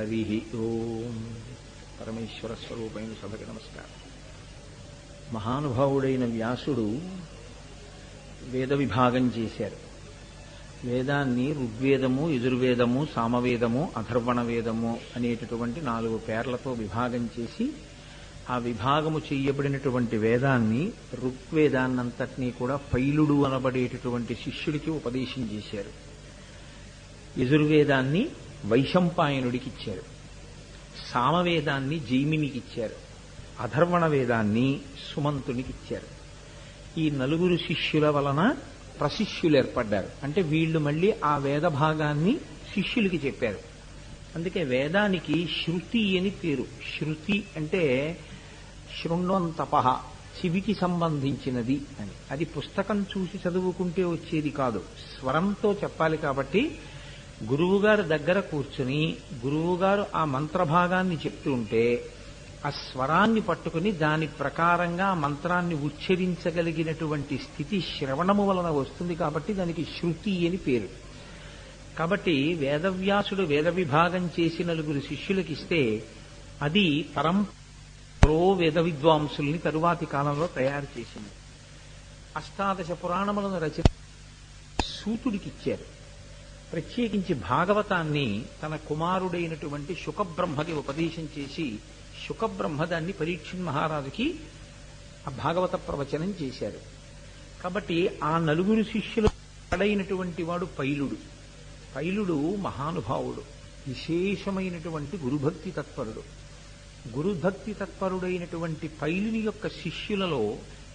హరి ఓం. పరమేశ్వర స్వరూపమైన సభకి నమస్కారం. మహానుభావుడైన వ్యాసుడు వేద విభాగం చేశారు. వేదాన్ని ఋగ్వేదము, యజుర్వేదము, సామవేదము, అథర్వణ వేదము అనేటటువంటి 4 పేర్లతో విభాగం చేసి ఆ విభాగము చెయ్యబడినటువంటి వేదాన్ని ఋగ్వేదాన్నంతటినీ కూడా పైలుడు అనబడేటటువంటి శిష్యుడికి ఉపదేశం చేశారు. యజుర్వేదాన్ని వైశంపాయనుడికిచ్చారు, సామవేదాన్ని జైమినికిచ్చారు, అథర్వణ వేదాన్ని సుమంతునికిచ్చారు. ఈ 4 శిష్యుల వలన ప్రశిష్యులు ఏర్పడ్డారు. అంటే వీళ్ళు మళ్ళీ ఆ వేద భాగాన్ని శిష్యులకి చెప్పారు. అందుకే వేదానికి శృతి అని పేరు. శృతి అంటే శృణ్వంతపః, చెవికి సంబంధించినది అని. అది పుస్తకం చూసి చదువుకుంటే వచ్చేది కాదు, స్వరంతో చెప్పాలి. కాబట్టి గురువుగారు దగ్గర కూర్చుని గురువుగారు ఆ మంత్రభాగాన్ని చెప్తూ ఉంటే ఆ స్వరాన్ని పట్టుకుని దాని ప్రకారంగా ఆ మంత్రాన్ని ఉచ్చరించగలిగినటువంటి స్థితి శ్రవణము వలన వస్తుంది. కాబట్టి దానికి శృతి అని పేరు. కాబట్టి వేదవ్యాసుడు వేద విభాగం చేసి 4 శిష్యులకిస్తే అది వేద విద్వాంసుల్ని తరువాతి కాలంలో తయారు చేసింది. 18 పురాణములను రచన సూతుడికిచ్చారు. ప్రత్యేకించి భాగవతాన్ని తన కుమారుడైనటువంటి శుకబ్రహ్మకి ఉపదేశం చేసి శుకబ్రహ్మ దాన్ని పరీక్షణ్ మహారాజుకి ఆ భాగవత ప్రవచనం చేశారు. కాబట్టి ఆ 4 శిష్యులు పడైనటువంటి వాడు పైలుడు. పైలుడు మహానుభావుడు, విశేషమైనటువంటి గురుభక్తి తత్పరుడు. గురుభక్తి తత్పరుడైనటువంటి పైలుని యొక్క శిష్యులలో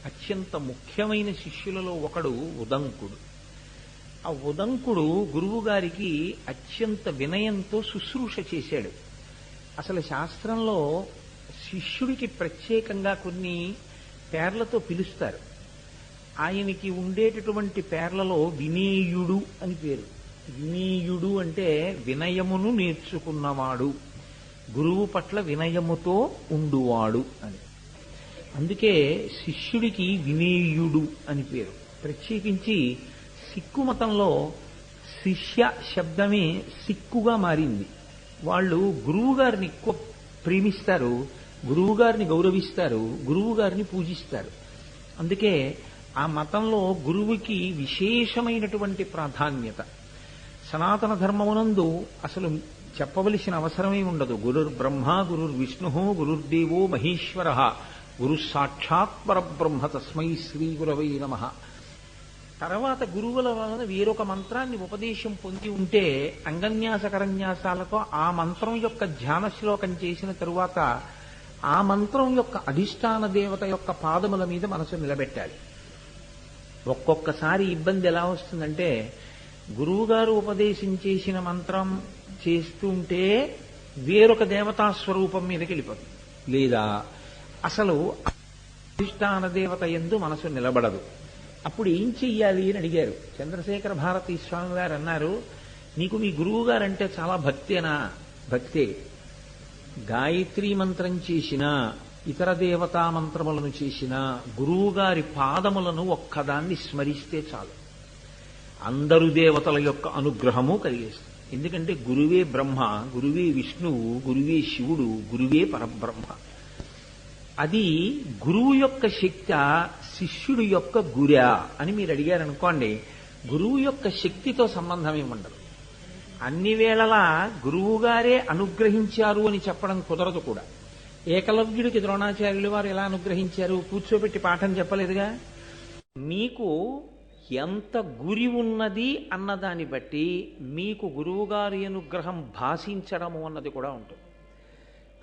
అత్యంత ముఖ్యమైన శిష్యులలో ఒకడు ఉదంకుడు. ఆ ఉదంకుడు గురువు గారికి అత్యంత వినయంతో శుశ్రూష చేశాడు. అసలు శాస్త్రంలో శిష్యుడికి ప్రత్యేకంగా కొన్ని పేర్లతో పిలుస్తారు. ఆయనకి ఉండేటటువంటి పేర్లలో వినేయుడు అని పేరు. వినీయుడు అంటే వినయమును నేర్చుకున్నవాడు, గురువు పట్ల వినయముతో ఉండువాడు అని. అందుకే శిష్యుడికి వినేయుడు అని పేరు. ప్రత్యేకించి సిక్కు మతంలో శిష్య శబ్దమే సిక్కుగా మారింది. వాళ్ళు గురువుగారిని ఎక్కువ ప్రేమిస్తారు, గురువుగారిని గౌరవిస్తారు, గురువుగారిని పూజిస్తారు. అందుకే ఆ మతంలో గురువుకి విశేషమైనటువంటి ప్రాధాన్యత. సనాతన ధర్మమునందు అసలు చెప్పవలసిన అవసరమే ఉండదు. గురుర్ బ్రహ్మ, గురుర్ విష్ణు, గురుర్దేవో మహేశ్వర, గురు సాక్షాత్ పరబ్రహ్మ, తస్మై శ్రీ గురవై నమః. తర్వాత గురువుల వలన వేరొక మంత్రాన్ని ఉపదేశం పొంది ఉంటే అంగన్యాసకరన్యాసాలతో ఆ మంత్రం యొక్క ధ్యాన శ్లోకం చేసిన తరువాత ఆ మంత్రం యొక్క అధిష్టాన దేవత యొక్క పాదముల మీద మనసు నిలబెట్టాలి. ఒక్కొక్కసారి ఇబ్బంది ఎలా వస్తుందంటే గురువుగారు ఉపదేశం చేసిన మంత్రం చేస్తుంటే వేరొక దేవతా స్వరూపం మీదకి వెళ్ళిపోతుంది, లేదా అసలు అధిష్టాన దేవత యందు మనసు నిలబడదు. అప్పుడు ఏం చెయ్యాలి అని అడిగారు. చంద్రశేఖర భారతీ స్వామి గారు అన్నారు, నీకు మీ గురువు గారంటే చాలా భక్తేనా? భక్తే. గాయత్రీ మంత్రం చేసినా ఇతర దేవతా మంత్రములను చేసినా గురువుగారి పాదములను ఒక్కదాన్ని స్మరిస్తే చాలు, అందరు దేవతల యొక్క అనుగ్రహము కలిగేస్తుంది. ఎందుకంటే గురువే బ్రహ్మ, గురువే విష్ణువు, గురువే శివుడు, గురువే పరబ్రహ్మ. అది గురువు యొక్క శక్తి, శిష్యుడు యొక్క గురా అని మీరు అడిగారనుకోండి, గురువు యొక్క శక్తితో సంబంధం ఏముండదు. అన్ని వేళలా గురువుగారే అనుగ్రహించారు అని చెప్పడం కుదరదు కూడా. ఏకలవ్యుడికి ద్రోణాచార్యులు వారు ఎలా అనుగ్రహించారు? కూర్చోబెట్టి పాఠం చెప్పలేదుగా. మీకు ఎంత గురి ఉన్నది అన్నదాన్ని బట్టి మీకు గురువుగారి అనుగ్రహం భాషించడము అన్నది కూడా ఉంటుంది.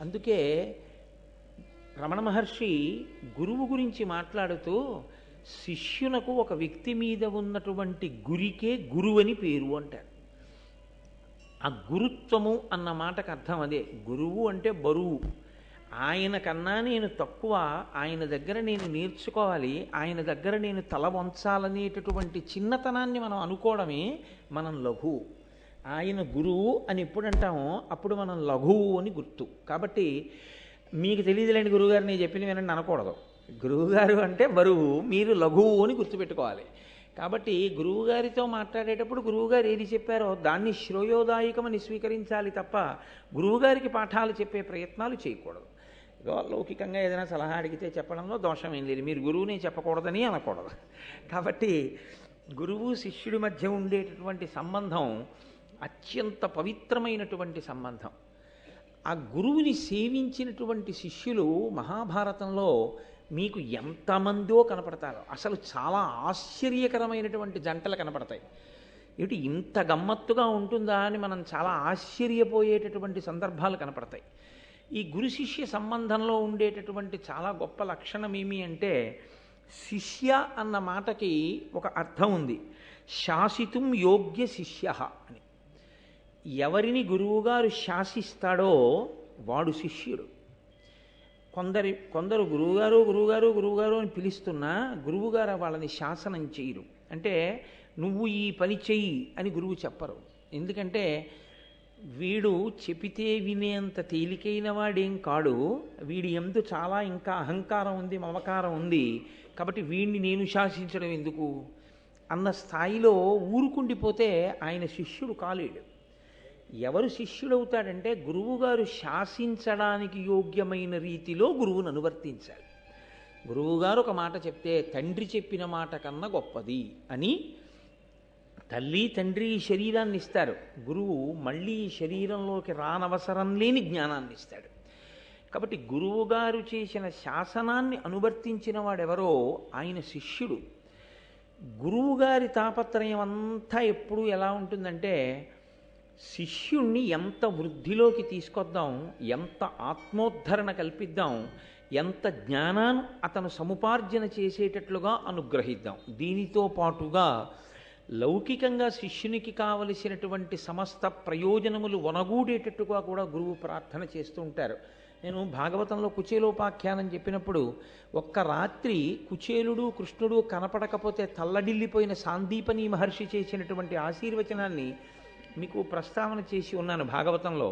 అందుకే రమణ మహర్షి గురువు గురించి మాట్లాడుతూ శిష్యునకు ఒక వ్యక్తి మీద ఉన్నటువంటి గురికే గురువు అని పేరు అంటారు. ఆ గురుత్వము అన్న మాటకు అర్థం అదే. గురువు అంటే బరువు. ఆయన కన్నా నేను తక్కువ, ఆయన దగ్గర నేను నేర్చుకోవాలి, ఆయన దగ్గర నేను తల వంచాలనేటటువంటి చిన్నతనాన్ని మనం అనుకోవడమే మనం లఘువు. ఆయన గురువు అని ఎప్పుడు అంటామో అప్పుడు మనం లఘువు అని గుర్తు. కాబట్టి మీకు తెలియదులేండి గురువుగారు నేను చెప్పింది వినండి అనకూడదు. గురువుగారు అంటే బరువు, మీరు లఘువు అని గుర్తుపెట్టుకోవాలి. కాబట్టి గురువుగారితో మాట్లాడేటప్పుడు గురువుగారు ఏది చెప్పారో దాన్ని శ్రేయోదాయకమని స్వీకరించాలి తప్ప గురువుగారికి పాఠాలు చెప్పే ప్రయత్నాలు చేయకూడదు. ఏదో లౌకికంగా ఏదైనా సలహా అడిగితే చెప్పడంలో దోషం ఏం లేదు, మీరు గురువుని చెప్పకూడదని అనకూడదు. కాబట్టి గురువు శిష్యుడి మధ్య ఉండేటటువంటి సంబంధం అత్యంత పవిత్రమైనటువంటి సంబంధం. ఆ గురువుని సేవించినటువంటి శిష్యులు మహాభారతంలో మీకు ఎంతమందో కనపడతారో, అసలు చాలా ఆశ్చర్యకరమైనటువంటి జంటలు కనపడతాయి. ఏమిటి ఇంత గమ్మత్తుగా ఉంటుందా అని మనం చాలా ఆశ్చర్యపోయేటటువంటి సందర్భాలు కనపడతాయి. ఈ గురు శిష్య సంబంధంలో ఉండేటటువంటి చాలా గొప్ప లక్షణం ఏమి అంటే, శిష్య అన్న మాటకి ఒక అర్థం ఉంది, శాసితుం యోగ్య శిష్య అని. ఎవరిని గురువుగారు శాసిస్తాడో వాడు శిష్యుడు. కొందరు గురువుగారు గురువుగారు గురువుగారు అని పిలుస్తున్నా గురువుగారు వాళ్ళని శాసనం చేయరు. అంటే నువ్వు ఈ పని చెయ్యి అని గురువు చెప్పరు. ఎందుకంటే వీడు చెపితే వినేంత తేలికైన వాడేం కాడు, వీడి యందు చాలా ఇంకా అహంకారం ఉంది, మమకారం ఉంది, కాబట్టి వీడిని నేను శాసించడం ఎందుకు అన్న స్థాయిలో ఊరుకుండిపోతే ఆయన శిష్యుడు కాలేడు. ఎవరు శిష్యుడవుతాడంటే గురువుగారు శాసించడానికి యోగ్యమైన రీతిలో గురువును అనువర్తించాలి. గురువుగారు ఒక మాట చెప్తే తండ్రి చెప్పిన మాట కన్నా గొప్పది అని తల్లి తండ్రి శరీరాన్ని ఇస్తారు, గురువు మళ్ళీ శరీరంలోకి రానవసరం లేని జ్ఞానాన్ని ఇస్తాడు. కాబట్టి గురువుగారు చేసిన శాసనాన్ని అనువర్తించిన వాడెవరో ఆయన శిష్యుడు. గురువుగారి తాపత్రయం అంతా ఎప్పుడూ ఎలా ఉంటుందంటే, శిష్యుణ్ణి ఎంత వృద్ధిలోకి తీసుకొద్దాం, ఎంత ఆత్మోద్ధరణ కల్పిద్దాం, ఎంత జ్ఞానాన్ని అతను సముపార్జన చేసేటట్లుగా అనుగ్రహిద్దాం. దీనితో పాటుగా లౌకికంగా శిష్యునికి కావలసినటువంటి సమస్త ప్రయోజనములు వనగూడేటట్టుగా కూడా గురువు ప్రార్థన చేస్తూ ఉంటారు. నేను భాగవతంలో కుచేలోపాఖ్యానం చెప్పినప్పుడు ఒక్క రాత్రి కుచేలుడు కృష్ణుడు కనపడకపోతే తల్లడిల్లిపోయిన సాందీపని మహర్షి చేసినటువంటి ఆశీర్వచనాన్ని మీకు ప్రస్తావన చేసి ఉన్నాను భాగవతంలో.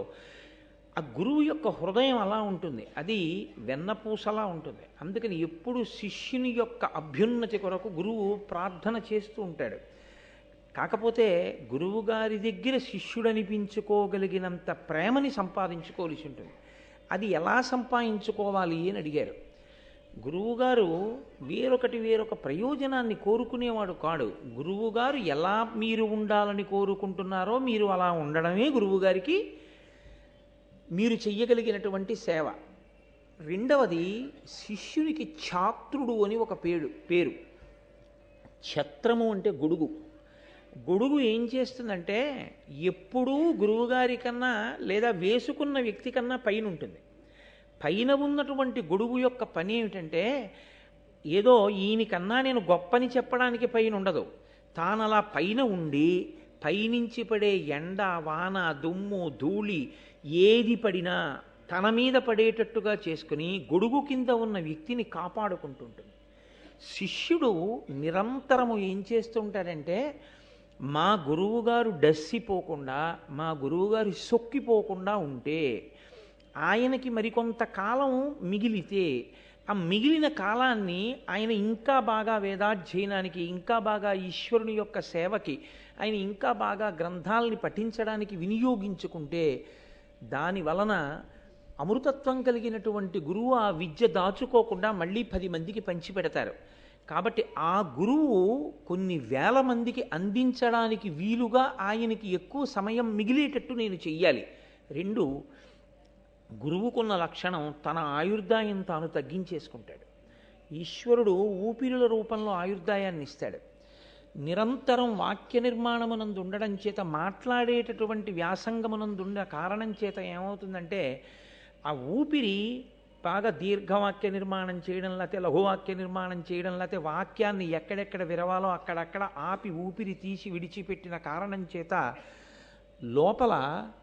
ఆ గురువు యొక్క హృదయం అలా ఉంటుంది, అది వెన్నపూసలా ఉంటుంది. అందుకని ఎప్పుడు శిష్యుని యొక్క అభ్యున్నతి కొరకు గురువు ప్రార్థన చేస్తూ ఉంటాడు. కాకపోతే గురువుగారి దగ్గర శిష్యుడనిపించుకోగలిగినంత ప్రేమని సంపాదించుకోవలసి ఉంటుంది. అది ఎలా సంపాదించుకోవాలి అని అడిగారు. గురువుగారు వేరొక ప్రయోజనాన్ని కోరుకునేవాడు కాడు. గురువుగారు ఎలా మీరు ఉండాలని కోరుకుంటున్నారో మీరు అలా ఉండడమే గురువుగారికి మీరు చెయ్యగలిగినటువంటి సేవ. రెండవది, శిష్యునికి ఛాత్రుడు అని ఒక పేరు. ఛత్రము అంటే గొడుగు. గొడుగు ఏం చేస్తుందంటే ఎప్పుడూ గురువుగారి కన్నా లేదా వేసుకున్న వ్యక్తి కన్నా పైన ఉంటుంది. పైన ఉన్నటువంటి గొడుగు యొక్క పని ఏమిటంటే, ఏదో ఈయనకన్నా నేను గొప్పని చెప్పడానికి పైన ఉండదు, తాను అలా పైన ఉండి పైనుంచి పడే ఎండ వాన దుమ్ము ధూళి ఏది పడినా తన మీద పడేటట్టుగా చేసుకుని గొడుగు కింద ఉన్న వ్యక్తిని కాపాడుకుంటుంటుంది. శిష్యుడు నిరంతరము ఏం చేస్తుంటాడంటే, మా గురువుగారు డస్సిపోకుండా, మా గురువుగారు సొక్కిపోకుండా ఉంటే, ఆయనకి మరికొంత కాలం మిగిలితే ఆ మిగిలిన కాలాన్ని ఆయన ఇంకా బాగా వేదాధ్యయనానికి, ఇంకా బాగా ఈశ్వరుని యొక్క సేవకి, ఆయన ఇంకా బాగా గ్రంథాలని పఠించడానికి వినియోగించుకుంటే, దాని వలన అమృతత్వం కలిగినటువంటి గురువు ఆ విద్య దాచుకోకుండా మళ్ళీ 10 మందికి పంచిపెడతారు. కాబట్టి ఆ గురువు కొన్ని వేల మందికి అందించడానికి వీలుగా ఆయనకి ఎక్కువ సమయం మిగిలేటట్టు నేను చెయ్యాలి. 2, గురువుకున్న లక్షణం తన ఆయుర్దాయం తాను తగ్గించేసుకుంటాడు. ఈశ్వరుడు ఊపిరుల రూపంలో ఆయుర్దాయాన్ని ఇస్తాడు. నిరంతరం వాక్య నిర్మాణమునందు ఉండడం చేత, మాట్లాడేటటువంటి వ్యాసంగమునందుండ కారణం చేత ఏమవుతుందంటే, ఆ ఊపిరి బాగా దీర్ఘవాక్య నిర్మాణం చేయడం, లేకపోతే లఘువాక్య నిర్మాణం చేయడం, లేకపోతే వాక్యాన్ని ఎక్కడెక్కడ విరవాలో అక్కడక్కడ ఆపి ఊపిరి తీసి విడిచిపెట్టిన కారణం చేత లోపల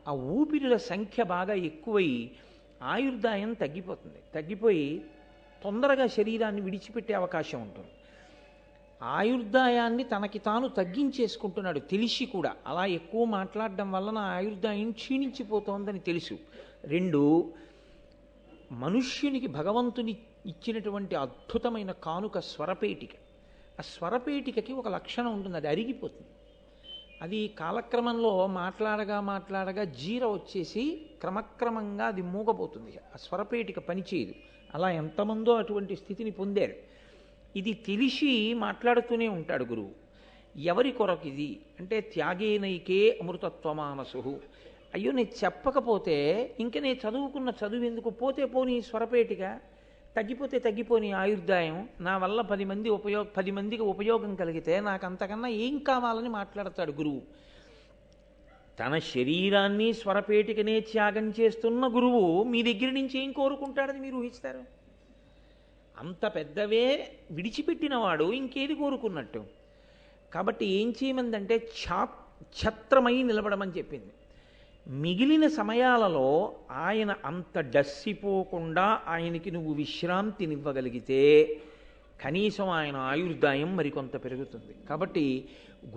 ఆ ఊపిరిల సంఖ్య బాగా ఎక్కువై ఆయుర్దాయం తగ్గిపోతుంది. తగ్గిపోయి తొందరగా శరీరాన్ని విడిచిపెట్టే అవకాశం ఉంటుంది. ఆయుర్దాయాన్ని తనకి తాను తగ్గించేసుకుంటున్నాడు తెలిసి కూడా. అలా ఎక్కువ మాట్లాడడం వలన ఆయుర్దాయం క్షీణించిపోతోందని తెలుసు. 2, మనుష్యునికి భగవంతుని ఇచ్చినటువంటి అద్భుతమైన కానుక స్వరపేటిక. ఆ స్వరపేటికకి ఒక లక్షణం ఉంటుంది, అది అరిగిపోతుంది. అది కాలక్రమంలో మాట్లాడగా మాట్లాడగా జీర వచ్చేసి క్రమక్రమంగా అది మూగబోతుంది, ఆ స్వరపేటిక పనిచేయదు. అలా ఎంతమందో అటువంటి స్థితిని పొందారు. ఇది తెలిసి మాట్లాడుతూనే ఉంటాడు గురువు. ఎవరి కొరకు ఇది అంటే త్యాగేనైకే అమృతత్వమానసు. అయ్యో నేను చెప్పకపోతే ఇంక నేను చదువుకున్న చదువు ఎందుకు, పోతే పోని స్వరపేటిక, తగ్గిపోతే తగ్గిపోని ఆయుర్దాయం, నా వల్ల 10 మందికి ఉపయోగం కలిగితే నాకు అంతకన్నా ఏం కావాలని మాట్లాడతాడు గురువు. తన శరీరాన్ని స్వరపేటికనే త్యాగం చేస్తున్న గురువు మీ దగ్గర నుంచి ఏం కోరుకుంటాడని మీరు ఊహిస్తారు? అంత పెద్దవే విడిచిపెట్టినవాడు ఇంకేది కోరుకున్నట్టు. కాబట్టి ఏం చేయమందంటే ఛత్రమై నిలబడమని చెప్పింది. మిగిలిన సమయాలలో ఆయన అంత డస్సిపోకుండా ఆయనకి నువ్వు విశ్రాంతినివ్వగలిగితే కనీసం ఆయన ఆయుర్దాయం మరికొంత పెరుగుతుంది. కాబట్టి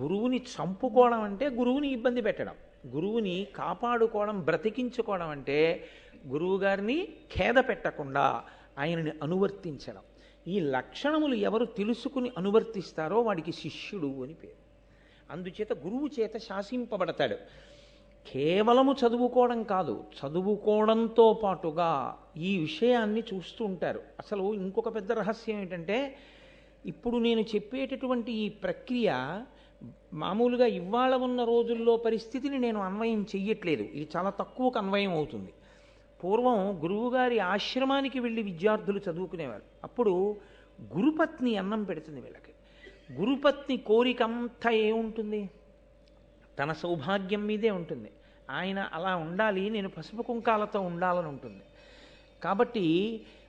గురువుని చంపుకోవడం అంటే గురువుని ఇబ్బంది పెట్టడం, గురువుని కాపాడుకోవడం, బ్రతికించుకోవడం అంటే గురువుగారిని ఖేద పెట్టకుండా ఆయనని అనువర్తించడం. ఈ లక్షణములు ఎవరు తెలుసుకుని అనువర్తిస్తారో వాడికి శిష్యుడు అని పేరు. అందుచేత గురువు చేత శాసింపబడతాడు. కేవలము చదువుకోవడం కాదు, చదువుకోవడంతో పాటుగా ఈ విషయాన్ని చూస్తూ ఉంటారు. అసలు ఇంకొక పెద్ద రహస్యం ఏంటంటే, ఇప్పుడు నేను చెప్పేటటువంటి ఈ ప్రక్రియ మామూలుగా ఇవాళ ఉన్న రోజుల్లో పరిస్థితిని నేను అన్వయం చెయ్యట్లేదు, ఇది చాలా తక్కువకు అన్వయం అవుతుంది. పూర్వం గురువుగారి ఆశ్రమానికి వెళ్ళి విద్యార్థులు చదువుకునేవారు. అప్పుడు గురుపత్ని అన్నం పెడుతుంది వీళ్ళకి. గురుపత్ని కోరికంతా ఏముంటుంది, తన సౌభాగ్యం మీదే ఉంటుంది. ఆయన అలా ఉండాలి, నేను పసుపు కుంకాలతో ఉండాలని ఉంటుంది. కాబట్టి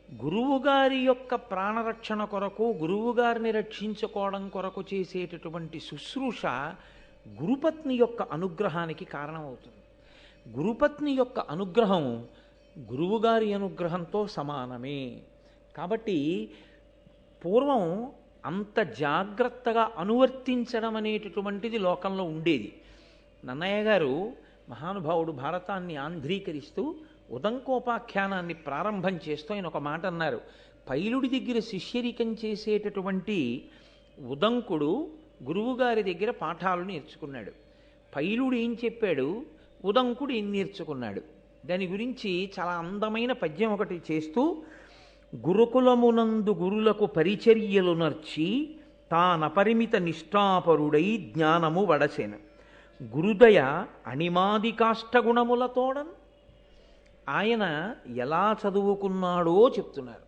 గురువుగారి యొక్క ప్రాణరక్షణ కొరకు, గురువుగారిని రక్షించుకోవడం కొరకు చేసేటటువంటి శుశ్రూష గురుపత్ని యొక్క అనుగ్రహానికి కారణమవుతుంది. గురుపత్ని యొక్క అనుగ్రహం గురువుగారి అనుగ్రహంతో సమానమే. కాబట్టి పూర్వం అంత జాగ్రత్తగా అనువర్తించడం అనేటటువంటిది లోకంలో ఉండేది. నన్నయ్య గారు మహానుభావుడు భారతాన్ని ఆంధ్రీకరిస్తూ ఉదంకోపాఖ్యానాన్ని ప్రారంభం చేస్తూ ఆయన ఒక మాట అన్నారు. పైలుడి దగ్గర శిష్యరికం చేసేటటువంటి ఉదంకుడు గురువుగారి దగ్గర పాఠాలు నేర్చుకున్నాడు. పైలుడు ఏం చెప్పాడు, ఉదంకుడు ఏం నేర్చుకున్నాడు, దాని గురించి చాలా అందమైన పద్యం ఒకటి చేస్తూ, గురుకులమునందు గురులకు పరిచర్యలు నర్చి తానపరిమిత నిష్ఠాపరుడై జ్ఞానము వడసెను గురుదయ అణిమాది కాష్టగుణములతోడన్. ఆయన ఎలా చదువుకున్నాడో చెప్తున్నారు.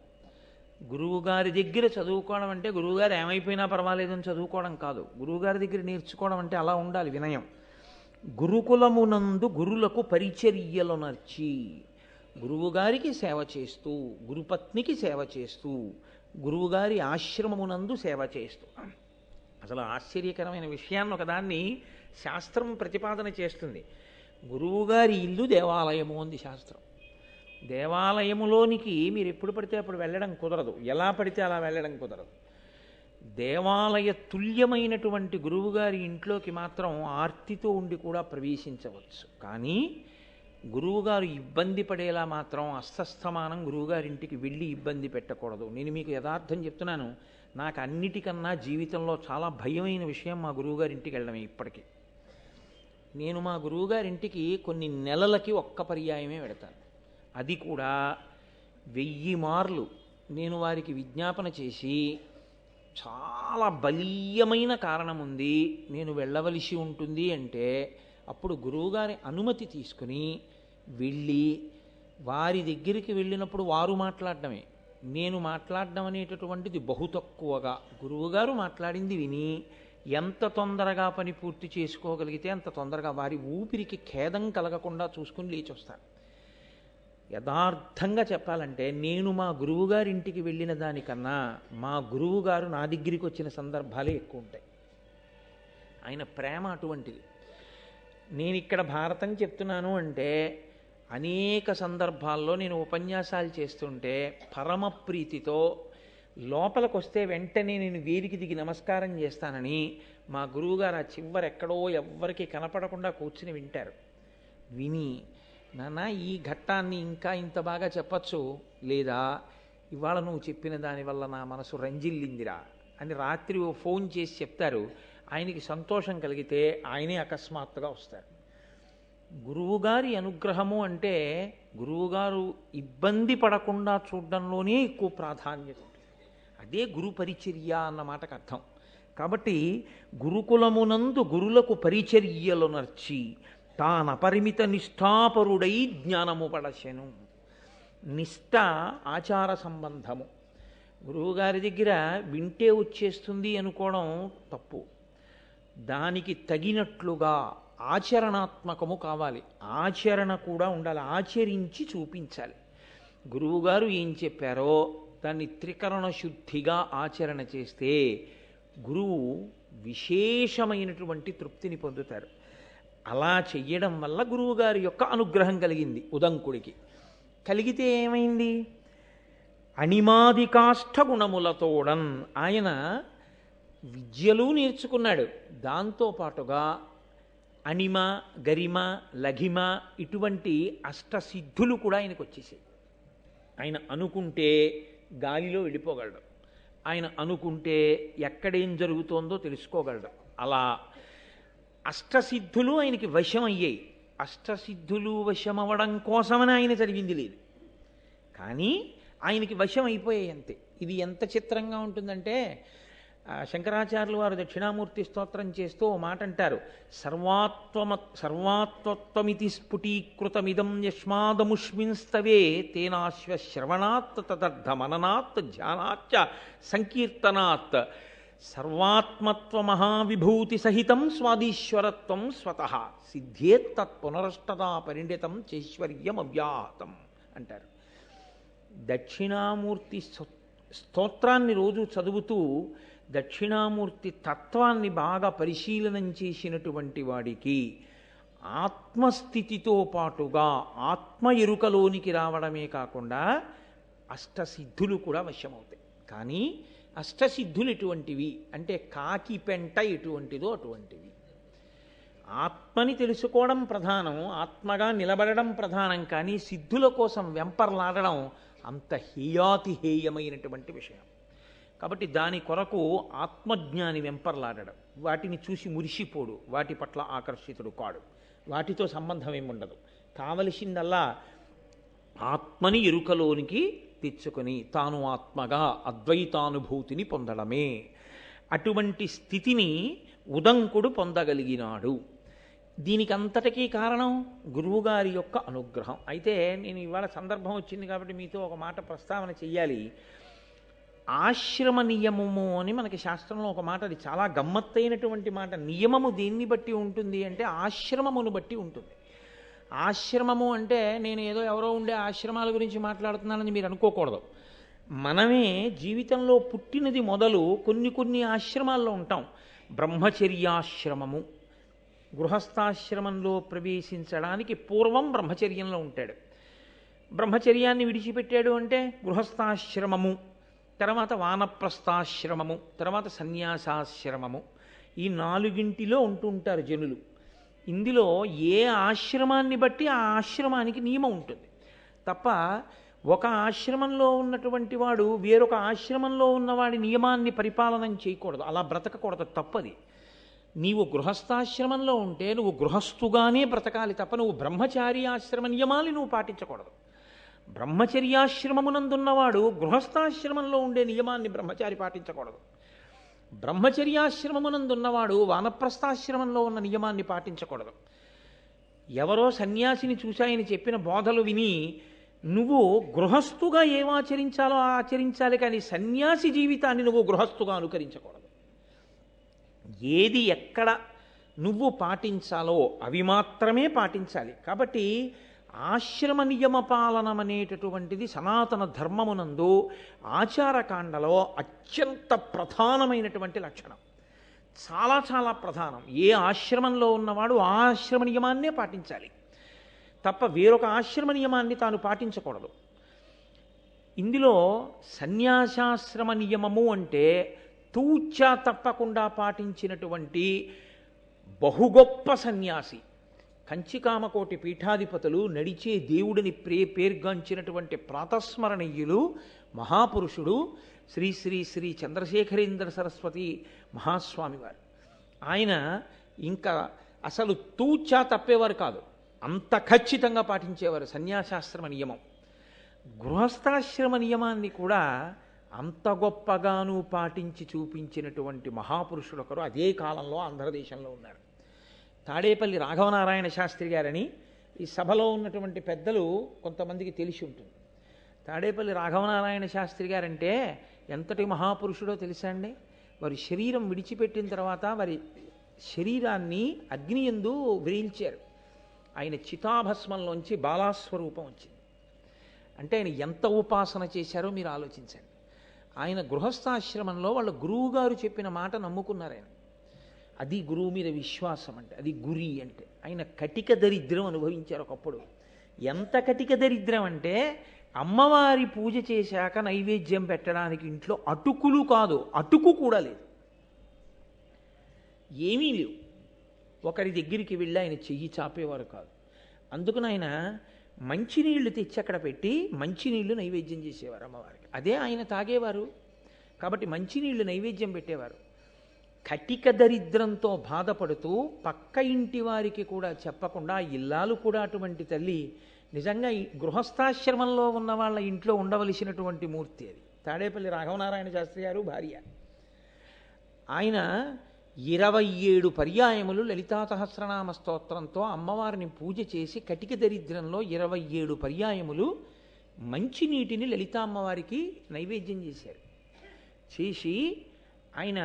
గురువుగారి దగ్గర చదువుకోవడం అంటే గురువుగారు ఏమైపోయినా పర్వాలేదని చదువుకోవడం కాదు. గురువుగారి దగ్గర నేర్చుకోవడం అంటే అలా ఉండాలి వినయం. గురుకులమునందు గురులకు పరిచర్యలు నర్చి, గురువుగారికి సేవ చేస్తూ, గురుపత్నికి సేవ చేస్తూ, గురువుగారి ఆశ్రమమునందు సేవ చేస్తూ. అసలు ఆశ్చర్యకరమైన విషయాన్ని ఒకదాన్ని శాస్త్రం ప్రతిపాదన చేస్తుంది. గురువుగారి ఇల్లు దేవాలయము అంది శాస్త్రం. దేవాలయములోనికి మీరు ఎప్పుడు పడితే అప్పుడు వెళ్ళడం కుదరదు, ఎలా పడితే అలా వెళ్ళడం కుదరదు. దేవాలయ తుల్యమైనటువంటి గురువుగారి ఇంట్లోకి మాత్రం ఆర్తితో ఉండి కూడా ప్రవేశించవచ్చు. కానీ గురువుగారు ఇబ్బంది పడేలా మాత్రం అస్తస్థమానం గురువుగారింటికి వెళ్ళి ఇబ్బంది పెట్టకూడదు. నేను మీకు యథార్థం చెప్తున్నాను, నాకు అన్నిటికన్నా జీవితంలో చాలా భయమైన విషయం మా గురువుగారింటికి వెళ్ళడమే. ఇప్పటికీ నేను మా గురువుగారింటికి కొన్ని నెలలకి ఒక్క పర్యాయమే వెడతాను. అది కూడా 1000 మార్లు నేను వారికి విజ్ఞాపన చేసి, చాలా బలీయమైన కారణం ఉంది నేను వెళ్ళవలసి ఉంటుంది అంటే అప్పుడు గురువుగారి అనుమతి తీసుకుని వెళ్ళి, వారి దగ్గరికి వెళ్ళినప్పుడు వారు మాట్లాడడమే, నేను మాట్లాడడం అనేటటువంటిది బహు తక్కువగా, గురువుగారు మాట్లాడింది విని ఎంత తొందరగా పని పూర్తి చేసుకోగలిగితే అంత తొందరగా, వారి ఊపిరికి ఖేదం కలగకుండా చూసుకుని లేచి వస్తాను. యథార్థంగా చెప్పాలంటే నేను మా గురువుగారి ఇంటికి వెళ్ళిన దానికన్నా మా గురువుగారు నా దగ్గరికి వచ్చిన సందర్భాలే ఎక్కువ ఉంటాయి. ఆయన ప్రేమ అటువంటిది. నేను ఇక్కడ భారతం చెప్తున్నాను అంటే అనేక సందర్భాల్లో నేను ఉపన్యాసాలు చేస్తుంటే పరమ ప్రీతితో లోపలికి వస్తే వెంటనే నేను వేదికి దిగి నమస్కారం చేస్తానని మా గురువుగారు ఆ చివరెక్కడో ఎవ్వరికి కనపడకుండా కూర్చుని వింటారు. విని, నాన్న ఈ ఘట్టాన్ని ఇంకా ఇంత బాగా చెప్పచ్చు, లేదా ఇవాళ నువ్వు చెప్పిన దానివల్ల నా మనసు రంజిల్లిందిరా అని రాత్రి ఓ ఫోన్ చేసి చెప్తారు. ఆయనకి సంతోషం కలిగితే ఆయనే అకస్మాత్తుగా వస్తారు. గురువుగారి అనుగ్రహము అంటే గురువుగారు ఇబ్బంది పడకుండా చూడడంలోనే ఎక్కువ ప్రాధాన్యత ఉంటుంది. అదే గురు పరిచర్య అన్న మాటకు అర్థం. కాబట్టి గురుకులమునందు గురులకు పరిచర్యలు నర్చి తానపరిమిత నిష్ఠాపరుడై జ్ఞానము పడశను. నిష్ఠ ఆచార సంబంధము. గురువుగారి దగ్గర వింటే వచ్చేస్తుంది అనుకోవడం తప్పు. దానికి తగినట్లుగా ఆచరణాత్మకము కావాలి. ఆచరణ కూడా ఉండాలి. ఆచరించి చూపించాలి. గురువుగారు ఏం చెప్పారో దాన్ని త్రికరణ శుద్ధిగా ఆచరణ చేస్తే గురువు విశేషమైనటువంటి తృప్తిని పొందుతారు. అలా చెయ్యడం వల్ల గురువుగారి యొక్క అనుగ్రహం కలిగింది ఉదంకుడికి. కలిగితే ఏమైంది? అణిమాదికాష్ట గుణములతోడన్ ఆయన విద్యలు నేర్చుకున్నాడు. దాంతోపాటుగా అణిమ, గరిమ, లఘిమ ఇటువంటి అష్టసిద్ధులు కూడా ఆయనకు వచ్చేసాయి. ఆయన అనుకుంటే గాలిలో వెళ్ళిపోగలడు. ఆయన అనుకుంటే ఎక్కడేం జరుగుతోందో తెలుసుకోగలడు. అలా అష్టసిద్ధులు ఆయనకి వశం అయ్యాయి. అష్టసిద్ధులు వశమవ్వడం కోసమని ఆయన చదివింది లేదు, కానీ ఆయనకి వశం అయిపోయాయి అంతే. ఇది ఎంత చిత్రంగా ఉంటుందంటే శంకరాచార్యులు వారు దక్షిణామూర్తి స్తోత్రం చేస్తూ ఓ మాట అంటారు. సర్వాత్వత్వమితి స్ఫుటీకృతమిదం యస్మాదముష్మిన్స్తవే తేనాశ్వ శ్రవణాత్ తదర్థ మననాత్ ధ్యానాచ్చ సంకీర్తనాత్ సర్వాత్మత్వ మహావిభూతి సహితం స్వాదీశ్వరత్వం స్వతః సిద్ధేత్తత్ పునరష్టదా పరిణితం చైశ్వర్యం అవ్యాహతం అంటారు. దక్షిణామూర్తి స్తోత్రాన్ని రోజు చదువుతూ దక్షిణామూర్తి తత్వాన్ని బాగా పరిశీలనం చేసినటువంటి వాడికి ఆత్మస్థితితో పాటుగా ఆత్మ ఎరుకలోనికి రావడమే కాకుండా అష్టసిద్ధులు కూడా వశమవుతాయి. కానీ అష్టసిద్ధులు ఎటువంటివి అంటే కాకి పెంట ఎటువంటిదో అటువంటివి. ఆత్మని తెలుసుకోవడం ప్రధానం, ఆత్మగా నిలబడడం ప్రధానం. కానీ సిద్ధుల కోసం వెంపర్లాడడం అంత హేయాతిహేయమైనటువంటి విషయం. కాబట్టి దాని కొరకు ఆత్మజ్ఞాని వెంపర్లాడడం, వాటిని చూసి మురిసిపోడు, వాటి పట్ల ఆకర్షితుడు కాడు, వాటితో సంబంధం ఏముండదు. కావలసిందల్లా ఆత్మని ఎరుకలోనికి తెచ్చుకొని తాను ఆత్మగా అద్వైతానుభూతిని పొందడమే. అటువంటి స్థితిని ఉదంకుడు పొందగలిగినాడు. దీనికి అంతటికీ కారణం గురువుగారి యొక్క అనుగ్రహం. అయితే నేను ఇవాళ సందర్భం వచ్చింది కాబట్టి మీతో ఒక మాట ప్రస్తావన చెయ్యాలి. ఆశ్రమ నియమము అని మనకి శాస్త్రంలో ఒక మాట, అది చాలా గమ్మత్తైనటువంటి మాట. నియమము దేన్ని బట్టి ఉంటుంది అంటే ఆశ్రమమును బట్టి ఉంటుంది. ఆశ్రమము అంటే నేను ఏదో ఎవరో ఉండే ఆశ్రమాల గురించి మాట్లాడుతున్నానని మీరు అనుకోకూడదు. మనమే జీవితంలో పుట్టినది మొదలు కొన్ని ఆశ్రమాల్లో ఉంటాం. బ్రహ్మచర్యాశ్రమము, గృహస్థాశ్రమంలో ప్రవేశించడానికి పూర్వం బ్రహ్మచర్యంలో ఉంటాడు. బ్రహ్మచర్యాన్ని విడిచిపెట్టాడు అంటే గృహస్థాశ్రమము, తర్వాత వానప్రస్థాశ్రమము, తర్వాత సన్యాసాశ్రమము. ఈ నాలుగింటిలో ఉంటుంటారు జనులు. ఇందులో ఏ ఆశ్రమాన్ని బట్టి ఆ ఆశ్రమానికి నియమం ఉంటుంది తప్ప ఒక ఆశ్రమంలో ఉన్నటువంటి వాడు వేరొక ఆశ్రమంలో ఉన్నవాడి నియమాన్ని పరిపాలన చేయకూడదు, అలా బ్రతకకూడదు, తప్పది. నీవు గృహస్థాశ్రమంలో ఉంటే నువ్వు గృహస్థుగానే బ్రతకాలి తప్ప నువ్వు బ్రహ్మచారి ఆశ్రమ నియమాలు నువ్వు పాటించకూడదు. బ్రహ్మచర్యాశ్రమమునందున్నవాడు గృహస్థాశ్రమంలో ఉండే నియమాన్ని బ్రహ్మచారి పాటించకూడదు. బ్రహ్మచర్యాశ్రమమునందున్నవాడు వానప్రస్థాశ్రమంలో ఉన్న నియమాన్ని పాటించకూడదు. ఎవరో సన్యాసిని చూశాయని చెప్పిన బోధలు విని నువ్వు గృహస్థుగా ఏమాచరించాలో ఆచరించాలి, కానీ సన్యాసి జీవితాన్ని నువ్వు గృహస్థుగా అనుకరించకూడదు. ఏది ఎక్కడ నువ్వు పాటించాలో అవి మాత్రమే పాటించాలి. కాబట్టి ఆశ్రమ నియమ పాలనం అనేటటువంటిది సనాతన ధర్మమునందు ఆచారకాండలో అత్యంత ప్రధానమైనటువంటి లక్షణం. చాలా చాలా ప్రధానం. ఏ ఆశ్రమంలో ఉన్నవాడు ఆ ఆశ్రమ నియమాన్నే పాటించాలి తప్ప వేరొక ఆశ్రమ నియమాన్ని తాను పాటించకూడదు. ఇందులో సన్యాసాశ్రమ నియమము అంటే తూచా తప్పకుండా పాటించినటువంటి బహుగొప్ప సన్యాసి. కంచికామకోటి పీఠాధిపతులు, నడిచే దేవుడిని పేర్గాంచినటువంటి ప్రాతస్మరణీయులు, మహాపురుషుడు శ్రీ శ్రీ శ్రీ చంద్రశేఖరేంద్ర సరస్వతి మహాస్వామి వారు. ఆయన ఇంకా అసలు తూచా తప్పేవారు కాదు, అంత ఖచ్చితంగా పాటించేవారు సన్యాసాశ్రమ నియమం. గృహస్థాశ్రమ నియమాన్ని కూడా అంత గొప్పగాను పాటించి చూపించినటువంటి మహాపురుషుడు ఒకరు అదే కాలంలో ఆంధ్రదేశంలో ఉన్నారు. తాడేపల్లి రాఘవనారాయణ శాస్త్రి గారని ఈ సభలో ఉన్నటువంటి పెద్దలు కొంతమందికి తెలిసి ఉంటుంది. తాడేపల్లి రాఘవనారాయణ శాస్త్రి గారంటే ఎంతటి మహాపురుషుడో తెలుసా అండి? వారి శరీరం విడిచిపెట్టిన తర్వాత వారి శరీరాన్ని అగ్నియందు వేయించారు. ఆయన చితాభస్మంలోంచి బాలాస్వరూపం వచ్చింది. అంటే ఆయన ఎంత ఉపాసన చేశారో మీరు ఆలోచించండి. ఆయన గృహస్థాశ్రమంలో వాళ్ళ గురువుగారు చెప్పిన మాట నమ్ముకున్నారు ఆయన. అది గురువు మీద విశ్వాసం అంటే, అది గురి అంటే. ఆయన కటిక దరిద్రం అనుభవించారు ఒకప్పుడు. ఎంత కటిక దరిద్రం అంటే, అమ్మవారి పూజ చేశాక నైవేద్యం పెట్టడానికి ఇంట్లో అటుకులు కాదు, అటుకు కూడా లేదు, ఏమీ లేవు. ఒకరి దగ్గరికి వెళ్ళి ఆయన చెయ్యి చాపేవారు కాదు. అందుకని ఆయన మంచినీళ్లు తెచ్చి అక్కడ పెట్టి మంచినీళ్లు నైవేద్యం చేసేవారు అమ్మవారికి. అదే ఆయన తాగేవారు. కాబట్టి మంచినీళ్లు నైవేద్యం పెట్టేవారు. కటిక దరిద్రంతో బాధపడుతూ పక్క ఇంటి వారికి కూడా చెప్పకుండా, ఇల్లాలు కూడా అటువంటి తల్లి. నిజంగా ఈ గృహస్థాశ్రమంలో ఉన్న వాళ్ళ ఇంట్లో ఉండవలసినటువంటి మూర్తి అది. తాడేపల్లి రాఘవనారాయణ శాస్త్రి గారు భార్య. ఆయన 27 పర్యాయములు లలితా సహస్రనామ స్తోత్రంతో అమ్మవారిని పూజ చేసి, కటిక దరిద్రంలో 27 పర్యాయములు మంచినీటిని లలితా అమ్మవారికి నైవేద్యం చేశారు. చేసి ఆయన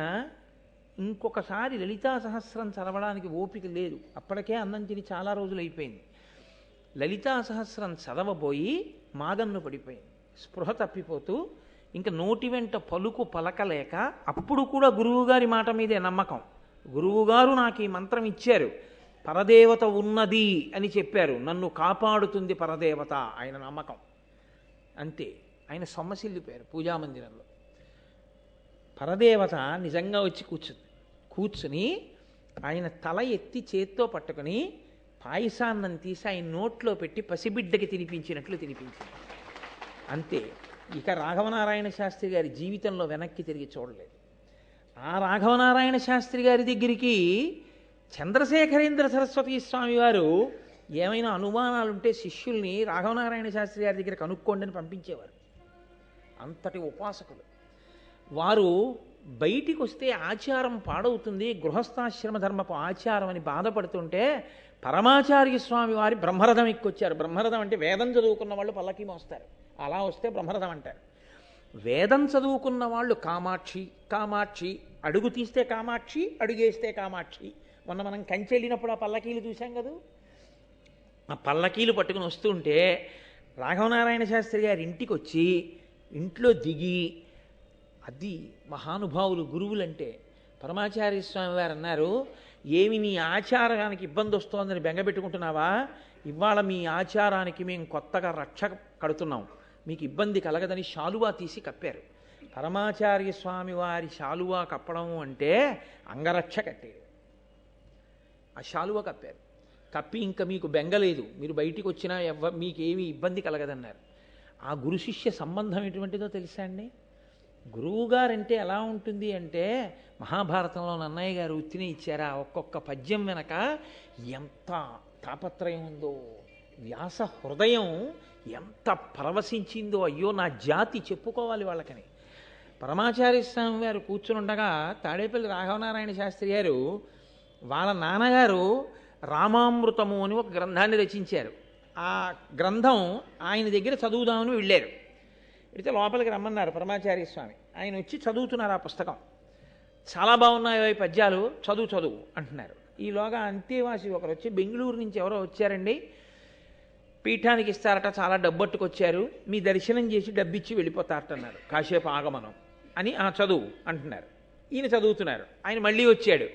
ఇంకొకసారి లలితా సహస్రం చదవడానికి ఓపిక లేదు, అప్పటికే అన్నం తిని చాలా రోజులు అయిపోయింది. లలితా సహస్రం చదవబోయి మాగన్ను పడిపోయింది. స్పృహ తప్పిపోతూ ఇంకా నోటి వెంట పలుకు పలకలేక, అప్పుడు కూడా గురువుగారి మాట మీదే నమ్మకం. గురువుగారు నాకు ఈ మంత్రం ఇచ్చారు, పరదేవత ఉన్నది అని చెప్పారు, నన్ను కాపాడుతుంది పరదేవత, ఆయన నమ్మకం అంతే. ఆయన సొమ్మసిల్లిపోయారు పూజామందిరంలో. పరదేవత నిజంగా వచ్చి కూర్చుని ఆయన తల ఎత్తి చేత్తో పట్టుకుని పాయసాన్నం తీసి ఆయన నోట్లో పెట్టి పసిబిడ్డకి తినిపించినట్లు తినిపించింది అంతే. ఇక రాఘవనారాయణ శాస్త్రి గారి జీవితంలో వెనక్కి తిరిగి చూడలేదు. ఆ రాఘవనారాయణ శాస్త్రి గారి దగ్గరికి చంద్రశేఖరేంద్ర సరస్వతి స్వామి వారు ఏమైనా అనుమానాలుంటే శిష్యుల్ని రాఘవనారాయణ శాస్త్రి గారి దగ్గర కనుక్కోండి అని పంపించేవారు. అంతటి ఉపాసకులు వారు. బయటికి వస్తే ఆచారం పాడవుతుంది, గృహస్థాశ్రమ ధర్మపు ఆచారం అని బాధపడుతుంటే పరమాచార్య స్వామి వారి బ్రహ్మరథం ఎక్కొచ్చారు. బ్రహ్మరథం అంటే వేదం చదువుకున్న వాళ్ళు పల్లకి మోస్తారు, అలా వస్తే బ్రహ్మరథం అంటారు. వేదం చదువుకున్న వాళ్ళు కామాక్షి కామాక్షి, అడుగు తీస్తే కామాక్షి, అడుగేస్తే కామాక్షి. మొన్న మనం కంచి వెళ్ళినప్పుడు ఆ పల్లకీలు చూసాం కదా, ఆ పల్లకీలు పట్టుకుని వస్తుంటే రాఘవనారాయణ శాస్త్రి గారి ఇంటికి వచ్చి ఇంట్లో దిగి, అది మహానుభావులు గురువులంటే. పరమాచార్య స్వామి వారు అన్నారు, ఏమి నీ ఆచారానికి ఇబ్బంది వస్తోందని బెంగపెట్టుకుంటున్నావా? ఇవాళ మీ ఆచారానికి మేము కొత్తగా రక్ష కడుతున్నాం, మీకు ఇబ్బంది కలగదని శాలువా తీసి కప్పారు. పరమాచార్య స్వామి వారి శాలువా కప్పడం అంటే అంగరక్ష కట్టేది. ఆ శాలువా కప్పారు. కప్పి ఇంకా మీకు బెంగలేదు, మీరు బయటికి వచ్చినా మీకేమీ ఇబ్బంది కలగదన్నారు. ఆ గురు శిష్య సంబంధం ఎటువంటిదో తెలుసా అండి? గురువుగారంటే ఎలా ఉంటుంది అంటే, మహాభారతంలో నన్నయ్య గారు ఉత్తిని ఇచ్చారా, ఒక్కొక్క పద్యం వెనక ఎంత తాపత్రయం ఉందో, వ్యాస హృదయం ఎంత పరవశించిందో, అయ్యో నా జాతి చెప్పుకోవాలి వాళ్ళకని. పరమాచార్య స్వామి గారు కూర్చునుండగా తాడేపల్లి రాఘవనారాయణ శాస్త్రి గారు వాళ్ళ నాన్నగారు రామామృతము అని ఒక గ్రంథాన్ని రచించారు. ఆ గ్రంథం ఆయన దగ్గర చదువుదామని వెళ్ళారు. అయితే లోపలికి రమ్మన్నారు పరమాచార్య స్వామి. ఆయన వచ్చి చదువుతున్నారు ఆ పుస్తకం. చాలా బాగున్నాయో ఈ పద్యాలు, చదువు అంటున్నారు. ఈలోగా అంతేవాసి ఒకరు వచ్చి, బెంగళూరు నుంచి ఎవరో వచ్చారండి, పీఠానికి ఇస్తారట, చాలా డబ్బట్టుకొచ్చారు, మీ దర్శనం చేసి డబ్బిచ్చి వెళ్ళిపోతారట అన్నారు. కాసేపు ఆగమనం అని చదువు అంటున్నారు. ఈయన చదువుతున్నారు. ఆయన మళ్ళీ వచ్చాడు,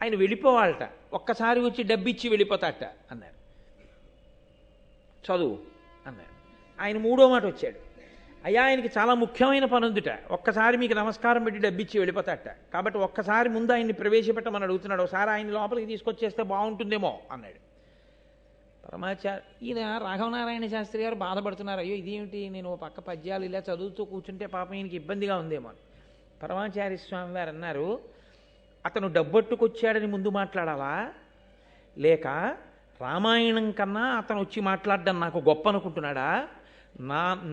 ఆయన వెళ్ళిపోవాలట, ఒక్కసారి వచ్చి డబ్బిచ్చి వెళ్ళిపోతారట అన్నారు. చదువు అన్నారు. ఆయన మూడో మాట వచ్చాడు, అయ్యా ఆయనకి చాలా ముఖ్యమైన పని ఉందిట, ఒక్కసారి మీకు నమస్కారం పెట్టి డబ్బిచ్చి వెళ్ళిపోతాట, కాబట్టి ఒక్కసారి ముందు ఆయన్ని ప్రవేశపెట్టమని అడుగుతున్నాడు, ఒకసారి ఆయన లోపలికి తీసుకొచ్చేస్తే బాగుంటుందేమో అన్నాడు. ఈయన రాఘవనారాయణ శాస్త్రి గారు బాధపడుతున్నారు, అయ్యో ఇదేమిటి, నేను ఓ పక్క పద్యాలు ఇలా చదువుతూ కూర్చుంటే పాపం ఈయనకి ఇబ్బందిగా ఉందేమో అని. పరమాచార్య స్వామి వారు అన్నారు, అతను డబ్బట్టుకొచ్చాడని ముందు మాట్లాడాలా, లేక రామాయణం కన్నా అతను వచ్చి మాట్లాడడం నాకు గొప్ప అనుకుంటున్నాడా?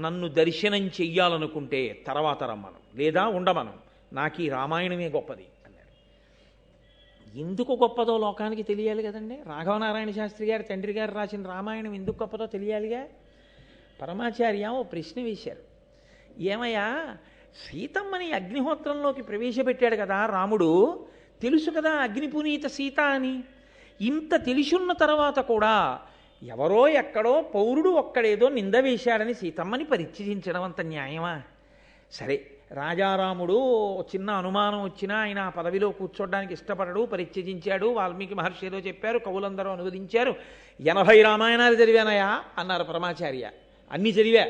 నన్ను దర్శనం చెయ్యాలనుకుంటే తర్వాత రమ్మను, లేదా ఉండమను, నాకు ఈ రామాయణమే గొప్పది అన్నాడు. ఎందుకు గొప్పదో లోకానికి తెలియాలి కదండి. రాఘవనారాయణ శాస్త్రి గారు తండ్రి గారు రాసిన రామాయణం ఎందుకు గొప్పదో తెలియాలిగా. పరమాచార్య ఓ ప్రశ్న వేశారు, ఏమయ్యా సీతమ్మని అగ్నిహోత్రంలోకి ప్రవేశపెట్టాడు కదా రాముడు, తెలుసు కదా అగ్నిపునీత సీత అని. ఇంత తెలిసున్న తర్వాత కూడా ఎవరో ఎక్కడో పౌరుడు ఒక్కడేదో నింద వేశాడని సీతమ్మని పరిత్యజించడం అంత న్యాయమా? సరే, రాజారాముడు చిన్న అనుమానం వచ్చినా ఆయన ఆ పదవిలో కూర్చోడానికి ఇష్టపడడు, పరిత్యజించాడు. వాల్మీకి మహర్షి ఏదో చెప్పారు, కవులందరూ అనువదించారు. 80 రామాయణాలు చదివానయా అన్నారు పరమాచార్య. అన్నీ చదివా,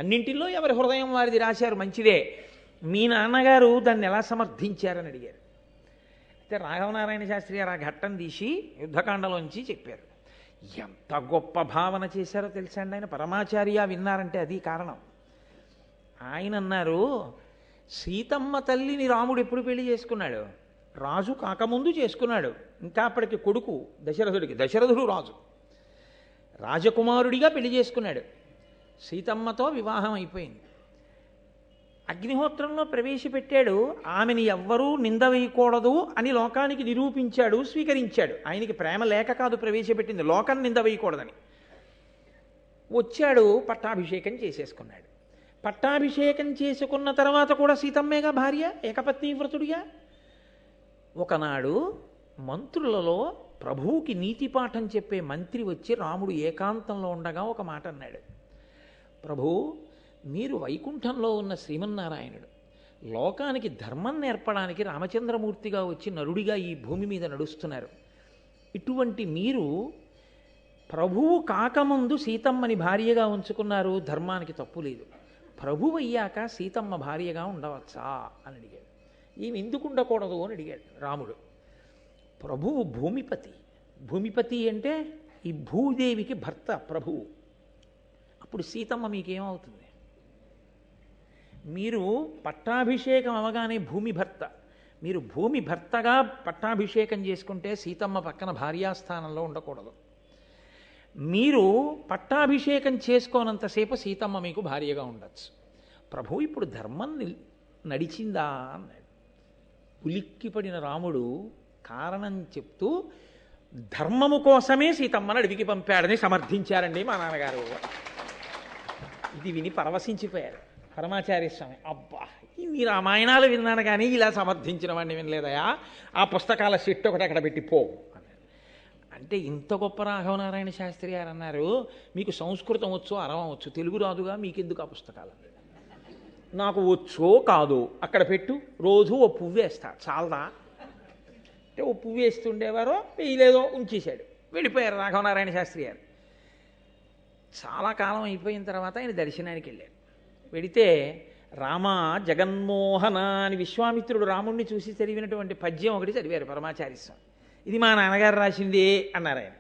అన్నింటిలో ఎవరి హృదయం వారిది రాశారు, మంచిదే. మీ నాన్నగారు దాన్ని ఎలా సమర్థించారని అడిగారు. అయితే రాఘవనారాయణ శాస్త్రి గారు ఆ ఘట్టం తీసి యుద్ధకాండలోంచి చెప్పారు. ఎంత గొప్ప భావన చేశారో తెలుసా అండి ఆయన. పరమాచార్య విన్నారంటే అది కారణం. ఆయన అన్నారు, సీతమ్మ తల్లిని రాముడు ఎప్పుడు పెళ్లి చేసుకున్నాడు? రాజు కాకముందు చేసుకున్నాడు. ఇంకా అప్పటికి కొడుకు దశరథుడికి, దశరథుడు రాజు, రాజకుమారుడిగా పెళ్లి చేసుకున్నాడు. సీతమ్మతో వివాహం అయిపోయింది. అగ్నిహోత్రంలో ప్రవేశపెట్టాడు. ఆమెని ఎవ్వరూ నింద వేయకూడదు అని లోకానికి నిరూపించాడు, స్వీకరించాడు. ఆయనకి ప్రేమ లేక కాదు ప్రవేశపెట్టింది, లోకం నింద వేయకూడదని. వచ్చాడు, పట్టాభిషేకం చేసేసుకున్నాడు. పట్టాభిషేకం చేసుకున్న తర్వాత కూడా సీతమ్మేగా భార్య, ఏకపత్ని వ్రతుడిగా. ఒకనాడు మంత్రులలో ప్రభువుకి నీతి పాఠం చెప్పే మంత్రి వచ్చి రాముడు ఏకాంతంలో ఉండగా ఒక మాట అన్నాడు, ప్రభు, మీరు వైకుంఠంలో ఉన్న శ్రీమన్నారాయణుడు, లోకానికి ధర్మం నేర్పడానికి రామచంద్రమూర్తిగా వచ్చి నరుడిగా ఈ భూమి మీద నడుస్తున్నారు. ఇటువంటి మీరు ప్రభువు కాకముందు సీతమ్మని భార్యగా ఉంచుకున్నారు, ధర్మానికి తప్పు లేదు. ప్రభువు అయ్యాక సీతమ్మ భార్యగా ఉండవచ్చా అని అడిగాడు. ఈమె ఎందుకు ఉండకూడదు అని అడిగాడు రాముడు. ప్రభువు భూమిపతి, భూమిపతి అంటే ఈ భూదేవికి భర్త ప్రభువు. అప్పుడు సీతమ్మ మీకేమవుతుంది? మీరు పట్టాభిషేకం అవగానే భూమి భర్త, మీరు భూమి భర్తగా పట్టాభిషేకం చేసుకుంటే సీతమ్మ పక్కన భార్యాస్థానంలో ఉండకూడదు. మీరు పట్టాభిషేకం చేసుకోనంతసేపు సీతమ్మ మీకు భార్యగా ఉండొచ్చు. ప్రభు ఇప్పుడు ధర్మం నడిచిందా అన్నాడు. ఉలిక్కిపడిన రాముడు కారణం చెప్తూ ధర్మము కోసమే సీతమ్మను అడవికి పంపాడని సమర్థించారండి మా నాన్నగారు. ఇది విని పరవశించిపోయారు పరమాచార్య స్వామి. అబ్బా, ఇన్ని రామాయణాలు విన్నాను కానీ ఇలా సమర్థించిన వాడిని వినలేదయా, ఆ పుస్తకాల సెట్ ఒకటి అక్కడ పెట్టి పో అన్నారు. అంటే ఇంత గొప్ప రాఘవనారాయణ శాస్త్రి గారు అన్నారు, మీకు సంస్కృతం వచ్చో అరవం వచ్చు, తెలుగు రాదుగా, మీకెందుకు ఆ పుస్తకాలు? నాకు వచ్చో కాదు, అక్కడ పెట్టు, రోజు ఓ పువ్వు వేస్తా, చాలదా అంటే ఓ పువ్వు వేస్తుండేవారో వేయలేదో ఉంచేశాడు, వెళ్ళిపోయారు రాఘవనారాయణ శాస్త్రి గారు. చాలా కాలం అయిపోయిన తర్వాత ఆయన దర్శనానికి వెళ్ళారు. వెడితే రామ జగన్మోహన అని విశ్వామిత్రుడు రాముణ్ణి చూసి చదివినటువంటి పద్యం ఒకటి చదివారు పరమాచార్య స్వామి. ఇది మా నాన్నగారు రాసింది అన్నారు ఆయన.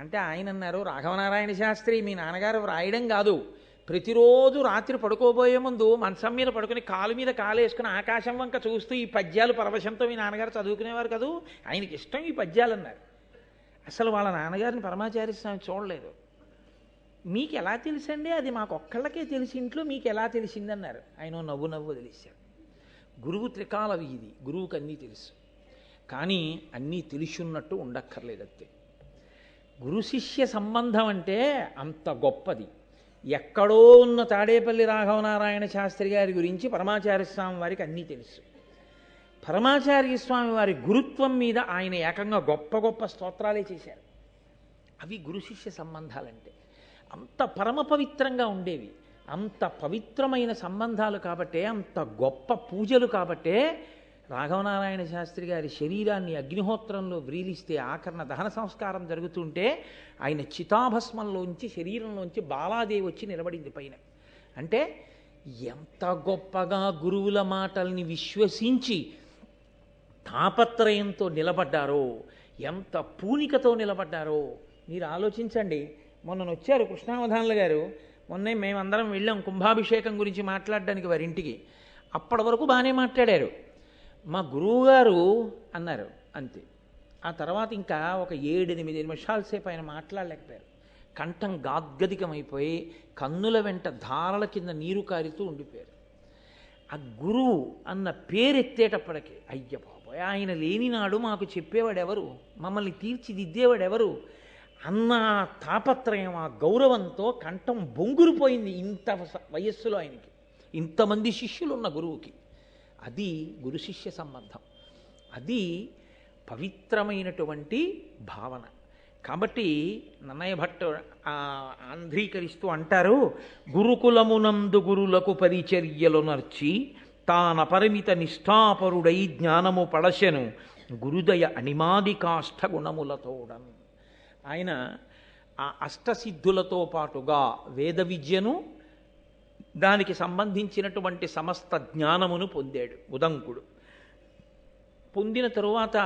అంటే ఆయన అన్నారు, రాఘవనారాయణ శాస్త్రి మీ నాన్నగారు రాయడం కాదు, ప్రతిరోజు రాత్రి పడుకోబోయే ముందు మంచం మీద పడుకుని కాలు మీద కాలు వేసుకుని ఆకాశం వంక చూస్తూ ఈ పద్యాలు పరవశంతో మీ నాన్నగారు చదువుకునేవారు కదూ, ఆయనకి ఇష్టం ఈ పద్యాలు అన్నారు. అసలు వాళ్ళ నాన్నగారిని పరమాచార్య స్వామి చూడలేదు. మీకు ఎలా తెలుసండి? అది మాకు ఒక్కళ్ళకే తెలిసి ఇంట్లో మీకు ఎలా తెలిసిందన్నారు. ఆయన నవ్వు నవ్వు తెలిసారు. గురువు త్రికాల వీధి, గురువుకి అన్నీ తెలుసు, కానీ అన్నీ తెలిసున్నట్టు ఉండక్కర్లేదంతే. గురు శిష్య సంబంధం అంటే అంత గొప్పది. ఎక్కడో ఉన్న తాడేపల్లి రాఘవనారాయణ శాస్త్రి గారి గురించి పరమాచార్య స్వామి వారికి అన్నీ తెలుసు. పరమాచార్య స్వామి వారి గురుత్వం మీద ఆయన ఏకంగా గొప్ప గొప్ప స్తోత్రాలే చేశారు. అవి గురు శిష్య సంబంధాలంటే. అంత పరమ పవిత్రంగా ఉండేవి, అంత పవిత్రమైన సంబంధాలు కాబట్టే, అంత గొప్ప పూజలు కాబట్టే రాఘవనారాయణ శాస్త్రి గారి శరీరాన్ని అగ్నిహోత్రంలో వ్రీలిస్తే ఆకరణ దహన సంస్కారం జరుగుతుంటే ఆయన చితాభస్మంలోంచి శరీరంలోంచి బాలాదేవి వచ్చి నిలబడింది పైన. అంటే ఎంత గొప్పగా గురువుల మాటల్ని విశ్వసించి తాపత్రయంతో నిలబడ్డారో, ఎంత పూనికతో నిలబడ్డారో మీరు ఆలోచించండి. మొన్న వచ్చారు కృష్ణావధానులు గారు, మొన్నే మేమందరం వెళ్ళాం కుంభాభిషేకం గురించి మాట్లాడడానికి వారింటికి. అప్పటి వరకు బాగానే మాట్లాడారు. మా గురువుగారు అన్నారు అంతే. ఆ తర్వాత ఇంకా ఒక 7-8 నిమిషాల సేపు ఆయన మాట్లాడలేకపోయారు. కంఠం గాద్గదికమైపోయి కన్నుల వెంట ధారల కింద నీరు కారుతూ ఉండిపోయారు. ఆ గురువు అన్న పేరెత్తేటప్పటికి అయ్య బాబోయ్, ఆయన లేనినాడు మాకు చెప్పేవాడెవరు, మమ్మల్ని తీర్చిదిద్దేవాడెవరు అన్న తాపత్రయం, ఆ గౌరవంతో కంఠం బొంగురుపోయింది. ఇంత వయస్సులో ఆయనకి, ఇంతమంది శిష్యులు ఉన్న గురువుకి. అది గురు శిష్య సంబంధం, అది పవిత్రమైనటువంటి భావన. కాబట్టి నన్నయ్య భట్టు ఆంధ్రీకరిస్తూ అంటారు, గురుకులమునందు గురులకు పరిచర్యలు నర్చి తానపరిమిత నిష్ఠాపరుడై జ్ఞానము పడశను గురుదయ అనిమాది కాష్ఠ గుణములతోడన్. ఆయన ఆ అష్టసిద్ధులతో పాటుగా వేద విద్యను, దానికి సంబంధించినటువంటి సమస్త జ్ఞానమును పొందాడు ఉదంకుడు. పొందిన తరువాత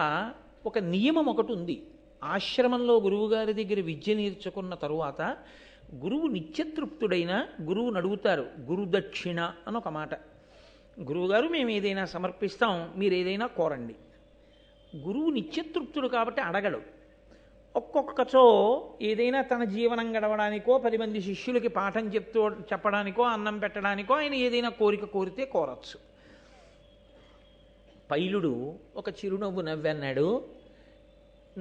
ఒక నియమం ఒకటి ఉంది. ఆశ్రమంలో గురువుగారి దగ్గర విద్య నేర్చుకున్న తరువాత గురువు నిత్యతృప్తుడైన గురువుని అడుగుతారు గురుదక్షిణ అని ఒక మాట. గురువుగారు మేము ఏదైనా సమర్పిస్తాం, మీరు ఏదైనా కోరండి. గురువు నిత్యతృప్తుడు కాబట్టి అడగడు. ఒక్కొక్కచో ఏదైనా తన జీవనం గడవడానికో 10 మంది శిష్యులకి పాఠం చెప్పడానికో అన్నం పెట్టడానికో ఆయన ఏదైనా కోరిక కోరితే కోరచ్చు. పైలుడు ఒక చిరునవ్వు నవ్వన్నాడు,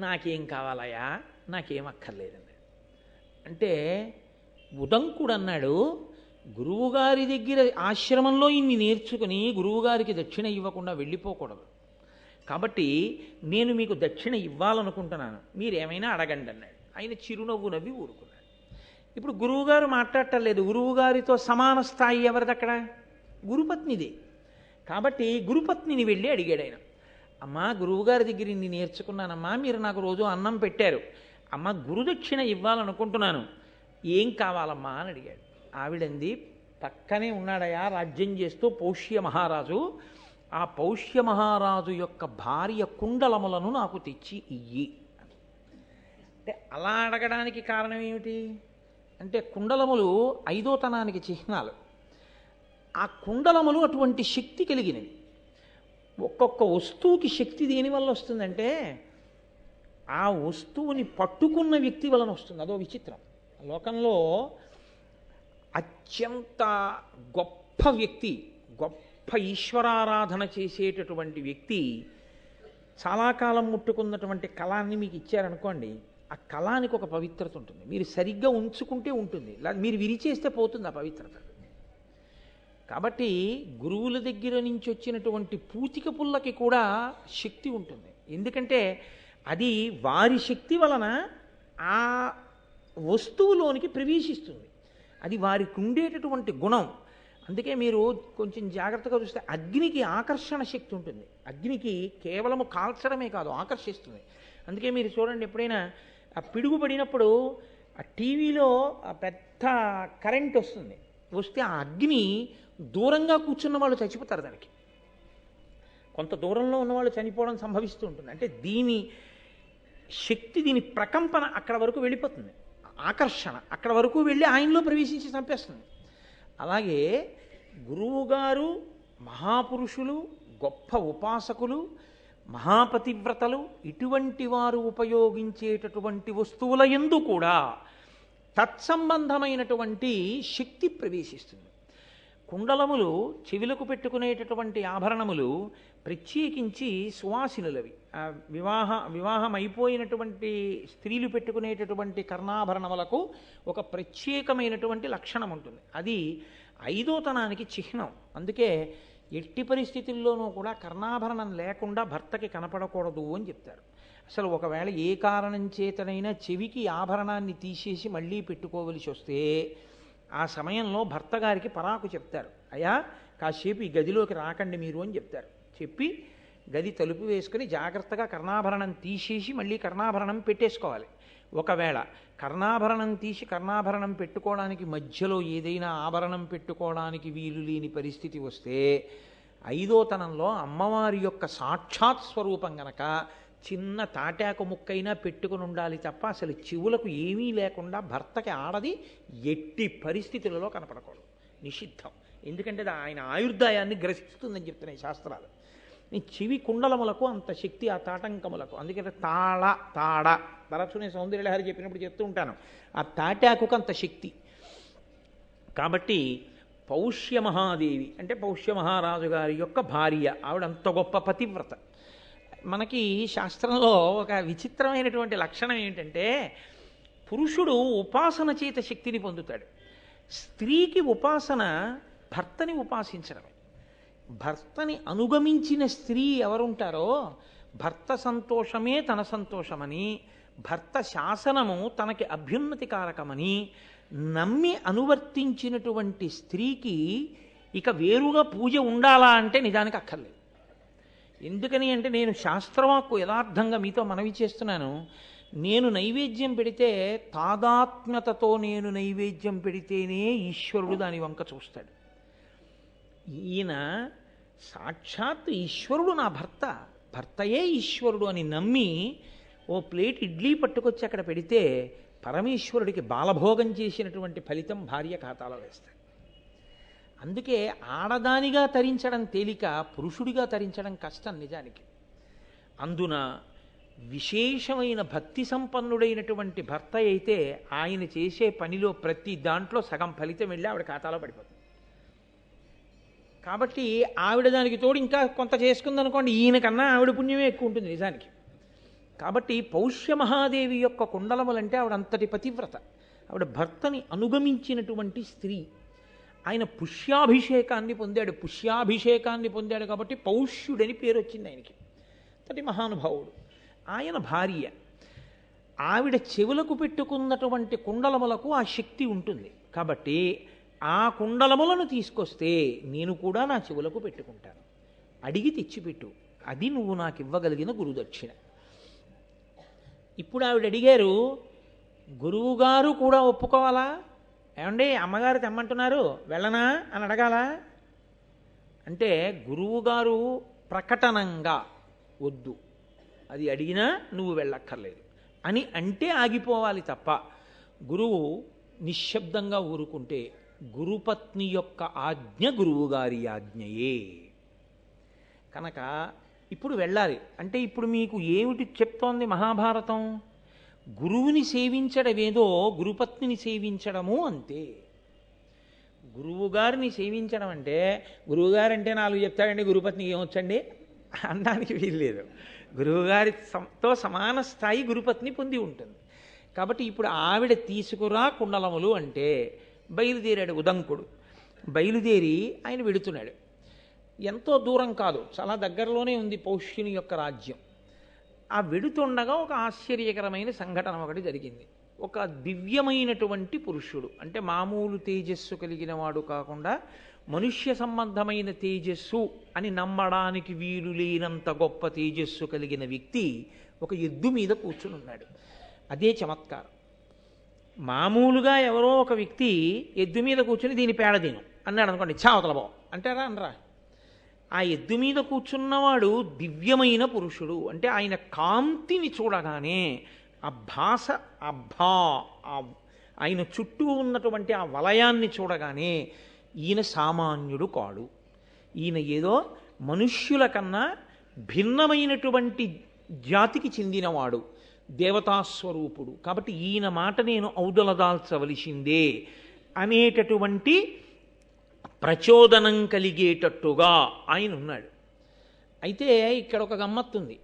నాకేం కావాలయా, నాకేం అక్కర్లేదన్నాడు. అంటే ఉదంకుడు అన్నాడు, గురువుగారి దగ్గర ఆశ్రమంలో ఇన్ని నేర్చుకుని గురువుగారికి దక్షిణ ఇవ్వకుండా వెళ్ళిపోకూడదు. కాబట్టి నేను మీకు దక్షిణ ఇవ్వాలనుకుంటున్నాను, మీరేమైనా అడగండి అన్నాడు. ఆయన చిరునవ్వు నవ్వి ఊరుకున్నాడు. ఇప్పుడు గురువుగారు మాట్లాడటం లేదు. గురువుగారితో సమాన స్థాయి ఎవరిది అక్కడ? గురుపత్నిది. కాబట్టి గురుపత్నిని వెళ్ళి అడిగాడు ఆయన, అమ్మా గురువుగారి దగ్గర ఇన్ని నేర్చుకున్నానమ్మా, మీరు నాకు రోజు అన్నం పెట్టారు, అమ్మ గురుదక్షిణ ఇవ్వాలనుకుంటున్నాను, ఏం కావాలమ్మా అని అడిగాడు. ఆవిడంది, పక్కనే ఉన్నాడయా రాజ్యం చేస్తూ పౌష్య మహారాజు, ఆ పౌష్య మహారాజు యొక్క భార్య కుండలములను నాకు తెచ్చి ఇయ్యి. అంటే అలా అడగడానికి కారణం ఏమిటి అంటే, కుండలములు ఐదోతనానికి చిహ్నాలు. ఆ కుండలములు అటువంటి శక్తి కలిగినవి. ఒక్కొక్క వస్తువుకి శక్తి దేనివల్ల వస్తుందంటే, ఆ వస్తువుని పట్టుకున్న వ్యక్తి వలన వస్తుంది. అదో విచిత్రం. లోకంలో అత్యంత గొప్ప వ్యక్తి, గొప్ప ఈశ్వరారాధన చేసేటటువంటి వ్యక్తి చాలా కాలం ముట్టుకున్నటువంటి కళాన్ని మీకు ఇచ్చారనుకోండి, ఆ కళానికి ఒక పవిత్రత ఉంటుంది. మీరు సరిగ్గా ఉంచుకుంటే ఉంటుంది, మీరు విరిచేస్తే పోతుంది ఆ పవిత్రత. కాబట్టి గురువుల దగ్గర నుంచి వచ్చినటువంటి పూతిక పుల్లకి కూడా శక్తి ఉంటుంది. ఎందుకంటే అది వారి శక్తి వలన ఆ వస్తువులోనికి ప్రవేశిస్తుంది. అది వారికి ఉండేటటువంటి గుణం. అందుకే మీరు కొంచెం జాగ్రత్తగా చూస్తే అగ్నికి ఆకర్షణ శక్తి ఉంటుంది. అగ్నికి కేవలము కాల్చడమే కాదు, ఆకర్షిస్తుంది. అందుకే మీరు చూడండి, ఎప్పుడైనా ఆ పిడుగు పడినప్పుడు ఆ టీవీలో ఆ పెద్ద కరెంట్ వస్తుంది, వస్తే ఆ అగ్ని దూరంగా కూర్చున్న వాళ్ళు చచ్చిపోతారు. దానికి కొంత దూరంలో ఉన్నవాళ్ళు చనిపోవడం సంభవిస్తూ ఉంటుంది. అంటే దీని శక్తి, దీని ప్రకంపన అక్కడ వరకు వెళ్ళిపోతుంది, ఆకర్షణ అక్కడ వరకు వెళ్ళి ఆయనలో ప్రవేశించి చంపేస్తుంది. అలాగే గురువుగారు మహాపురుషులు, గొప్ప ఉపాసకులు, మహాపతివ్రతలు, ఇటువంటి వారు ఉపయోగించేటటువంటి వస్తువుల యందు కూడా తత్సంబంధమైనటువంటి శక్తి ప్రవేశిస్తుంది. కుండలములు, చెవిలకు పెట్టుకునేటటువంటి ఆభరణములు ప్రత్యేకించి సువాసినులవి. వివాహం అయిపోయినటువంటి స్త్రీలు పెట్టుకునేటటువంటి కర్ణాభరణములకు ఒక ప్రత్యేకమైనటువంటి లక్షణం ఉంటుంది. అది ఐదోతనానికి చిహ్నం. అందుకే ఎట్టి పరిస్థితుల్లోనూ కూడా కర్ణాభరణం లేకుండా భర్తకి కనపడకూడదు అని చెప్తారు. అసలు ఒకవేళ ఏ కారణం చేతనైనా చెవికి ఆభరణాన్ని తీసేసి మళ్ళీ పెట్టుకోవలసి వస్తే ఆ సమయంలో భర్త గారికి పరాకు చెప్తారు, అయ్యా కాసేపు ఈ గదిలోకి రాకండి మీరు అని చెప్తారు. చెప్పి గది తలుపు వేసుకుని జాగ్రత్తగా కర్ణాభరణం తీసేసి మళ్ళీ కర్ణాభరణం పెట్టేసుకోవాలి. ఒకవేళ కర్ణాభరణం తీసి కర్ణాభరణం పెట్టుకోవడానికి మధ్యలో ఏదైనా ఆభరణం పెట్టుకోవడానికి వీలు లేని పరిస్థితి వస్తే ఐదోతనంలో అమ్మవారి యొక్క సాక్షాత్ స్వరూపం గనక చిన్న తాటాకు ముక్కైనా పెట్టుకుని ఉండాలి తప్ప అసలు చెవులకు ఏమీ లేకుండా భర్తకి ఆడది ఎట్టి పరిస్థితులలో కనపడకూడదు, నిషిద్ధం. ఎందుకంటే అది ఆయన ఆయుర్దాయాన్ని గ్రసిస్తుందని చెప్తున్నాయి శాస్త్రాలు. ఈ చెవి కుండలములకు అంత శక్తి, ఆ తాటంకములకు. అందుకని తాడ తరచునే సౌందర్యలహరి చెప్పినప్పుడు చెప్తూ ఉంటాను, ఆ తాటాకుకు అంత శక్తి. కాబట్టి పౌష్యమహాదేవి అంటే పౌష్యమహారాజు గారి యొక్క భార్య, ఆవిడ అంత గొప్ప పతివ్రత. మనకి శాస్త్రంలో ఒక విచిత్రమైనటువంటి లక్షణం ఏంటంటే, పురుషుడు ఉపాసన చేత శక్తిని పొందుతాడు, స్త్రీకి ఉపాసన భర్తని ఉపాసించడమే. భర్తని అనుగమించిన స్త్రీ ఎవరుంటారో భర్త సంతోషమే తన సంతోషమని, భర్త శాసనము తనకి అభ్యున్నతికారకమని నమ్మి అనువర్తించినటువంటి స్త్రీకి ఇక వేరుగా పూజ ఉండాలా అంటే నిజానికి అక్కర్లేదు. ఎందుకని అంటే, నేను శాస్త్రవాక్కు యథార్థంగా మీతో మనవి చేస్తున్నాను. నేను నైవేద్యం పెడితే తాదాత్మ్యతతో నేను నైవేద్యం పెడితేనే ఈశ్వరుడు దాని వంక చూస్తాడు. ఈయన సాక్షాత్ ఈశ్వరుడు నా భర్త, భర్తయే ఈశ్వరుడు అని నమ్మి ఓ ప్లేట్ ఇడ్లీ పట్టుకొచ్చి అక్కడ పెడితే పరమేశ్వరుడికి బాలభోగం చేసినటువంటి ఫలితం భార్య ఖాతాలో వేస్తాడు. అందుకే ఆడదానిగా తరించడం తేలిక, పురుషుడిగా తరించడం కష్టం నిజానికి. అందున విశేషమైన భక్తి సంపన్నుడైనటువంటి భర్త అయితే ఆయన చేసే పనిలో ప్రతి దాంట్లో సగం ఫలితం వెళ్ళి ఆవిడ ఖాతాలో పడిపోతుంది. కాబట్టి ఆవిడ దానికి తోడు ఇంకా కొంత చేసుకుందనుకోండి, ఈయనకన్నా ఆవిడ పుణ్యమే ఎక్కువ ఉంటుంది నిజానికి. కాబట్టి పౌష్యమహాదేవి యొక్క కుండలములంటే ఆవిడ అంతటి పతివ్రత, ఆవిడ భర్తని అనుగమించినటువంటి స్త్రీ. ఆయన పుష్యాభిషేకాన్ని పొందాడు, పుష్యాభిషేకాన్ని పొందాడు కాబట్టి పౌష్యుడని పేరు వచ్చింది ఆయనకి. అంతటి మహానుభావుడు. ఆయన భార్య, ఆవిడ చెవులకు పెట్టుకున్నటువంటి కుండలములకు ఆ శక్తి ఉంటుంది కాబట్టి ఆ కుండలములను తీసుకొస్తే నేను కూడా నా చెవులకు పెట్టుకుంటాను, అడిగి తెచ్చిపెట్టు, అది నువ్వు నాకు ఇవ్వగలిగిన గురుదక్షిణ. ఇప్పుడు ఆవిడ అడిగారు, గురువుగారు కూడా ఒప్పుకోవాలా? ఏమండి అమ్మగారు తెమ్మంటున్నారు వెళ్ళనా అని అడగాల అంటే, గురువుగారు ప్రకటనంగా వద్దు, అది అడిగినా నువ్వు వెళ్ళక్కర్లేదు అని అంటే ఆగిపోవాలి తప్ప, గురువు నిశ్శబ్దంగా ఊరుకుంటే గురుపత్ని యొక్క ఆజ్ఞ గురువుగారి ఆజ్ఞయే కనుక ఇప్పుడు వెళ్ళాలి. అంటే ఇప్పుడు మీకు ఏమిటి చెప్తోంది మహాభారతం? గురువుని సేవించడమేదో గురుపత్నిని సేవించడము అంతే. గురువుగారిని సేవించడం అంటే, గురువుగారంటే 4 చెప్తాడండి, గురుపత్నికి ఏమొచ్చండి అనడానికి వీల్లేదు. గురువుగారితో సమాన స్థాయి గురుపత్ని పొంది ఉంటుంది. కాబట్టి ఇప్పుడు ఆవిడ తీసుకురా కుండలములు అంటే బయలుదేరాడు ఉదంకుడు. బయలుదేరి ఆయన వెడుతున్నాడు. ఎంతో దూరం కాదు, చాలా దగ్గరలోనే ఉంది పౌష్యుని యొక్క రాజ్యం. ఆ వెడుతుండగా ఒక ఆశ్చర్యకరమైన సంఘటన ఒకటి జరిగింది. ఒక దివ్యమైనటువంటి పురుషుడు, అంటే మామూలు తేజస్సు కలిగిన వాడు కాకుండా మనుష్య సంబంధమైన తేజస్సు అని నమ్మడానికి వీలు లేనంత గొప్ప తేజస్సు కలిగిన వ్యక్తి ఒక ఎద్దు మీద కూర్చుని ఉన్నాడు. అదే చమత్కారం. మామూలుగా ఎవరో ఒక వ్యక్తి ఎద్దు మీద కూర్చుని దీని పేడ తిను అన్నాడు అనుకోండి, చావతల బావు అంటారా అనరా? ఆ ఎద్దు మీద కూర్చున్నవాడు దివ్యమైన పురుషుడు. అంటే ఆయన కాంతిని చూడగానే ఆ భాష, ఆయన చుట్టూ ఉన్నటువంటి ఆ వలయాన్ని చూడగానే ఈయన సామాన్యుడు కాడు, ఈయన ఏదో మనుష్యుల కన్నా భిన్నమైనటువంటి జాతికి చెందినవాడు, దేవతాస్వరూపుడు. కాబట్టి ఈయన మాట నేను ఔదలదాల్చవలసిందే అనేటటువంటి ప్రచోదనం కలిగేటట్టుగా ఆయన ఉన్నాడు. అయితే ఇక్కడ ఒక గమ్మత్తుంది.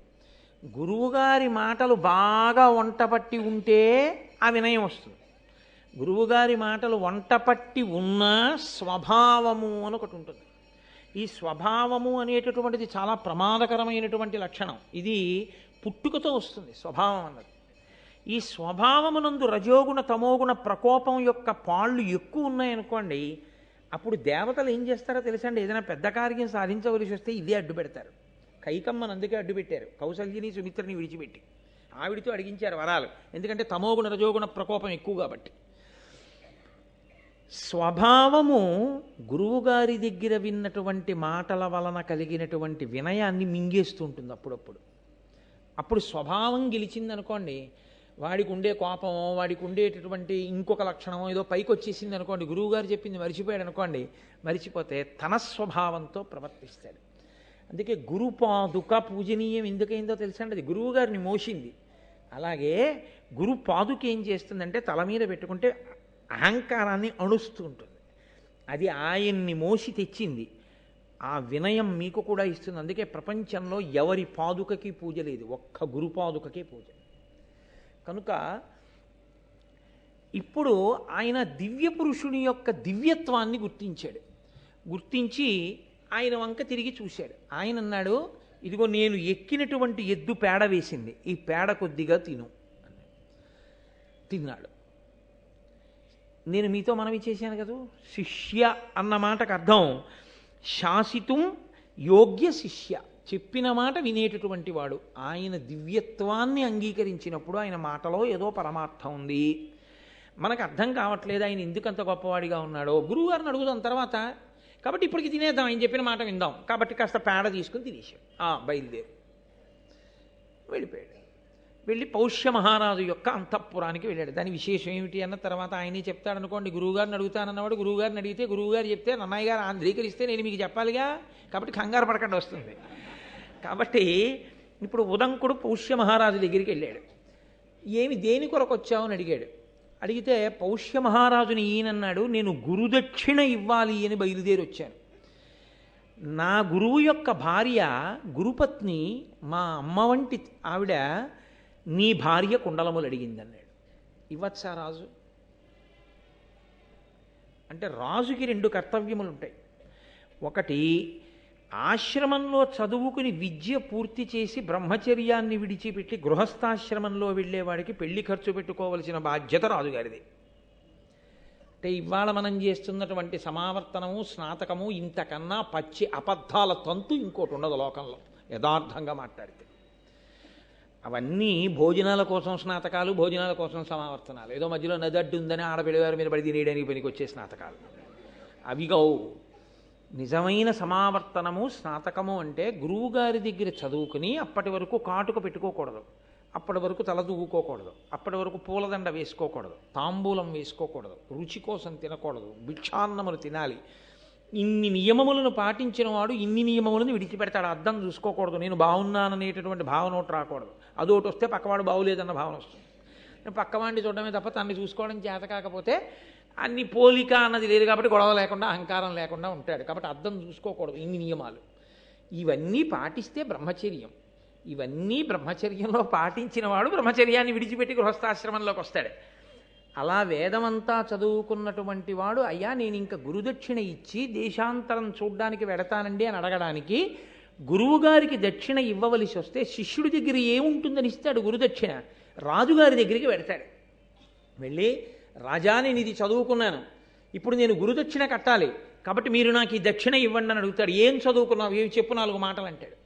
గురువుగారి మాటలు బాగా వంటపట్టి ఉంటే ఆ వినయం వస్తుంది. గురువుగారి మాటలు వంటపట్టి ఉన్న స్వభావము అని ఒకటి ఉంటుంది. ఈ స్వభావము అనేటటువంటిది చాలా ప్రమాదకరమైనటువంటి లక్షణం. ఇది పుట్టుకతో వస్తుంది స్వభావం అన్నది. ఈ స్వభావమునందు రజోగుణ తమోగుణ ప్రకోపం యొక్క పాళ్ళు ఎక్కువ ఉన్నాయనుకోండి, అప్పుడు దేవతలు ఏం చేస్తారో తెలుసండి, ఏదైనా పెద్ద కార్యం సాధించవలసి వస్తే ఇదే అడ్డు పెడతారు. కైకమ్మను అందుకే అడ్డు పెట్టారు, కౌసల్యని సుమిత్రని విడిచిపెట్టి ఆవిడితో అడిగించారు వరాలు. ఎందుకంటే తమోగుణ రజోగుణ ప్రకోపం ఎక్కువ కాబట్టి. స్వభావము గురువుగారి దగ్గర విన్నటువంటి మాటల వలన కలిగినటువంటి వినయాన్ని మింగేస్తుంటుంది అప్పుడప్పుడు. అప్పుడు స్వభావం గెలిచిందనుకోండి, వాడికి ఉండే కోపమో వాడికి ఉండేటటువంటి ఇంకొక లక్షణమో ఏదో పైకి వచ్చేసింది అనుకోండి, గురువుగారు చెప్పింది మరిచిపోయాడు అనుకోండి, మరిచిపోతే తన స్వభావంతో ప్రవర్తిస్తాడు. అందుకే గురుపాదుక పూజనీయం ఎందుకైందో తెలుసండి, అది గురువుగారిని మోసింది. అలాగే గురు పాదుక ఏం చేస్తుందంటే తల మీద పెట్టుకుంటే అహంకారాన్ని అణుస్తూ ఉంటుంది. అది ఆయన్ని మోసి తెచ్చింది. ఆ వినయం మీకు కూడా ఇస్తుంది. అందుకే ప్రపంచంలో ఎవరి పాదుకకి పూజ లేదు, ఒక్క గురు పాదుకకే పూజ. కనుక ఇప్పుడు ఆయన దివ్య పురుషుని యొక్క దివ్యత్వాన్ని గుర్తించాడు. గుర్తించి ఆయన వంక తిరిగి చూశాడు. ఆయన అన్నాడు, ఇదిగో నేను ఎక్కినటువంటి ఎద్దు పేడ వేసింది, ఈ పేడ కొద్దిగా తిను అన్నాడు. తిన్నాడు. నేను మీతో మనవి చేశాను కదా, శిష్య అన్న మాటకు అర్థం శాసితుం యోగ్య శిష్య, చెప్పిన మాట వినేటటువంటి వాడు. ఆయన దివ్యత్వాన్ని అంగీకరించినప్పుడు ఆయన మాటలో ఏదో పరమార్థం ఉంది. మనకు అర్థం కావట్లేదు ఆయన ఎందుకంత గొప్పవాడిగా ఉన్నాడో, గురువుగారిని అడుగుదాం తర్వాత. కాబట్టి ఇప్పటికి తినేద్దాం, ఆయన చెప్పిన మాట విందాం. కాబట్టి కాస్త పేడ తీసుకుని తినేసాడు. బయలుదేరు వెళ్ళిపోయాడు. వెళ్ళి పౌష్య మహారాజు యొక్క అంతఃపురానికి వెళ్ళాడు. దాని విశేషం ఏమిటి అన్న తర్వాత ఆయనే చెప్తాడనుకోండి. గురువుగారిని అడుగుతానన్నవాడు గురువుగారిని అడిగితే, గురువుగారు చెప్తే నన్నయ్య గారు ఆంధ్రీకరిస్తే నేను మీకు చెప్పాలిగా, కాబట్టి కంగారు పడకుండా వస్తుంది. కాబట్టి ఇప్పుడు ఉదంకుడు పౌష్య మహారాజు దగ్గరికి వెళ్ళాడు. ఏమి దేని కొరకు వచ్చావు అని అడిగాడు. అడిగితే పౌష్య మహారాజుని ఈయనన్నాడు, నేను గురుదక్షిణ ఇవ్వాలి అని బయలుదేరి వచ్చాను. నా గురువు యొక్క భార్య గురుపత్ని, మా అమ్మ వంటి ఆవిడ నీ భార్య కుండలములు అడిగిందన్నాడు. ఇవ్వచ్చా రాజు అంటే? రాజుకి రెండు కర్తవ్యములు ఉంటాయి. ఒకటి, ఆశ్రమంలో చదువుకుని విద్య పూర్తి చేసి బ్రహ్మచర్యాన్ని విడిచిపెట్టి గృహస్థాశ్రమంలో వెళ్ళేవాడికి పెళ్లి ఖర్చు పెట్టుకోవలసిన బాధ్యత రాజుగారిది. అంటే ఇవాళ మనం చేస్తున్నటువంటి సమావర్తనము, స్నాతకము ఇంతకన్నా పచ్చి అబద్ధాల తంతు ఇంకోటి ఉండదు లోకంలో, యథార్థంగా మాట్లాడితే. అవన్నీ భోజనాల కోసం స్నాతకాలు, భోజనాల కోసం సమావర్తనాలు, ఏదో మధ్యలో నది అడ్డు ఉందని ఆడపిల్లవారి మీద పడి తినేయడానికి పనికి వచ్చే స్నాతకాలు అవిగవు. నిజమైన సమావర్తనము స్నాతకము అంటే గురువుగారి దగ్గర చదువుకుని అప్పటి వరకు కాటుక పెట్టుకోకూడదు, అప్పటి వరకు తల దూకోకూడదు, అప్పటి వరకు పూలదండ వేసుకోకూడదు, తాంబూలం వేసుకోకూడదు, రుచి కోసం తినకూడదు, భిక్షాన్నములు తినాలి. ఇన్ని నియమములను పాటించిన వాడు ఇన్ని నియమములను విడిచిపెడతాడు. అద్దం చూసుకోకూడదు, నేను బాగున్నాననేటటువంటి భావన ఒకటి రాకూడదు. అదొకటి వస్తే పక్కవాడు బాగులేదన్న భావన వస్తుంది. నేను పక్కవాడిని చూడడమే తప్ప తన్ని చూసుకోవడం చేత కాకపోతే అన్ని పోలిక అన్నది లేదు కాబట్టి గొడవ లేకుండా అహంకారం లేకుండా ఉంటాడు. కాబట్టి అద్దం చూసుకోకూడదు, ఇన్ని నియమాలు. ఇవన్నీ పాటిస్తే బ్రహ్మచర్యం. ఇవన్నీ బ్రహ్మచర్యంలో పాటించిన వాడు బ్రహ్మచర్యాన్ని విడిచిపెట్టి గృహస్థాశ్రమంలోకి వస్తాడు. అలా వేదమంతా చదువుకున్నటువంటి వాడు, అయ్యా నేను ఇంకా గురుదక్షిణ ఇచ్చి దేశాంతరం చూడ్డానికి వెడతానండి అని అడగడానికి, గురువుగారికి దక్షిణ ఇవ్వవలసి వస్తే శిష్యుడి దగ్గర ఏముంటుందని ఇస్తాడు గురుదక్షిణ? రాజుగారి దగ్గరికి వెడతాడు. వెళ్ళి, రాజా నేను ఇది చదువుకున్నాను, ఇప్పుడు నేను గురుదక్షిణ కట్టాలి, కాబట్టి మీరు నాకు ఈ దక్షిణ ఇవ్వండి అని అడుగుతాడు. ఏం చదువుకున్నావు, ఏమి చెప్పు 4 మాటలు అంటాడు.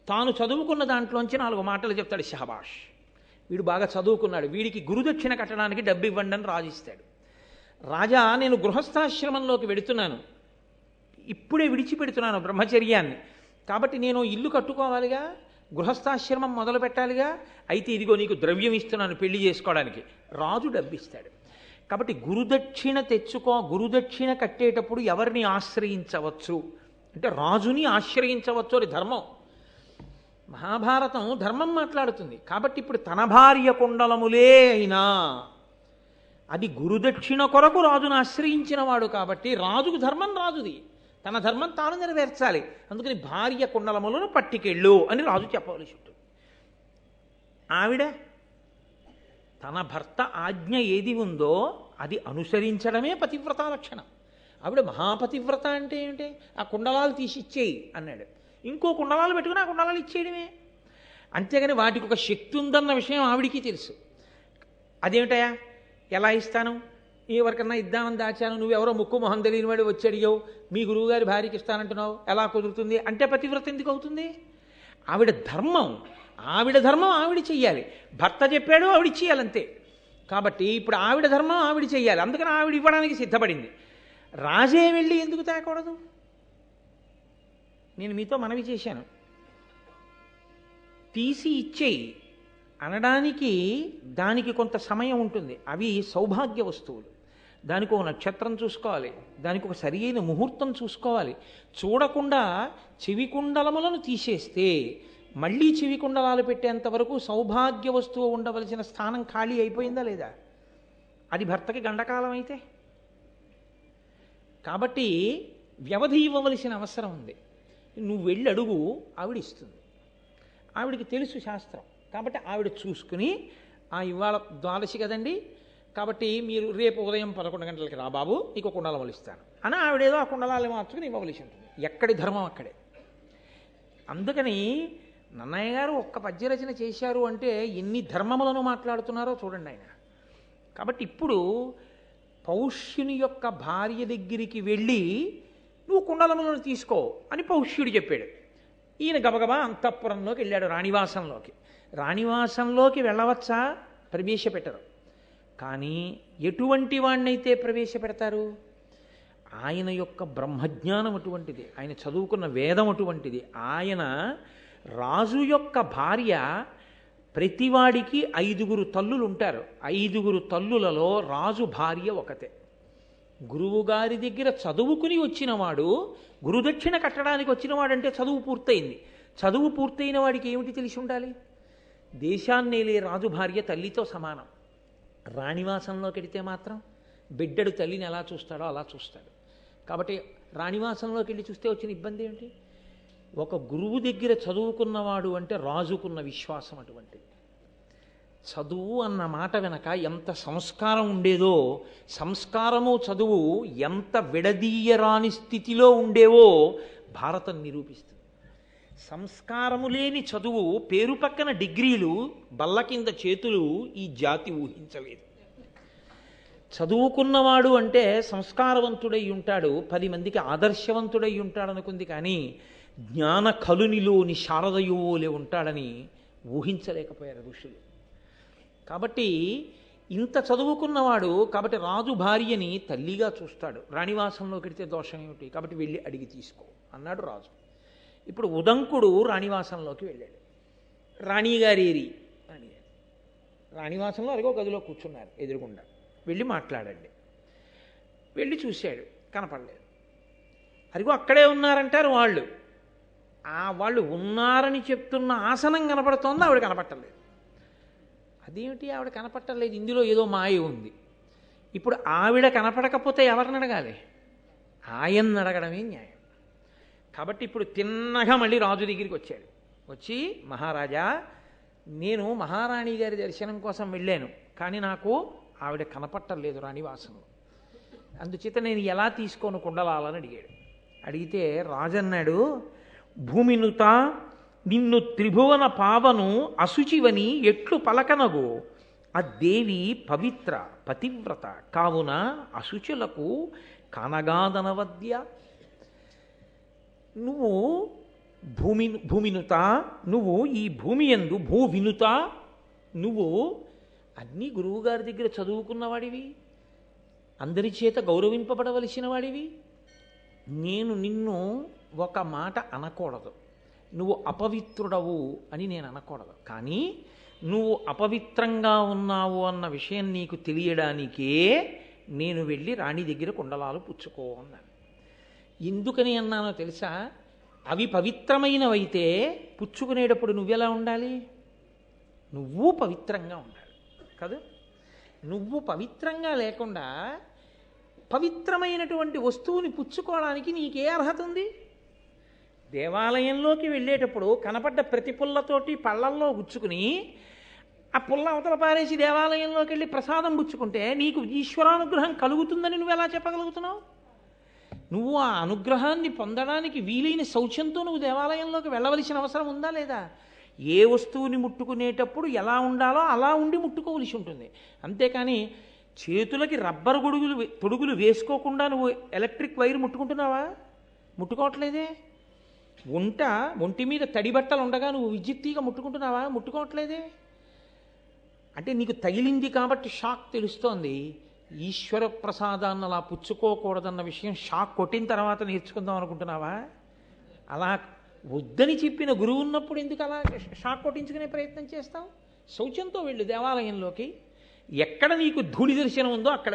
తాను చదువుకున్న దాంట్లోంచి 4 మాటలు చెప్తాడు. షహబాష్, వీడు బాగా చదువుకున్నాడు, వీడికి గురుదక్షిణ కట్టడానికి డబ్బు ఇవ్వండి అని రాజు ఇస్తాడు. రాజా నేను గృహస్థాశ్రమంలోకి వెడుతున్నాను, ఇప్పుడే విడిచిపెడుతున్నాను బ్రహ్మచర్యాన్ని, కాబట్టి నేను ఇల్లు కట్టుకోవాలిగా, గృహస్థాశ్రమం మొదలు పెట్టాలిగా, అయితే ఇదిగో నీకు ద్రవ్యం ఇస్తున్నాను పెళ్లి చేసుకోవడానికి. రాజు డబ్బిస్తాడు. కాబట్టి గురుదక్షిణ గురుదక్షిణ కట్టేటప్పుడు ఎవరిని ఆశ్రయించవచ్చు అంటే రాజుని ఆశ్రయించవచ్చు. అది ధర్మం. మహాభారతం ధర్మం మాట్లాడుతుంది. కాబట్టి ఇప్పుడు తన భార్య కుండలములే అయినా అది గురుదక్షిణ కొరకు రాజును ఆశ్రయించిన వాడు కాబట్టి రాజుకు ధర్మం రాజుది, తన ధర్మం తాను నెరవేర్చాలి. అందుకని భార్య కుండలములను పట్టుకెళ్ళు అని రాజు చెప్పవలసి ఉంటుంది. ఆవిడ తన భర్త ఆజ్ఞ ఏది ఉందో అది అనుసరించడమే పతివ్రత లక్షణం. ఆవిడ మహాపతివ్రత అంటే ఏమిటి? ఆ కుండలాలు తీసి ఇచ్చేయి అన్నాడు. ఇంకో కుండలాలు పెట్టుకుని ఆ కుండలాలు ఇచ్చేయడమే. అంతేగాని వాటికి ఒక శక్తి ఉందన్న విషయం ఆవిడికి తెలుసు. అదేమిటయా, ఎలా ఇస్తాను, ఎవరికన్నా ఇద్దామని దాచాను, నువ్వెవరో ముక్కు మొహం తెలియని వాడు వచ్చి అడిగావు, మీ గురువుగారి భార్యకి ఇస్తానంటున్నావు, ఎలా కుదురుతుంది అంటే పతివ్రత ఎందుకు అవుతుంది? ఆవిడ ధర్మం ఆవిడ చెయ్యాలి. భర్త చెప్పాడు ఆవిడ చెయ్యాలంతే. కాబట్టి ఇప్పుడు ఆవిడ ధర్మం ఆవిడ చెయ్యాలి. అందుకని ఆవిడ ఇవ్వడానికి సిద్ధపడింది. రాజే వెళ్ళి ఎందుకు తేకూడదు? నేను మీతో మనవి చేశాను, తీసి ఇచ్చేయి అనడానికి దానికి కొంత సమయం ఉంటుంది. అవి సౌభాగ్య వస్తువులు. దానికి ఒక నక్షత్రం చూసుకోవాలి, దానికి ఒక సరి అయిన ముహూర్తం చూసుకోవాలి. చూడకుండా చెవి కుండలములను తీసేస్తే మళ్ళీ చెవి కుండలాలు పెట్టేంత వరకు సౌభాగ్య వస్తువు ఉండవలసిన స్థానం ఖాళీ అయిపోయిందా లేదా? అది భర్తకి గండకాలం అయితే. కాబట్టి వ్యవధి ఇవ్వవలసిన అవసరం ఉంది. నువ్వు వెళ్ళి అడుగు, ఆవిడ ఇస్తుంది. ఆవిడికి తెలుసు శాస్త్రం, కాబట్టి ఆవిడ చూసుకుని ఇవాళ ద్వాదశి కదండి, కాబట్టి మీరు రేపు ఉదయం 11 గంటలకి రా బాబు, నీకు కుండలములు ఇస్తాను అని ఆవిడేదో ఆ కుండలాలు మార్చుకుని ఇవ్వవలసి ఉంటుంది. ఎక్కడి ధర్మం అక్కడే. అందుకని నన్నయ్య గారు ఒక్క పద్యరచన చేశారు అంటే ఎన్ని ధర్మములను మాట్లాడుతున్నారో చూడండి ఆయన. కాబట్టి ఇప్పుడు పౌష్యుని యొక్క భార్య దగ్గరికి వెళ్ళి నువ్వు కుండలములను తీసుకో అని పౌష్యుడు చెప్పాడు. ఈయన గబగబా అంతఃపురంలోకి వెళ్ళాడు, రాణివాసంలోకి. రాణివాసంలోకి వెళ్ళవచ్చా? ప్రవేశపెట్టరు. కానీ ఎటువంటి వాణ్ణైతే ప్రవేశపెడతారు? ఆయన యొక్క బ్రహ్మజ్ఞానం అటువంటిది, ఆయన చదువుకున్న వేదం అటువంటిది. ఆయన రాజు యొక్క భార్య, ప్రతివాడికి 5 తల్లులు ఉంటారు. 5 తల్లులలో రాజు భార్య ఒకతే. గురువుగారి దగ్గర చదువుకుని వచ్చినవాడు, గురుదక్షిణ కట్టడానికి వచ్చినవాడంటే చదువు పూర్తయింది. చదువు పూర్తయిన వాడికి ఏమిటి తెలిసి ఉండాలి? దేశాన్నేలే రాజు భార్య తల్లితో సమానం. రాణివాసంలోకి వెడితే మాత్రం బిడ్డడు తల్లిని ఎలా చూస్తాడో అలా చూస్తాడు. కాబట్టి రాణివాసంలోకి వెళ్ళి చూస్తే వచ్చిన ఇబ్బంది ఏమిటి? ఒక గురువు దగ్గర చదువుకున్నవాడు అంటే రాజుకున్న విశ్వాసం అటువంటిది. చదువు అన్న మాట వెనక ఎంత సంస్కారం ఉండేదో, సంస్కారము చదువు ఎంత విడదీయరాని స్థితిలో ఉండేవో భారతం నిరూపిస్తుంది. సంస్కారము లేని చదువు, పేరు పక్కన డిగ్రీలు, బల్ల కింద చేతులు ఈ జాతి ఊహించలేదు. చదువుకున్నవాడు అంటే సంస్కారవంతుడై ఉంటాడు, 10 మందికి ఆదర్శవంతుడై ఉంటాడు అనుకుంది. కానీ జ్ఞాన కలునిలోని శారదయోలే ఉంటాడని ఊహించలేకపోయారు ఋషులు. కాబట్టి ఇంత చదువుకున్నవాడు, కాబట్టి రాజు భార్యని తల్లిగా చూస్తాడు. రాణివాసంలోకి వెడితే దోషం ఏమిటి? కాబట్టి వెళ్ళి అడిగి తీసుకో అన్నాడు రాజు. ఇప్పుడు ఉదంకుడు రాణివాసంలోకి వెళ్ళాడు. రాణిగారేరి రాణివాసంలో అదిగో గదిలో కూర్చున్నారు ఎదురుగుండా. వెళ్ళి మాట్లాడండి. వెళ్ళి చూశాడు, కనపడలేదు. అదిగో అక్కడే ఉన్నారంటారు వాళ్ళు. వాళ్ళు ఉన్నారని చెప్తున్న ఆసనం కనపడుతోంది, ఆవిడ కనపట్టలేదు. అదేమిటి ఆవిడ కనపట్టలేదు? ఇందులో ఏదో మాయ ఉంది. ఇప్పుడు ఆవిడ కనపడకపోతే ఎవరిని అడగాలి? ఆయన్ని అడగడమే న్యాయం. కాబట్టి ఇప్పుడు తిన్నగా మళ్ళీ రాజు దగ్గరికి వచ్చాడు. వచ్చి, మహారాజా, నేను మహారాణి గారి దర్శనం కోసం వెళ్ళాను, కానీ నాకు ఆవిడ కనపట్టలేదు రాణివాసంలో. అందుచేత నేను ఎలా తీసుకోను కుండలాలని అడిగాడు. అడిగితే రాజన్నాడు, భూమినుత నిన్ను త్రిభువన పావను అశుచివని ఎట్లు పలకనగో, ఆ దేవి పవిత్ర పతివ్రత కావున అశుచులకు కానగాదనవద్య. నువ్వు భూమినుత, నువ్వు ఈ భూమి యందు భూవినుత, నువ్వు అన్నీ గురువుగారి దగ్గర చదువుకున్నవాడివి, అందరి చేత గౌరవింపబడవలసిన వాడివి. నేను నిన్ను ఒక మాట అనకూడదు, నువ్వు అపవిత్రుడవు అని నేను అనకూడదు. కానీ నువ్వు అపవిత్రంగా ఉన్నావు అన్న విషయం నీకు తెలియడానికే నేను వెళ్ళి రాణి దగ్గర కుండలాలు పుచ్చుకో అన్నాను. ఎందుకని అన్నానో తెలుసా? అవి పవిత్రమైనవైతే పుచ్చుకునేటప్పుడు నువ్వెలా ఉండాలి? నువ్వు పవిత్రంగా ఉండాలి కదా. నువ్వు పవిత్రంగా లేకుండా పవిత్రమైనటువంటి వస్తువుని పుచ్చుకోవడానికి నీకే అర్హత ఉంది? దేవాలయంలోకి వెళ్ళేటప్పుడు కనపడ్డ ప్రతి పుల్లతోటి పళ్ళల్లో గుచ్చుకుని ఆ పుల్ల అవతల పారేసి దేవాలయంలోకి వెళ్ళి ప్రసాదం పుచ్చుకుంటే నీకు ఈశ్వరానుగ్రహం కలుగుతుందని నువ్వు ఎలా చెప్పగలుగుతున్నావు? నువ్వు ఆ అనుగ్రహాన్ని పొందడానికి వీలైన శౌచంతో నువ్వు దేవాలయంలోకి వెళ్ళవలసిన అవసరం ఉందా లేదా? ఏ వస్తువుని ముట్టుకునేటప్పుడు ఎలా ఉండాలో అలా ఉండి ముట్టుకోవలసి ఉంటుంది. అంతేకాని చేతులకి రబ్బర్ తొడుగులు వేసుకోకుండా నువ్వు ఎలక్ట్రిక్ వైర్ ముట్టుకుంటున్నావా? ముట్టుకోవట్లేదే. ఒంటి మీద తడి బట్టలు ఉండగా నువ్వు విద్యుత్ తీగ ముట్టుకుంటున్నావా? ముట్టుకోవట్లేదే. అంటే నీకు తగిలింది కాబట్టి షాక్ తెలుస్తోంది. ఈశ్వర ప్రసాదాన్ని అలా పుచ్చుకోకూడదన్న విషయం షాక్ కొట్టిన తర్వాత నేర్చుకుందాం అనుకుంటున్నావా? అలా వద్దని చెప్పిన గురువు ఉన్నప్పుడు ఎందుకు అలా షాక్ కొట్టించుకునే ప్రయత్నం చేస్తావు? శౌచంతో వెళ్ళు దేవాలయంలోకి. ఎక్కడ నీకు ధూళి దర్శనం ఉందో అక్కడ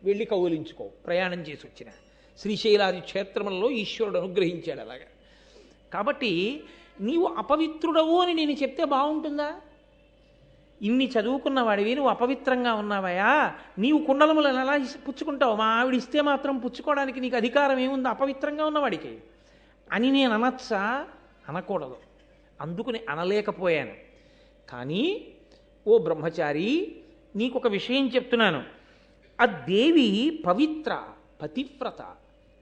వెళ్ళి కౌలించుకో. ప్రయాణం చేసి వచ్చిన శ్రీశైలాది క్షేత్రములలో ఈశ్వరుడు అనుగ్రహించాడు అలాగా. కాబట్టి నీవు అపవిత్రుడవు అని నేను చెప్తే బాగుంటుందా? ఇన్ని చదువుకున్నవాడివి నువ్వు అపవిత్రంగా ఉన్నావయా, నీవు కుండలములను ఎలా పుచ్చుకుంటావు? మా ఆవిడ ఇస్తే మాత్రం పుచ్చుకోవడానికి నీకు అధికారం ఏముంది అపవిత్రంగా ఉన్నవాడికి అని నేను అనొచ్చా? అనకూడదు. అందుకుని అనలేకపోయాను. కానీ ఓ బ్రహ్మచారి, నీకొక విషయం చెప్తున్నాను. ఆ దేవి పవిత్ర, పతివ్రత.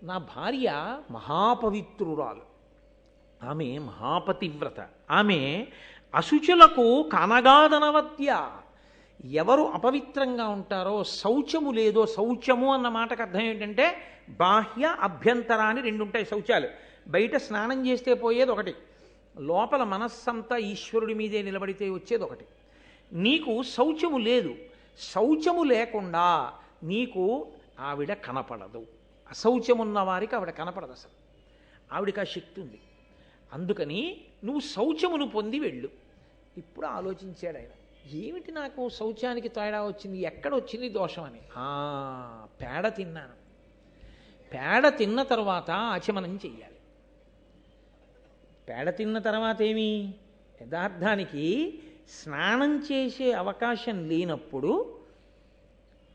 నా భార్య మహాపవిత్రురాలు, ఆమె మహాపతివ్రత. ఆమె అశుచులకు కనగాదనవద్య. ఎవరు అపవిత్రంగా ఉంటారో, శౌచము లేదో, శౌచము అన్న మాటకు అర్థం ఏంటంటే బాహ్య అభ్యంతర అని రెండు ఉంటాయి శౌచాలు. బయట స్నానం చేస్తే పోయేది ఒకటి, లోపల మనస్సంతా ఈశ్వరుడి మీదే నిలబడితే వచ్చేది ఒకటి. నీకు శౌచము లేదు. శౌచము లేకుండా నీకు ఆవిడ కనపడదు. అశౌచమున్న వారికి ఆవిడ కనపడదు. అసలు ఆవిడకి ఆ శక్తి ఉంది. అందుకని నువ్వు శౌచమును పొంది వెళ్ళు. ఇప్పుడు ఆలోచించాడు ఆయన, ఏమిటి నాకు శౌచానికి తేడా వచ్చింది, ఎక్కడ వచ్చింది దోషం అని. పేడ తిన్నాను. పేడ తిన్న తర్వాత ఆచమనం చెయ్యాలి. పేడ తిన్న తర్వాత ఏమి, యథార్థానికి స్నానం చేసే అవకాశం లేనప్పుడు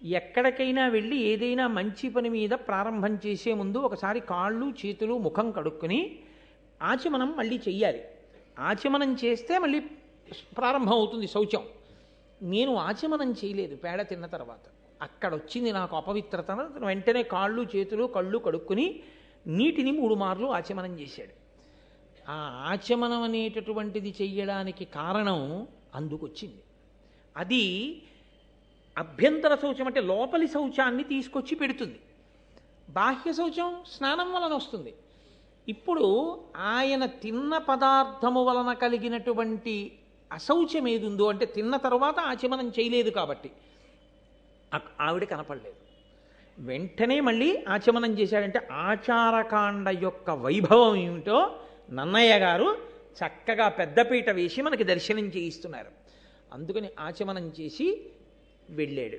ఎక్కడికైనా వెళ్ళి ఏదైనా మంచి పని మీద ప్రారంభం చేసే ముందు ఒకసారి కాళ్ళు చేతులు ముఖం కడుక్కుని ఆచమనం మళ్ళీ చెయ్యాలి. ఆచమనం చేస్తే మళ్ళీ ప్రారంభం అవుతుంది శౌచం. నేను ఆచమనం చేయలేదు పేడ తిన్న తర్వాత. అక్కడ వచ్చింది నాకు అపవిత్రత. వెంటనే కాళ్ళు చేతులు కళ్ళు కడుక్కుని నీటిని 3 మార్లు ఆచమనం చేశాడు. ఆ ఆచమనం అనేటటువంటిది చెయ్యడానికి కారణం అందుకొచ్చింది. అది అభ్యంతర శౌచం, అంటే లోపలి శౌచాన్ని తీసుకొచ్చి పెడుతుంది. బాహ్య శౌచం స్నానం వలన వస్తుంది. ఇప్పుడు ఆయన తిన్న పదార్థము వలన కలిగినటువంటి అశౌచం ఏదుందో, అంటే తిన్న తర్వాత ఆచమనం చేయలేదు కాబట్టి ఆవిడ కనపడలేదు. వెంటనే మళ్ళీ ఆచమనం చేశాడంటే ఆచారకాండ యొక్క వైభవం ఏమిటో నన్నయ్య గారు చక్కగా పెద్దపీట వేసి మనకి దర్శనం చేయిస్తున్నారు. అందుకని ఆచమనం చేసి వెళ్ళాడు.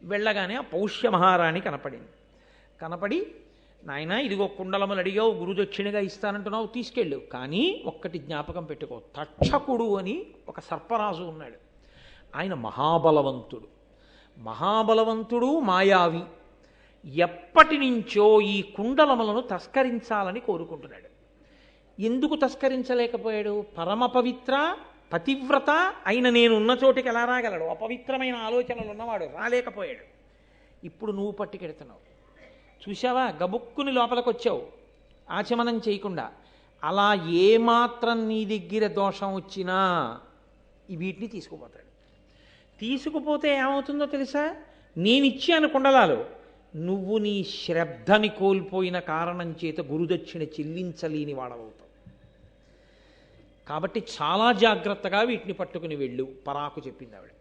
వెళ్ళగానే ఆ పౌష్య మహారాణి కనపడింది. కనపడి, నాయన ఇదిగో కుండలములు అడిగావు, గురుదక్షిణగా ఇస్తానంటున్నావు, తీసుకెళ్ళు. కానీ ఒక్కటి జ్ఞాపకం పెట్టుకో, తక్షకుడు అని ఒక సర్పరాజు ఉన్నాడు. ఆయన మహాబలవంతుడు మాయావి. ఎప్పటి నుంచో ఈ కుండలములను తస్కరించాలని కోరుకుంటున్నాడు. ఎందుకు తస్కరించలేకపోయాడు? పరమ పవిత్ర పతివ్రత అయిన నేను ఉన్న చోటికి ఎలా రాగలడు? అపవిత్రమైన ఆలోచనలు ఉన్నవాడు రాలేకపోయాడు. ఇప్పుడు నువ్వు పట్టుకెడుతున్నావు. చూశావా, గబుక్కుని లోపలికి వచ్చావు ఆచమనం చేయకుండా. అలా ఏమాత్రం నీ దగ్గర దోషం వచ్చినా వీటిని తీసుకుపోతాడు. తీసుకుపోతే ఏమవుతుందో తెలుసా? నేనిచ్చాను కుండలాలు, నువ్వు నీ శ్రద్ధని కోల్పోయిన కారణం చేత గురుదక్షిణ చెల్లించలేని వాడవుతావు. కాబట్టి చాలా జాగ్రత్తగా వీటిని పట్టుకుని వెళ్ళు, పరాకు చెప్పింది ఆవిడ.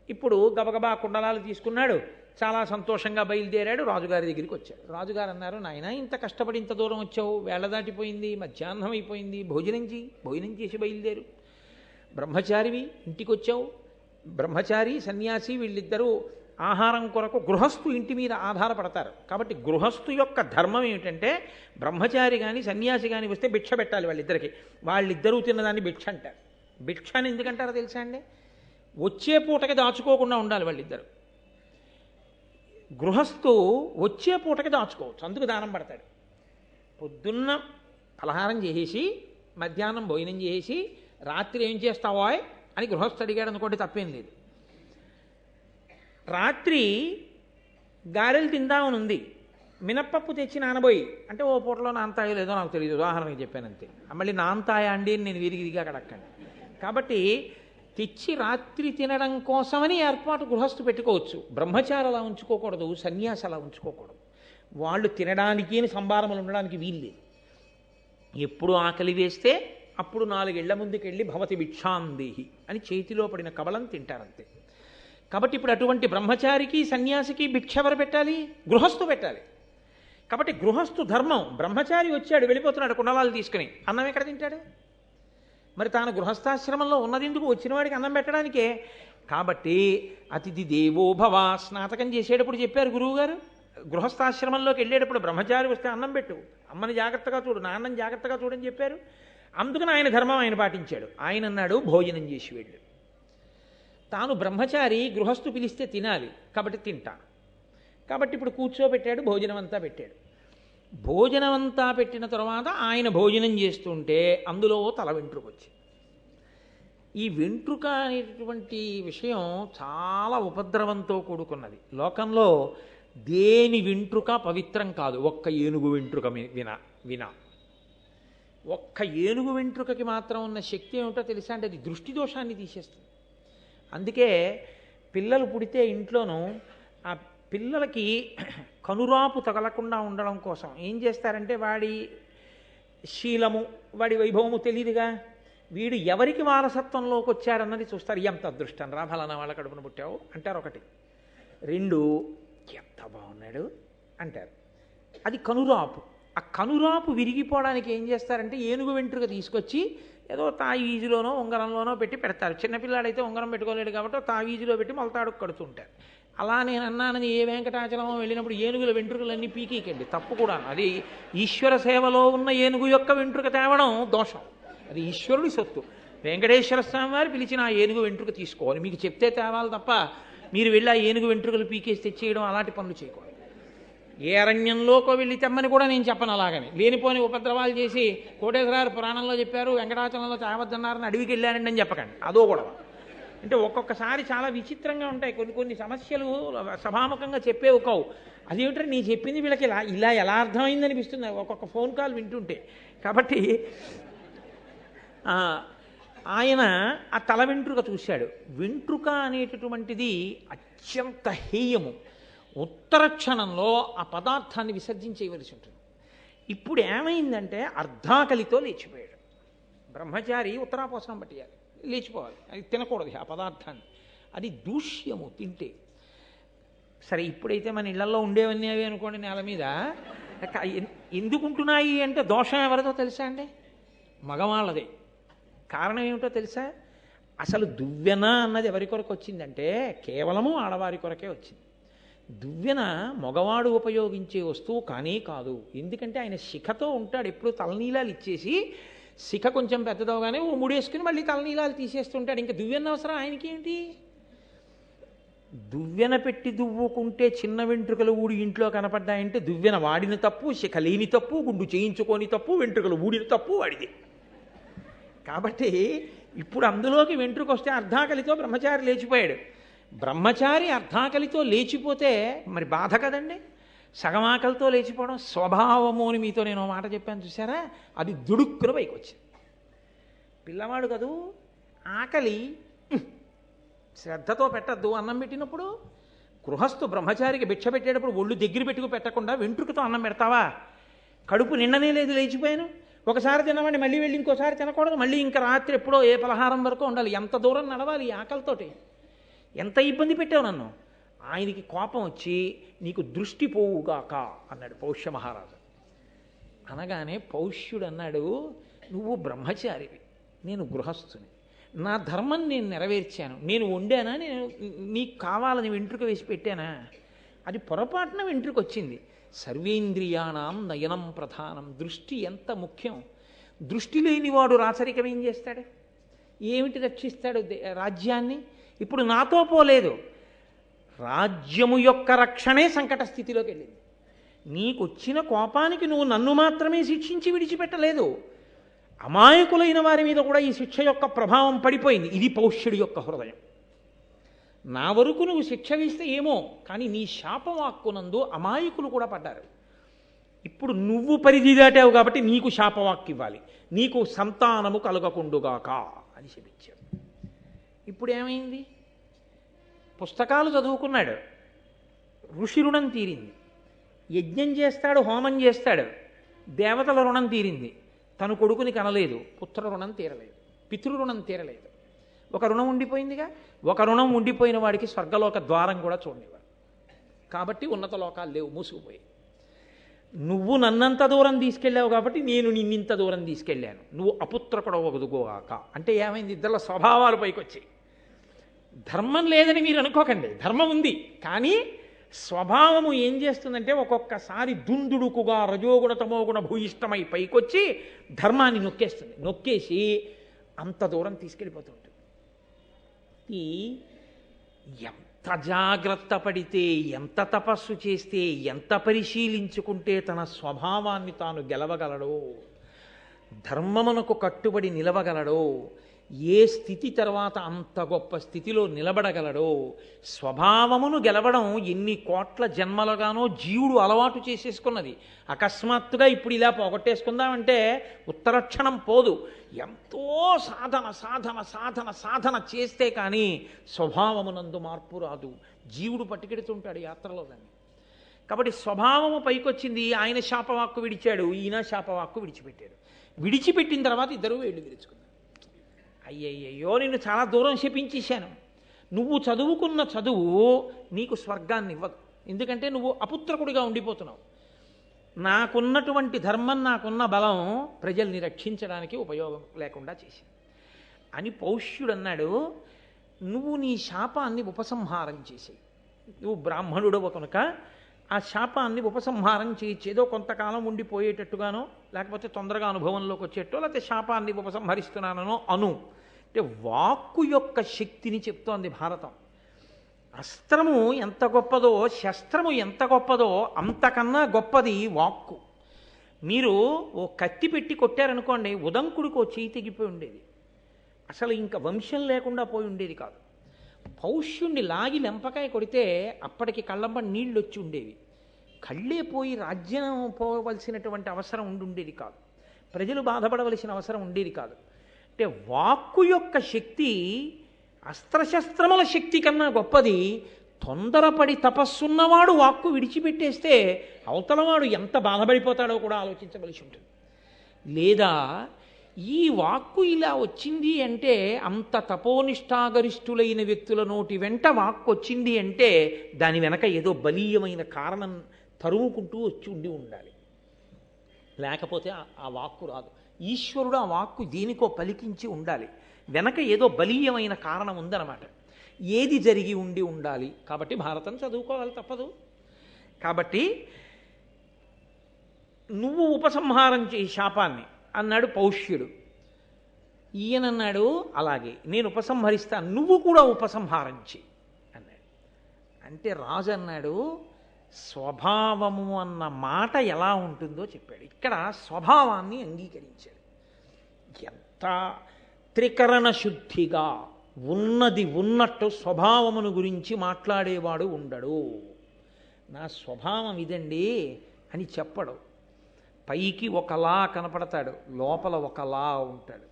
ఇప్పుడు గబగబా కుండలాలు తీసుకున్నాడు, చాలా సంతోషంగా బయలుదేరాడు. రాజుగారి దగ్గరికి వచ్చాడు. రాజుగారు అన్నారు, నాయన ఇంత కష్టపడి ఇంత దూరం వచ్చావు, వేళ దాటిపోయింది, మధ్యాహ్నం అయిపోయింది, భోజనం చేసి బయలుదేరు. బ్రహ్మచారివి, ఇంటికి వచ్చావు. బ్రహ్మచారి సన్యాసి వీళ్ళిద్దరూ ఆహారం కొరకు గృహస్థు ఇంటి మీద ఆధారపడతారు. కాబట్టి గృహస్థు యొక్క ధర్మం ఏమిటంటే బ్రహ్మచారి కానీ సన్యాసి కానీ వస్తే భిక్ష పెట్టాలి వాళ్ళిద్దరికి. వాళ్ళిద్దరూ తిన్నదాన్ని భిక్ష అంటారు. భిక్ష అని ఎందుకంటారో తెలుసా అండి? వచ్చే పూటకి దాచుకోకుండా ఉండాలి వాళ్ళిద్దరు. గృహస్థు వచ్చే పూటకి దాచుకోవచ్చు, అందుకు దానం పడతాడు. పొద్దున్న పలహారం చేసేసి మధ్యాహ్నం భోజనం చేసి రాత్రి ఏం చేస్తావో అని గృహస్థు అడిగాడు అనుకోండి, తప్పేం లేదు. రాత్రి గారెలు తిందామని ఉంది, మినప్పప్పు తెచ్చి నానబోయి, అంటే ఓ పూటలో నానతాయో లేదో నాకు తెలియదు, ఉదాహరణకి చెప్పానంతే. మళ్ళీ నానతాయా అండి అని నేను విరిగి అక్కడ అక్కండి. కాబట్టి తెచ్చి రాత్రి తినడం కోసమని ఏర్పాటు గృహస్థు పెట్టుకోవచ్చు. బ్రహ్మచారి అలా ఉంచుకోకూడదు, సన్యాసి అలా ఉంచుకోకూడదు. వాళ్ళు తినడానికి అని సంభారములు ఉండడానికి వీల్లేదు. ఎప్పుడు ఆకలి వేస్తే అప్పుడు 4 ఇళ్ల ముందుకెళ్ళి భవతి భిక్షాందేహి అని చేతిలో పడిన కబలం తింటారంతే. కాబట్టి ఇప్పుడు అటువంటి బ్రహ్మచారికి సన్యాసికి భిక్ష ఎవరు పెట్టాలి? గృహస్థు పెట్టాలి. కాబట్టి గృహస్థు ధర్మం. బ్రహ్మచారి వచ్చాడు, వెళ్ళిపోతున్నాడు కుండలాలు తీసుకుని, అన్నం ఎక్కడ తింటాడు? మరి తాను గృహస్థాశ్రమంలో ఉన్నదెందుకు? వచ్చిన వాడికి అన్నం పెట్టడానికే. కాబట్టి అతిథి దేవో భవ స్నాతకం చేసేటప్పుడు చెప్పారు గురువుగారు. గృహస్థాశ్రమంలోకి వెళ్ళేటప్పుడు బ్రహ్మచారి వస్తే అన్నం పెట్టు, అమ్మని జాగ్రత్తగా చూడు, నాన్నని జాగ్రత్తగా చూడని చెప్పారు. అందుకని ఆయన ధర్మం ఆయన పాటించాడు. ఆయన అన్నాడు భోజనం చేసి వెళ్ళు. తాను బ్రహ్మచారి, గృహస్థు పిలిస్తే తినాలి కాబట్టి తింటా. కాబట్టి ఇప్పుడు కూర్చోబెట్టాడు, భోజనం అంతా పెట్టాడు. భోజనం అంతా పెట్టిన తర్వాత ఆయన భోజనం చేస్తుంటే అందులో తల వెంట్రుక వచ్చింది. ఈ వెంట్రుక అనేటటువంటి విషయం చాలా ఉపద్రవంతో కూడుకున్నది. లోకంలో దేని వెంట్రుక పవిత్రం కాదు, ఒక్క ఏనుగు వెంట్రుక వినా. ఒక్క ఏనుగు వెంట్రుకకి మాత్రం ఉన్న శక్తి ఏమిటో తెలుసా అంటే అది దృష్టి దోషాన్ని తీసేస్తుంది. అందుకే పిల్లలు పుడితే ఇంట్లోనూ ఆ పిల్లలకి కనురాపు తగలకుండా ఉండడం కోసం ఏం చేస్తారంటే వాడి శీలము, వాడి వైభవము తెలియదుగా, వీడు ఎవరికి వారసత్వంలోకి వచ్చాడన్నది చూస్తారు. ఎంత అదృష్టం రా ఫలానా వాళ్ళ కడుపున పుట్టావు అంటారు ఒకటి. రెండు, ఎంత బాగున్నాడు అంటారు. అది కనురాపు. ఆ కనురాపు విరిగిపోవడానికి ఏం చేస్తారంటే ఏనుగు వెంట్రుక తీసుకొచ్చి ఏదో తావీజులోనో ఉంగరంలోనో పెట్టి పెడతారు. చిన్నపిల్లాడైతే ఉంగరం పెట్టుకోలేడు కాబట్టి తావీజులో పెట్టి మొలతాడుకు కడుతుంటారు. అలా నేను అన్నానని ఏ వెంకటాచలమో వెళ్ళినప్పుడు ఏనుగుల వెంట్రుకలన్నీ పీకీకండి, తప్పు కూడా. అది ఈశ్వర సేవలో ఉన్న ఏనుగు యొక్క వెంట్రుక తేవడం దోషం, అది ఈశ్వరుడి సొత్తు. వెంకటేశ్వర స్వామి వారు పిలిచిన ఆ ఏనుగు వెంట్రుక తీసుకోవాలి, మీకు చెప్తే తేవాలి తప్ప మీరు వెళ్ళి ఆ ఏనుగు వెంట్రుకలు పీకేసి తెచ్చేయడం అలాంటి పనులు చేయకూడదు. ఏ అరణ్యంలోకో వెళ్ళి తెమ్మని కూడా నేను చెప్పను. అలాగని లేనిపోని ఉపద్రవాలు చేసి కోటేశ్వరారు పురాణంలో చెప్పారు వెంకటాచలంలో చావద్దన్నారని అడవికి వెళ్ళారండి అని చెప్పకండి, అదో గొడవ. అంటే ఒక్కొక్కసారి చాలా విచిత్రంగా ఉంటాయి కొన్ని సమస్యలు, సభాముఖంగా చెప్పేవి కావు. అదేమిటంటే నీ చెప్పింది వీళ్ళకి ఇలా ఎలా అర్థమైంది అనిపిస్తుంది ఒక్కొక్క ఫోన్ కాల్ వింటుంటే. కాబట్టి ఆయన ఆ తల వెంట్రుక చూశాడు. వెంట్రుక అనేటటువంటిది అత్యంత హేయము. ఉత్తర క్షణంలో ఆ పదార్థాన్ని విసర్జించేయవలసి ఉంటుంది. ఇప్పుడు ఏమైందంటే అర్ధాకలితో లేచిపోయాడు బ్రహ్మచారి. ఉత్తరాపోసనం పట్టేయాలి, లేచిపోవాలి, అది తినకూడదు ఆ పదార్థాన్ని, అది దూష్యము తింటే. సరే ఇప్పుడైతే మన ఇళ్లలో ఉండేవన్నీ అవి అనుకోండి నేల మీద. ఎందుకుంటున్నాయి అంటే దోషం ఎవరిదో తెలుసా అండి? మగవాళ్ళదే. కారణం ఏమిటో తెలుసా? అసలు దువ్వెన అన్నది ఎవరి కొరకు వచ్చిందంటే కేవలము ఆడవారి కొరకే వచ్చింది. దువ్వెన మగవాడు ఉపయోగించే వస్తువు కానీ కాదు. ఎందుకంటే ఆయన శిఖతో ఉంటాడు, ఎప్పుడు తలనీలాలు ఇచ్చేసి శిఖ కొంచెం పెద్దదవగానే ఓ ముడేసుకుని మళ్ళీ తలనీలాలు తీసేస్తుంటాడు. ఇంకా దువ్వెన అవసరం ఆయనకి ఏంటి? దువ్వెన పెట్టి దువ్వుకుంటే చిన్న వెంట్రుకలు ఊడి ఇంట్లో కనపడ్డాయంటే దువ్వెన వాడిన తప్పు, శిఖ లేని తప్పు, గుండు చేయించుకొని తప్పు, వెంట్రుకలు ఊడిన తప్పు వాడిది. కాబట్టి ఇప్పుడు అందులోకి వెంట్రుక వస్తే అర్ధాకలితో బ్రహ్మచారి లేచిపోయాడు. బ్రహ్మచారి అర్ధాకలితో లేచిపోతే మరి బాధ కదండి. సగమాకలితో లేచిపోవడం స్వభావము అని మీతో నేను మాట చెప్పాను చూసారా, అది దుడుక్కున పైకి వచ్చింది. పిల్లవాడు కదూ, ఆకలి శ్రద్ధతో పెట్టద్దు. అన్నం పెట్టినప్పుడు గృహస్థు బ్రహ్మచారికి భిక్ష పెట్టేటప్పుడు ఒళ్ళు దగ్గర పెట్టుకు పెట్టకుండా వెంట్రుకతో అన్నం పెడతావా? కడుపు నిండనే లేదు, లేచిపోయాను. ఒకసారి తినవండి, మళ్ళీ వెళ్ళి ఇంకోసారి తినకూడదు, మళ్ళీ ఇంకా రాత్రి ఎప్పుడో ఏ పలహారం వరకు ఉండాలి. ఎంత దూరం నడవాలి ఈ ఆకలితోటి? ఎంత ఇబ్బంది పెట్టావు నన్ను. ఆయనకి కోపం వచ్చి నీకు దృష్టి పోవుగాక అన్నాడు పౌష్య మహారాజు. అనగానే పౌష్యుడు అన్నాడు, నువ్వు బ్రహ్మచారివి, నేను గృహస్థుని, నా ధర్మం నేను నెరవేర్చాను. నేను వండానా? నేను నీకు కావాలని వెంట్రుక వేసి పెట్టానా? అది పొరపాటున వెంట్రుక వచ్చింది. సర్వేంద్రియాణం నయనం ప్రధానం. దృష్టి ఎంత ముఖ్యం. దృష్టి లేనివాడు రాచరికం ఏం చేస్తాడు? ఏమిటి రక్షిస్తాడు రాజ్యాన్ని? ఇప్పుడు నాతో పోలేదు. రాజ్యము యొక్క రక్షణే సంకట స్థితిలోకి వెళ్ళింది. నీకు వచ్చిన కోపానికి నువ్వు నన్ను మాత్రమే శిక్షించి విడిచిపెట్టలేదు, అమాయకులైన వారి మీద కూడా ఈ శిక్ష యొక్క ప్రభావం పడిపోయింది. ఇది పౌష్యుడి యొక్క హృదయం. నా వరకు నువ్వు శిక్ష వేస్తే ఏమో, కానీ నీ శాపవాక్కునందు అమాయకులు కూడా పడ్డారు. ఇప్పుడు నువ్వు పరిధి దాటావు కాబట్టి నీకు శాపవాక్కు ఇవ్వాలి, నీకు సంతానము కలగకుండుగాక అని శపించాడు. ఇప్పుడు ఏమైంది? పుస్తకాలు చదువుకున్నాడు, ఋషి రుణం తీరింది, యజ్ఞం చేస్తాడు, హోమం చేస్తాడు, దేవతల రుణం తీరింది. తను కొడుకుని కనలేదు, పుత్ర రుణం తీరలేదు, పితృ రుణం తీరలేదు. ఒక రుణం ఉండిపోయిందిగా. ఒక రుణం ఉండిపోయిన వాడికి స్వర్గలోక ద్వారం కూడా చూడనివ్వరు. కాబట్టి ఉన్నత లోకాలు లేవు, మూసుకుపోయి. నువ్వు నన్నంత దూరం తీసుకెళ్ళావు కాబట్టి నేను నిన్నింత దూరం తీసుకెళ్ళాను, నువ్వు అపుత్రకుడవదుగోగాక. అంటే ఏమైంది? ఇద్దరు స్వభావాలు పైకొచ్చాయి. ధర్మం లేదని మీరు అనుకోకండి, ధర్మం ఉంది. కానీ స్వభావము ఏం చేస్తుందంటే ఒక్కొక్కసారి దుందుడుకుగా రజోగుణ తమోగుణ భూయిష్టమై పైకొచ్చి ధర్మాన్ని నొక్కేస్తుంది. నొక్కేసి అంత దూరం తీసుకెళ్ళిపోతుంటుంది. ఈ ఎంత జాగ్రత్త పడితే, ఎంత తపస్సు చేస్తే, ఎంత పరిశీలించుకుంటే తన స్వభావాన్ని తాను గెలవగలడో, ధర్మమునకు కట్టుబడి నిలవగలడో, ఏ స్థితి తర్వాత అంత గొప్ప స్థితిలో నిలబడగలడో. స్వభావమును గెలవడం ఎన్ని కోట్ల జన్మలుగానో జీవుడు అలవాటు చేసేసుకున్నది. అకస్మాత్తుగా ఇప్పుడు ఇలా పోగొట్టేసుకుందామంటే ఉత్తరక్షణం పోదు. ఎంతో సాధన సాధన సాధన సాధన చేస్తే కానీ స్వభావమునందు మార్పు రాదు. జీవుడు పట్టుకెడుతుంటాడు యాత్రలో దాన్ని. కాబట్టి స్వభావము పైకొచ్చింది. ఆయన శాపవాక్కు విడిచాడు, ఈయన శాపవాక్కు విడిచిపెట్టాడు. విడిచిపెట్టిన తర్వాత ఇద్దరూ వేళ్ళు విరుచుకున్నారు. అయ్యయ్యో, నిన్ను చాలా దూరం శపించేశాను. నువ్వు చదువుకున్న చదువు నీకు స్వర్గాన్ని ఇవ్వదు. ఎందుకంటే నువ్వు అపుత్రకుడిగా ఉండిపోతున్నావు. నాకున్నటువంటి ధర్మం, నాకున్న బలం ప్రజల్ని రక్షించడానికి ఉపయోగం లేకుండా చేసింది అని పౌష్యుడు అన్నాడు. నువ్వు నీ శాపాన్ని ఉపసంహారం చేసేయి. నువ్వు బ్రాహ్మణుడవు కనుక ఆ శాపాన్ని ఉపసంహారం చేయొచ్చు. ఏదో కొంతకాలం ఉండిపోయేటట్టుగానో, లేకపోతే తొందరగా అనుభవంలోకి వచ్చేటో, లేకపోతే శాపాన్ని ఉపసంహరిస్తున్నానో అను. అంటే వాక్కు యొక్క శక్తిని చెప్తోంది భారతం. అస్త్రము ఎంత గొప్పదో, శస్త్రము ఎంత గొప్పదో అంతకన్నా గొప్పది వాక్కు. మీరు ఓ కత్తి పెట్టి కొట్టారనుకోండి, ఉదంకుడికి ఓ చేయి తెగిపోయి ఉండేది, అసలు ఇంకా వంశం లేకుండా పోయి ఉండేది కాదు. పౌష్యుణ్ణి లాగి లెంపకాయ కొడితే అప్పటికి కళ్ళంబ నీళ్ళు వచ్చి ఉండేవి. కళ్ళే పోయి రాజ్యం పోవలసినటువంటి అవసరం ఉండేది కాదు. ప్రజలు బాధపడవలసిన అవసరం ఉండేది కాదు. అంటే వాక్కు యొక్క శక్తి అస్త్రశస్త్రముల శక్తి కన్నా గొప్పది. తొందరపడి తపస్సున్నవాడు వాక్కు విడిచిపెట్టేస్తే అవతలవాడు ఎంత బాధపడిపోతాడో కూడా ఆలోచించవలసి ఉంటుంది. లేదా ఈ వాక్కు ఇలా వచ్చింది అంటే, అంత తపోనిష్టాగరిష్ఠులైన వ్యక్తుల నోటి వెంట వాక్కు వచ్చింది అంటే దాని వెనక ఏదో బలీయమైన కారణం తరుముకుంటూ వచ్చి ఉండాలి. లేకపోతే ఆ వాక్కు రాదు. ఈశ్వరుడు ఆ వాక్కు దేనికో పలికించి ఉండాలి. వెనక ఏదో బలీయమైన కారణం ఉందన్నమాట. ఏది జరిగి ఉండాలి. కాబట్టి భారతం చదువుకోవాలి, తప్పదు. కాబట్టి నువ్వు ఉపసంహారం చేయి శాపాన్ని అన్నాడు పౌష్యుడు. ఈయనన్నాడు, అలాగే నేను ఉపసంహరిస్తాను, నువ్వు కూడా ఉపసంహారం చేయి అన్నాడు. అంటే రాజు అన్నాడు, స్వభావము అన్న మాట ఎలా ఉంటుందో చెప్పాడు. ఇక్కడ స్వభావాన్ని అంగీకరించాడు. ఎంత త్రికరణ శుద్ధిగా ఉన్నది ఉన్నట్టు స్వభావమును గురించి మాట్లాడేవాడు ఉండడు. నా స్వభావం ఇదండి అని చెప్పడు. పైకి ఒకలా కనపడతాడు, లోపల ఒకలా ఉంటాడు.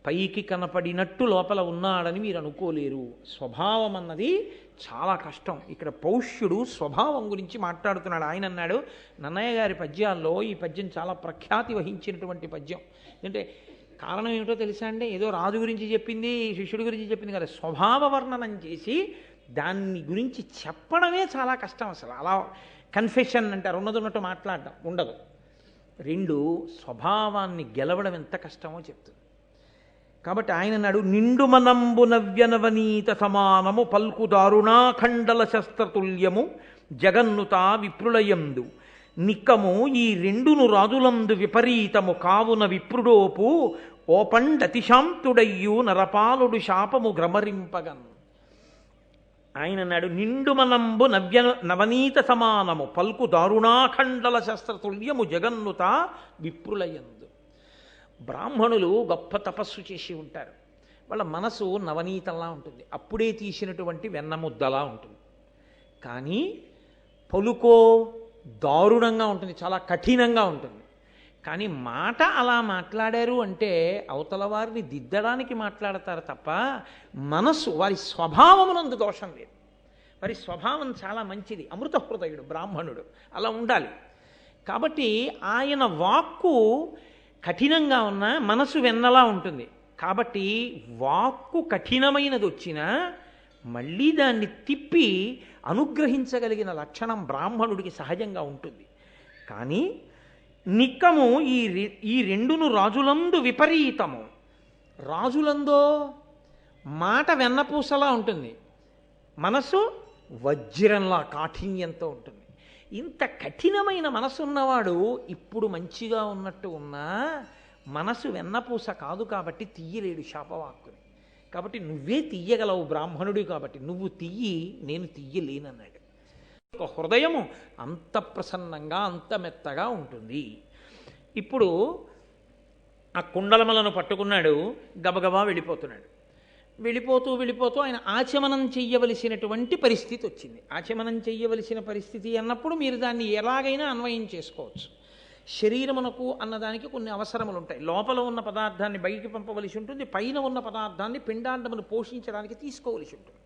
పైకి కనపడినట్టు లోపల ఉన్నాడని మీరు అనుకోలేరు. స్వభావం అన్నది చాలా కష్టం. ఇక్కడ పౌష్యుడు స్వభావం గురించి మాట్లాడుతున్నాడు. ఆయన అన్నాడు, నన్నయ్య గారి పద్యాల్లో ఈ పద్యం చాలా ప్రఖ్యాతి వహించినటువంటి పద్యం. అంటే కారణం ఏమిటో తెలుసా అండి? ఏదో రాజు గురించి చెప్పింది, శిష్యుడి గురించి చెప్పింది కదా, స్వభావ వర్ణనం చేసి దాన్ని గురించి చెప్పడమే చాలా కష్టం. అసలు అలా కన్ఫెషన్ అంటారు, ఉన్నట్టు మాట్లాడడం ఉండదు. రెండు, స్వభావాన్ని గెలవడం ఎంత కష్టమో చెప్తుంది. కాబట్టి ఆయన అన్నాడు, నిండు మనంబు నవ్యనవనీత సమానము పల్కు దారుణాఖండల శస్త్రతుల్యము జగన్నుత విప్రులయందు నిక్కము ఈ రెండును రాజులందు విపరీతము కావున విప్రుడోపు ఓపండతిశాంతుడయ్యు నరపాలుడు శాపము గ్రమరింపగన్. ఆయన అన్నాడు, నిండు మనంబు నవనీత సమానము పల్కు దారుణాఖండల శస్త్రతుల్యము జగన్నుత విప్రులయందు. బ్రాహ్మణులు గొప్ప తపస్సు చేసి ఉంటారు. వాళ్ళ మనసు నవనీతంలా ఉంటుంది, అప్పుడే తీసినటువంటి వెన్నముద్దలా ఉంటుంది. కానీ పలుకో దారుణంగా ఉంటుంది, చాలా కఠినంగా ఉంటుంది. కానీ మాట అలా మాట్లాడారు అంటే అవతల వారిని దిద్దడానికి మాట్లాడతారు తప్ప మనస్సు, వారి స్వభావమునందు దోషం లేదు. వారి స్వభావం చాలా మంచిది. అమృత హృదయుడు బ్రాహ్మణుడు, అలా ఉండాలి. కాబట్టి ఆయన వాక్కు కఠినంగా ఉన్న మనసు వెన్నలా ఉంటుంది. కాబట్టి వాక్కు కఠినమైనది వచ్చినా మళ్ళీ దాన్ని తిప్పి అనుగ్రహించగలిగిన లక్షణం బ్రాహ్మణుడికి సహజంగా ఉంటుంది. కానీ నిక్కము ఈ రెండును రాజులందు విపరీతము. రాజులందో మాట వెన్నపూసలా ఉంటుంది, మనసు వజ్రంలా కాఠిన్యంతో ఉంటుంది. ఇంత కఠినమైన మనసు ఉన్నవాడు ఇప్పుడు మంచిగా ఉన్నట్టు ఉన్నా మనసు వెన్నపూస కాదు కాబట్టి తీయలేడు శాపవాక్కుని. కాబట్టి నువ్వే తీయగలవు బ్రాహ్మణుడు కాబట్టి నువ్వు తీయి, నేను తీయలేనన్నాడు. ఒక హృదయము అంత ప్రసన్నంగా అంత మెత్తగా ఉంటుంది. ఇప్పుడు ఆ కుండలమలను పట్టుకున్నాడు, గబగబా వెళ్ళిపోతున్నాడు. వెళ్ళిపోతూ ఆయన ఆచమనం చెయ్యవలసినటువంటి పరిస్థితి వచ్చింది. ఆచమనం చెయ్యవలసిన పరిస్థితి అన్నప్పుడు మీరు దాన్ని ఎలాగైనా అన్వయం చేసుకోవచ్చు. శరీరమునకు అన్నదానికి కొన్ని అవసరములు ఉంటాయి. లోపల ఉన్న పదార్థాన్ని బయటికి పంపవలసి ఉంటుంది, పైన ఉన్న పదార్థాన్ని పిండాండమును పోషించడానికి తీసుకోవలసి ఉంటుంది.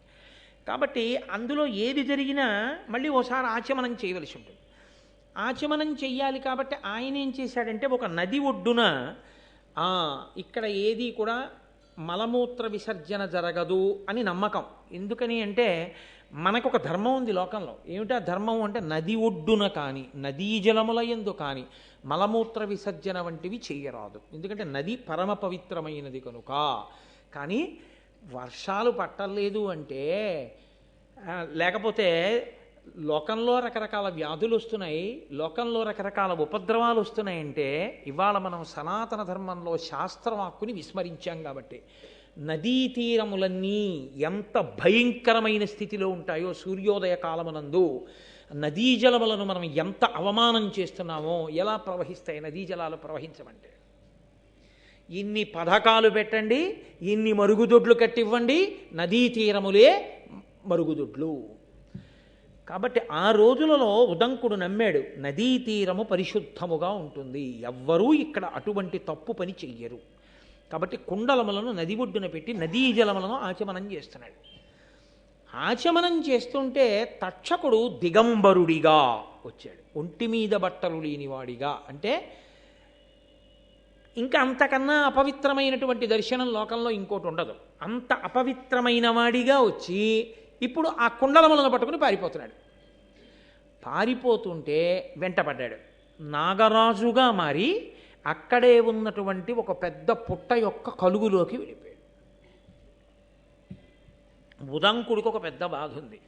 కాబట్టి అందులో ఏది జరిగినా మళ్ళీ ఓసారి ఆచమనం చేయవలసి ఉంటుంది. ఆచమనం చెయ్యాలి కాబట్టి ఆయన ఏం చేశాడంటే ఒక నది ఒడ్డున ఇక్కడ ఏది కూడా మలమూత్ర విసర్జన జరగదు అని నమ్మకం. ఎందుకని అంటే మనకు ఒక ధర్మం ఉంది లోకంలో. ఏమిటా ధర్మం అంటే నది ఒడ్డున కానీ నదీ జలముల యందు కానీ మలమూత్ర విసర్జన వంటివి చెయ్యరాదు. ఎందుకంటే నది పరమ పవిత్రమైనది కనుక. కానీ వర్షాలు పట్టలేదు అంటే లేకపోతే లోకంలో రకరకాల వ్యాధులు వస్తున్నాయి, లోకంలో రకరకాల ఉపద్రవాలు వస్తున్నాయంటే ఇవాళ మనం సనాతన ధర్మంలో శాస్త్రవాక్కుని విస్మరించాం కాబట్టి నదీ తీరములన్నీ ఎంత భయంకరమైన స్థితిలో ఉంటాయో సూర్యోదయ కాలమునందు నదీ జలములను మనం ఎంత అవమానం చేస్తున్నామో, ఎలా ప్రవహిస్తాయి నదీ జలాలు ప్రవహించమంటే. ఇన్ని పథకాలు పెట్టండి, ఇన్ని మరుగుదొడ్లు కట్టివ్వండి, నదీ తీరములే మరుగుదొడ్లు. కాబట్టి ఆ రోజులలో ఉదంకుడు నమ్మాడు నదీ తీరము పరిశుద్ధముగా ఉంటుంది, ఎవ్వరూ ఇక్కడ అటువంటి తప్పు పని చెయ్యరు. కాబట్టి కుండలములను నది ఒడ్డున పెట్టి నదీ జలములను ఆచమనం చేస్తున్నాడు. ఆచమనం చేస్తుంటే తక్షకుడు దిగంబరుడిగా వచ్చాడు, ఒంటి మీద బట్టలు లేనివాడిగా. అంటే ఇంకా అంతకన్నా అపవిత్రమైనటువంటి దర్శనం లోకంలో ఇంకోటి ఉండదు. అంత అపవిత్రమైన వాడిగా వచ్చి ఇప్పుడు ఆ కుండలములను పట్టుకుని పారిపోతున్నాడు. పారిపోతుంటే వెంటపడ్డాడు. నాగరాజుగా మారి అక్కడే ఉన్నటువంటి ఒక పెద్ద పుట్ట యొక్క కలుగులోకి వెళ్ళిపోయాడు. ఉదంకుడికి ఒక పెద్ద బాధ ఉంది.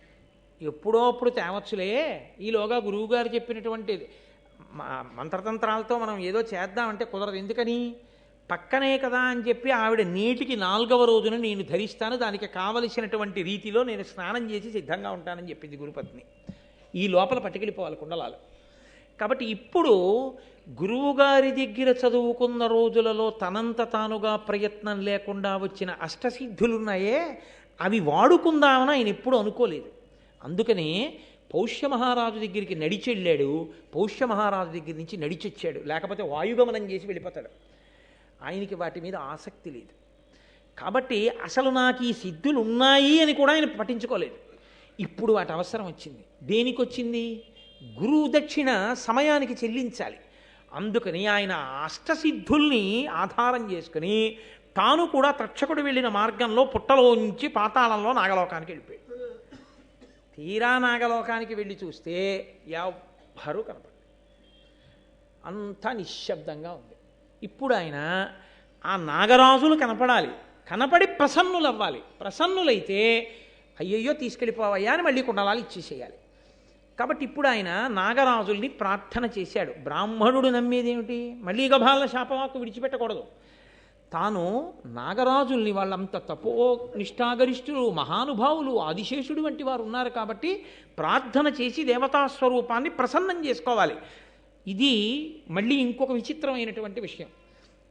ఎప్పుడో అప్పుడు తేవచ్చులే, ఈలోగా గురువుగారు చెప్పినటువంటి మంత్రతంత్రాలతో మనం ఏదో చేద్దామంటే కుదరదు. ఎందుకని? పక్కనే కదా అని చెప్పి ఆవిడ నేటికి 4వ రోజున నేను ధరిస్తాను, దానికి కావలసినటువంటి రీతిలో నేను స్నానం చేసి సిద్ధంగా ఉంటానని చెప్పింది గురుపత్ని. ఈ లోపల పట్టుకెళ్ళిపోవాలి కుండలాలు. కాబట్టి ఇప్పుడు గురువుగారి దగ్గర చదువుకున్న రోజులలో తనంత తానుగా ప్రయత్నం లేకుండా వచ్చిన అష్టసిద్ధులున్నాయే అవి వాడుకుందామని ఆయన ఎప్పుడూ అనుకోలేదు. అందుకనే పౌష్యమహారాజు దగ్గరికి నడిచెళ్ళాడు, పౌష్యమహారాజు దగ్గర నుంచి నడిచొచ్చాడు. లేకపోతే వాయుగమనం చేసి వెళ్ళిపోతాడు. ఆయనకి వాటి మీద ఆసక్తి లేదు. కాబట్టి అసలు నాకు ఈ సిద్ధులు ఉన్నాయి అని కూడా ఆయన పట్టించుకోలేదు. ఇప్పుడు వాటి అవసరం వచ్చింది. దేనికి వచ్చింది? గురువు దక్షిణ సమయానికి చెల్లించాలి. అందుకని ఆయన అష్టసిద్ధుల్ని ఆధారం చేసుకుని తాను కూడా తక్షకుడు వెళ్ళిన మార్గంలో పుట్టలోంచి పాతాళంలో నాగలోకానికి వెళ్ళిపోయాడు. తీరా నాగలోకానికి వెళ్ళి చూస్తే ఎవ్వరూ కనపడలేదు, అంతా నిశ్శబ్దంగా ఉంది. ఇప్పుడు ఆయన ఆ నాగరాజులు కనపడాలి, కనపడి ప్రసన్నులు అవ్వాలి. ప్రసన్నులైతే అయ్యయ్యో తీసుకెళ్ళిపోవయ్యా అని మళ్ళీ కుండలాలు ఇచ్చేసేయాలి. కాబట్టి ఇప్పుడు ఆయన నాగరాజుల్ని ప్రార్థన చేశాడు. బ్రాహ్మణుడు నమ్మేదేమిటి? మళ్ళీ గభాల శాపవాకు విడిచిపెట్టకూడదు. తాను నాగరాజుల్ని, వాళ్ళంత తపో నిష్ఠాగరిష్ఠులు, మహానుభావులు, ఆదిశేషుడు వంటి వారు ఉన్నారు కాబట్టి ప్రార్థన చేసి దేవతాస్వరూపాన్ని ప్రసన్నం చేసుకోవాలి. ఇది మళ్ళీ ఇంకొక విచిత్రమైనటువంటి విషయం.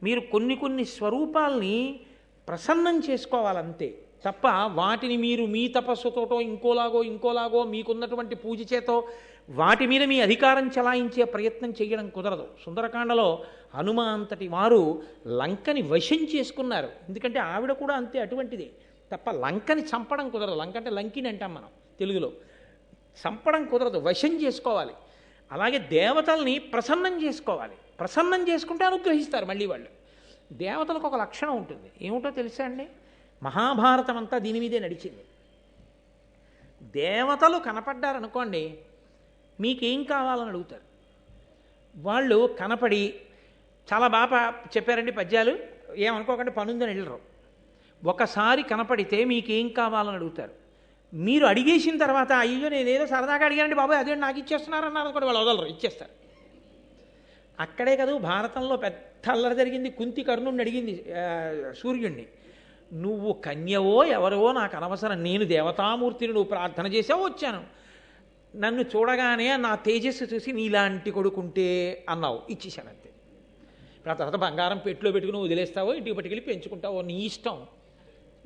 మీరు కొన్ని స్వరూపాల్ని ప్రసన్నం చేసుకోవాలంతే తప్ప వాటిని మీరు మీ తపస్సుతోటో ఇంకోలాగో మీకున్నటువంటి పూజ చేతో వాటి మీద మీ అధికారం చలాయించే ప్రయత్నం చేయడం కుదరదు. సుందరకాండలో హనుమ అంతటి వారు లంకని వశం చేసుకున్నారు. ఎందుకంటే ఆవిడ కూడా అంతే అటువంటిదే. తప్ప లంకని చంపడం కుదరదు. లంక అంటే లంకిని అంటాం మనం తెలుగులో. చంపడం కుదరదు, వశం చేసుకోవాలి. అలాగే దేవతల్ని ప్రసన్నం చేసుకోవాలి. ప్రసన్నం చేసుకుంటే అనుగ్రహిస్తారు మళ్ళీ వాళ్ళు. దేవతలకు ఒక లక్షణం ఉంటుంది, ఏమిటో తెలుసా అండి? మహాభారతం అంతా దీని మీదే నడిచింది. దేవతలు కనపడ్డారనుకోండి, మీకేం కావాలని అడుగుతారు. వాళ్ళు కనపడి చాలా బాగా చెప్పారండి పద్యాలు, ఏమనుకోకండి పనుందని వెళ్ళరు. ఒకసారి కనపడితే మీకేం కావాలని అడుగుతారు. మీరు అడిగేసిన తర్వాత అయ్యో నేనేదో సరదాగా అడిగానండి బాబాయ్ అదే నాకు ఇచ్చేస్తున్నారన్నారు అనుకోండి, వాళ్ళు వదలరు, ఇచ్చేస్తారు. అక్కడే కదా భారతంలో పెద్ద అల్లరి జరిగింది. కుంతి కర్ణుడిని అడిగింది సూర్యుడిని, నువ్వు కన్యవో ఎవరో నాకు అనవసరం, నేను దేవతామూర్తిని, నువ్వు ప్రార్థన చేసావో వచ్చాను, నన్ను చూడగానే నా తేజస్సు చూసి నీలాంటి కొడుకుంటే అన్నావు, ఇచ్చేసాను అంతే. ఇప్పుడు ఆ తర్వాత బంగారం పెట్టులో పెట్టుకుని వదిలేస్తావో ఇంటికి పట్టుకెళ్ళి పెంచుకుంటావో నీ ఇష్టం,